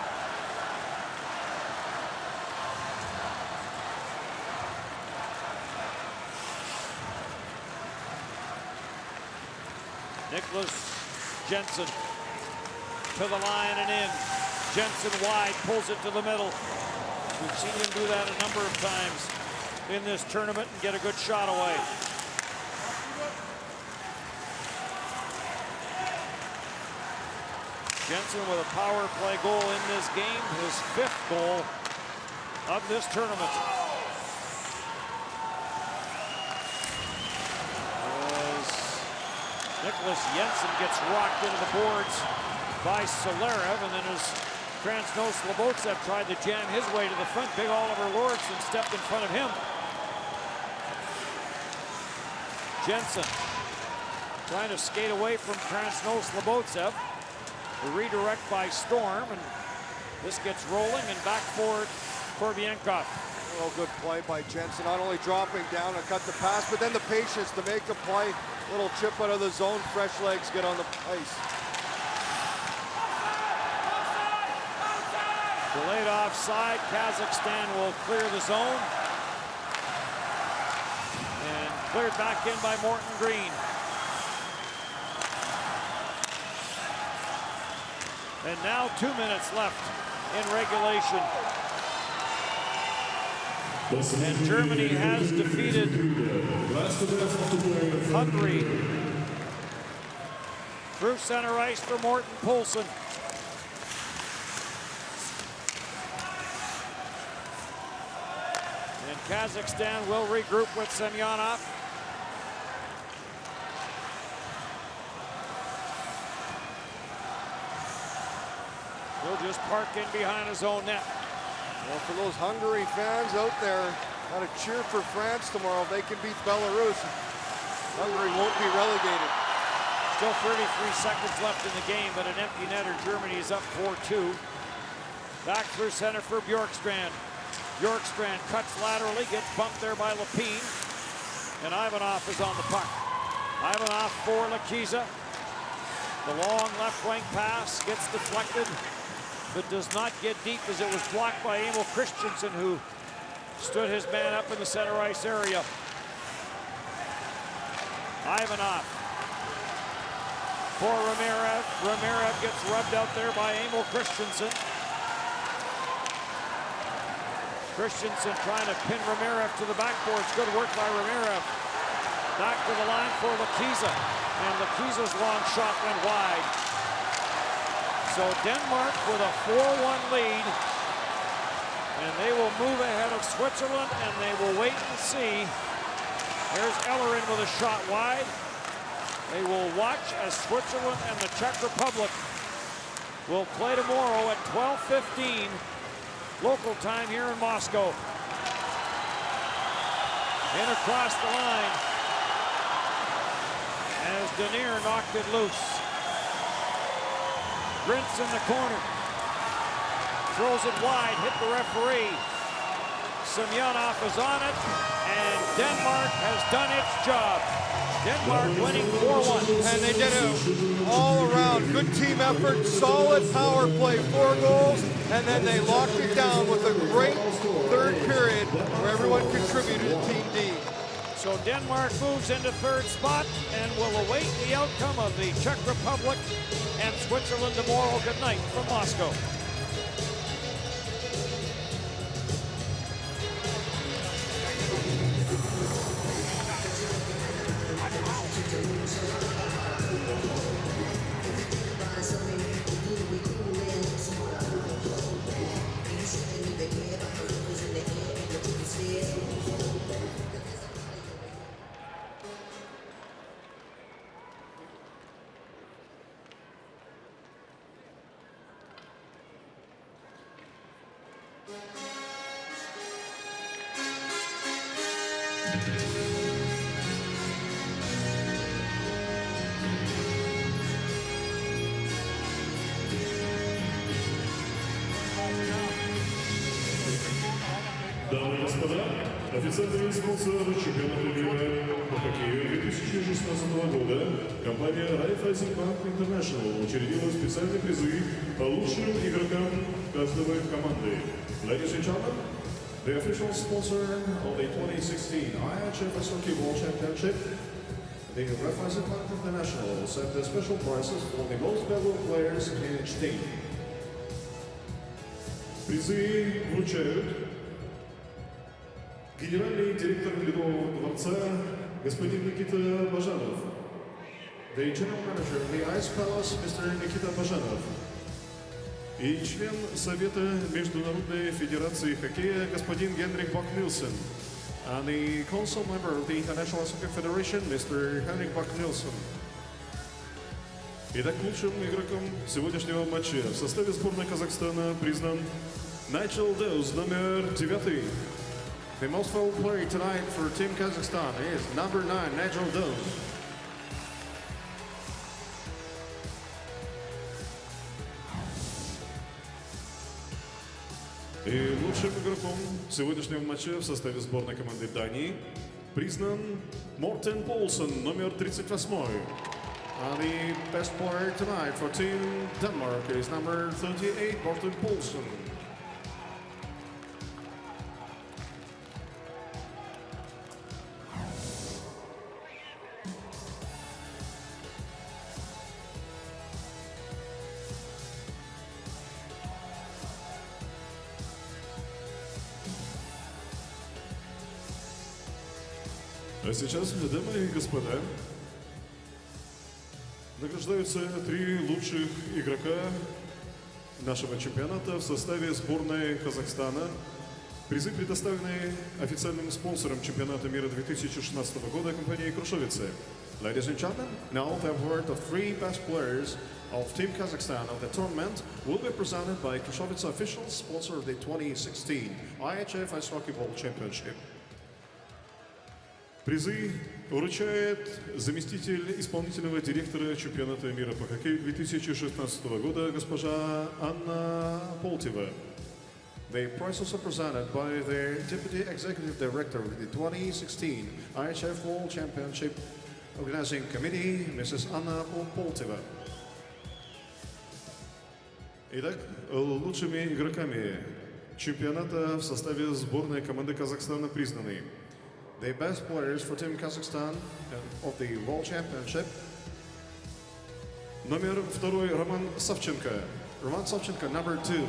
[SPEAKER 4] Nicholas Jensen to the line and in. Jensen wide, pulls it to the middle. We've seen him do that a number of times in this tournament and get a good shot away. Jensen with a power play goal in this game, his 5th goal of this tournament. As Nicholas Jensen gets rocked into the boards by Solerev, and then as Transnos Slobotsev tried to jam his way to the front, big Oliver Lorentzen stepped in front of him. Jensen trying to skate away from Transnos Slobotsev. The redirect by Storm, and this gets rolling, and back forward for Korvienkov.
[SPEAKER 5] Oh, good play by Jensen, not only dropping down to cut the pass, but then the patience to make the play. Little chip out of the zone, fresh legs get on the ice.
[SPEAKER 4] Delayed offside, Kazakhstan will clear the zone. And cleared back in by Morton Green. And now 2 minutes left in regulation. And Germany has defeated Hungary. Through center ice for Morten Poulsen. And Kazakhstan will regroup with Semyonov. He'll just park in behind his own net.
[SPEAKER 5] Well, for those Hungary fans out there, gotta cheer for France tomorrow. If they can beat Belarus, Hungary won't be relegated.
[SPEAKER 4] Still 33 seconds left in the game, but an empty netter. Germany is up 4-2. Back through center for Bjorkstrand. Bjorkstrand cuts laterally, gets bumped there by Lapine. And Ivanov is on the puck. Ivanov for Lakiza. The long left wing pass gets deflected, but does not get deep as it was blocked by Emil Christensen, who stood his man up in the center ice area. Ivanov for Ramirez. Ramirez gets rubbed out there by Emil Christensen. Christensen trying to pin Ramirez to the backboards. Good work by Ramirez. Back to the line for Lakiza. And Lakiza's long shot went wide. So Denmark with a 4-1 lead. And they will move ahead of Switzerland, and they will wait and see. There's Ellerin with a shot wide. They will watch as Switzerland and the Czech Republic will play tomorrow at 12:15 local time here in Moscow. In across the line as Denier knocked it loose. Grintz in the corner. Throws it wide, hit the referee. Semyonov is on it, and Denmark has done its job. Denmark winning 4-1.
[SPEAKER 5] And they did it all around. Good team effort, solid power play, 4 goals, and then they locked it down with a great third period where everyone contributed to Team D.
[SPEAKER 4] So Denmark moves into third spot and will await the outcome of the Czech Republic and Switzerland tomorrow. Good night from Moscow.
[SPEAKER 3] Дамы и господа, официальный спонсор чемпионата мира по хоккею 2016 года, компания IIHF International учредила специальные призы по лучшим игрокам каждой команды. Ladies and gentlemen, the official sponsor of the 2016 IIHF Ice Hockey World Championship, the IIHF International set the special prizes for the most valuable players in each team. Призы вручают генеральный директор Ледового дворца господин Никита Бажанов, the general manager of the Ice Palace, Mr. Nikita Бажанов, и член Совета Международной Федерации Хоккея господин Генрих Бак-Нилсен, and the council member of the International Ice Hockey Federation, Mr. Henrik Bak-Nilsson. Итак, лучшим игроком сегодняшнего матча в составе сборной Казахстана признан Nigel Does, номер 9. The most valuable player tonight for Team Kazakhstan is number 9, Nigel Does. И лучшим игроком сегодняшнего матча в составе сборной команды Дании признан Мортен Полсон, номер 38. And the best player tonight for Team Denmark is number 38, Morten Poulsen. А сейчас, дамы и господа, награждаются 3 лучших игрока нашего чемпионата в составе сборной Казахстана. Призы предоставлены официальным спонсором чемпионата мира 2016 года компанией Крушовицы. Ladies and gentlemen, now the award of 3 best players of Team Kazakhstan of the tournament will be presented by Krushovitsa official sponsor of the 2016 IIHF Ice Hockey World Championship. Призы вручает заместитель исполнительного директора чемпионата мира по хоккею 2016 года госпожа Анна Полтева. The prizes are presented by the Deputy Executive Director of the 2016 IIHF World Championship Organizing Committee, Mrs. Anna Polteva. Итак, лучшими игроками чемпионата в составе сборной команды Казахстана признаны the best players for Team Kazakhstan of the World Championship. Номер 2 Роман Савченко. Роман Савченко, number 2.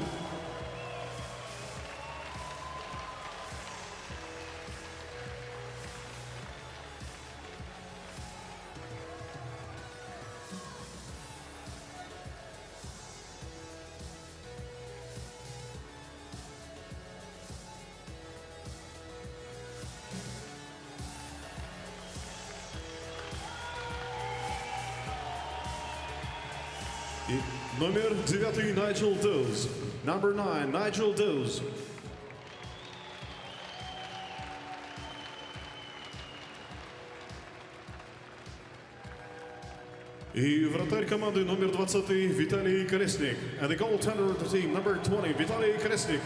[SPEAKER 3] И номер 9 Nigel Does. Number 9, Nigel Does. И вратарь команды номер 20 Виталий Колесник. And the goaltender of the team, number 20, Виталий Колесник.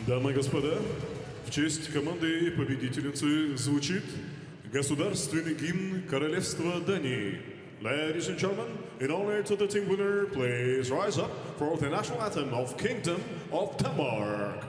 [SPEAKER 3] Дамы и господа, в честь команды победительницы звучит государственный гимн Королевства Дании. Ladies and gentlemen, in honor to the team winner, please rise up for the national anthem of Kingdom of Denmark.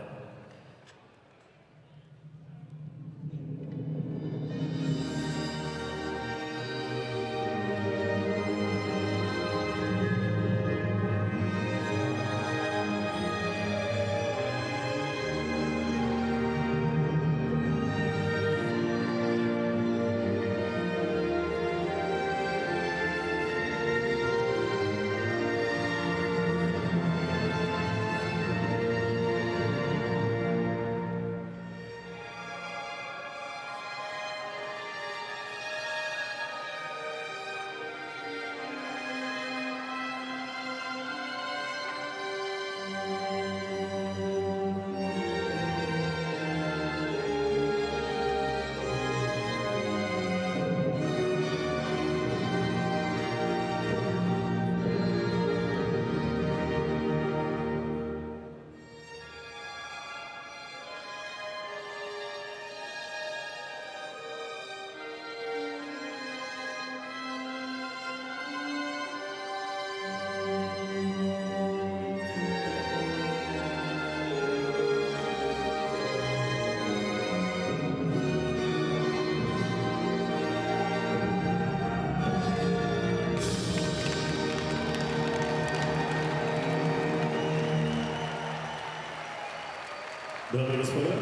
[SPEAKER 3] Дамы и господа,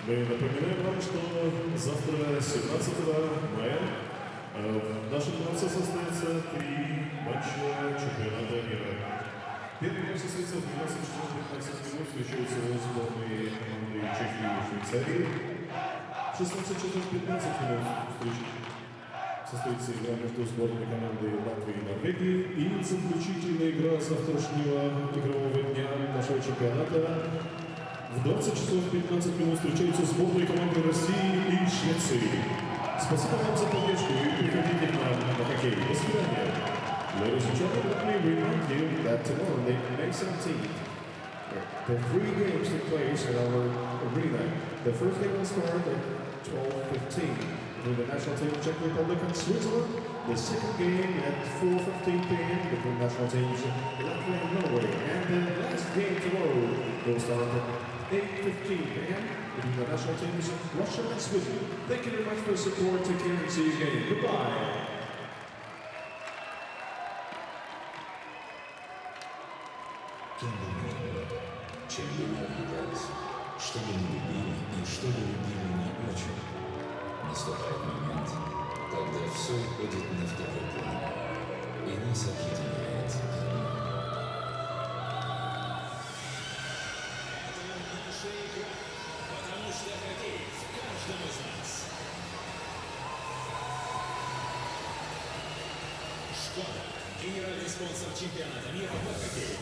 [SPEAKER 3] мы напоминаем вам, что завтра, 17 мая, в нашем дворце состоится 3 матча чемпионата мира. Первый матч состоится в 12 часов 15 минут, встречаются сборные команды Чехии и Швейцарии. В 16 часов 15 минут состоится игра между сборными командой Латвии и Норвегии. И заключительная игра завтрашнего игрового дня нашего чемпионата. В 20 часов 15 минут встречаются сборные команды России и Швеции. Спасибо вам за поддержку и приходите к нам на хоккей. До свидания. Ladies and gentlemen, let me remind you that tomorrow, May 17th, the 3 games take place in our arena. The first game will start at 12:15 with the national team of Czech Republic and Switzerland. The second game at 4:15 p.m. between national teams Latvia and Norway. And the last game tomorrow will start at 8:15 a.m. between the national teams Russia and Switzerland. Thank you very much for your support. Take care and see you again. Goodbye.
[SPEAKER 7] Кем бы мы ни были, чем бы ни являлись, что бы ни любили и что бы любили не очень, наступает момент, когда все уходит на второй план, и нас объединяет одно. Потому что хоккей в каждом из нас. Шкода – генеральный спонсор чемпионата мира по хоккею.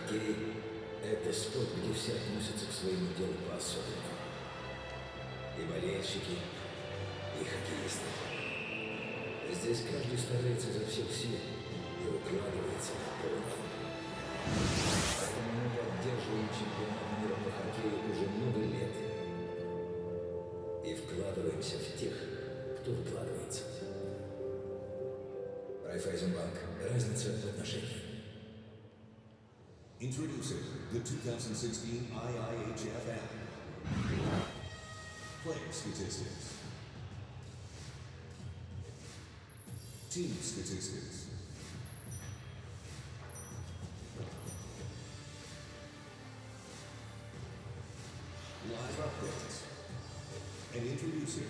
[SPEAKER 7] Хоккей – это спорт, где все относятся к своему делу по-особенному. И болельщики, и хоккеисты. Здесь каждый старается изо всех сил и выкладывается на полную. Поэтому мы поддерживаем чемпионат мира по хоккею уже много лет. И вкладываемся в тех, кто выкладывается. Райфайзенбанк. Разница в отношениях.
[SPEAKER 8] Introducing the 2016 IIHF app. Player statistics. Team statistics. Live updates. And introducing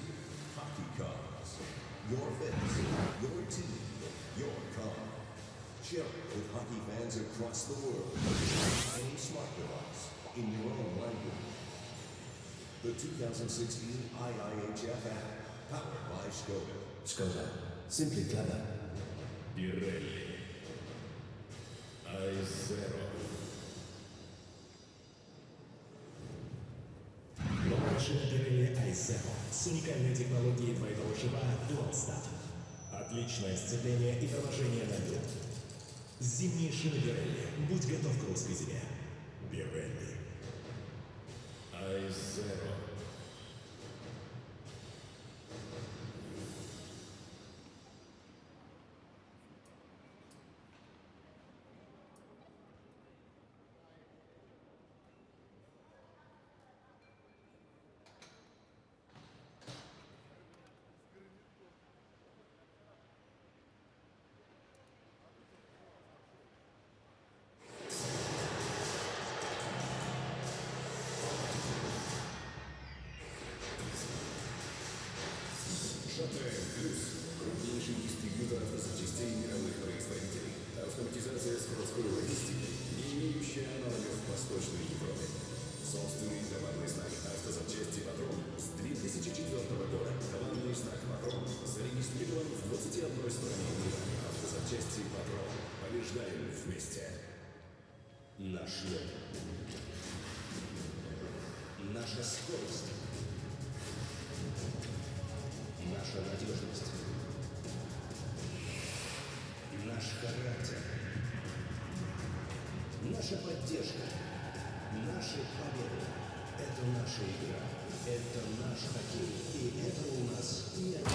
[SPEAKER 8] Hockey Cards. Your fans, your team, your car. Share it with hockey fans across the world. Any smart device, in your own language. The 2016 IIHF app, powered by Skoda.
[SPEAKER 6] Skoda. Simply clever.
[SPEAKER 3] Pirelli. I0.
[SPEAKER 11] Новая машина Pirelli i0 с уникальной технологией двойного шива Dual Stat. Отличное сцепление и торможение на льду. Зимние шины Pirelli. Будь готов к русской зиме. Pirelli.
[SPEAKER 3] I0.
[SPEAKER 8] Крупнейший дистрибьютор автозапчастей мировых производителей. Автоматизация складской логистики, не имеющая аналогов в Восточной Европе. Собственный товарный знак «Автозапчасти Патрон» с 2004 года. Товарный знак «Патрон» зарегистрирован в 21 стране мира. Автозапчасти Патрон. Побеждаем вместе. Наш лед. Наша скорость. Наша надежность. Наш характер. Наша поддержка. Наши победы. Это наша игра. Это наш хоккей. И этого у нас нет.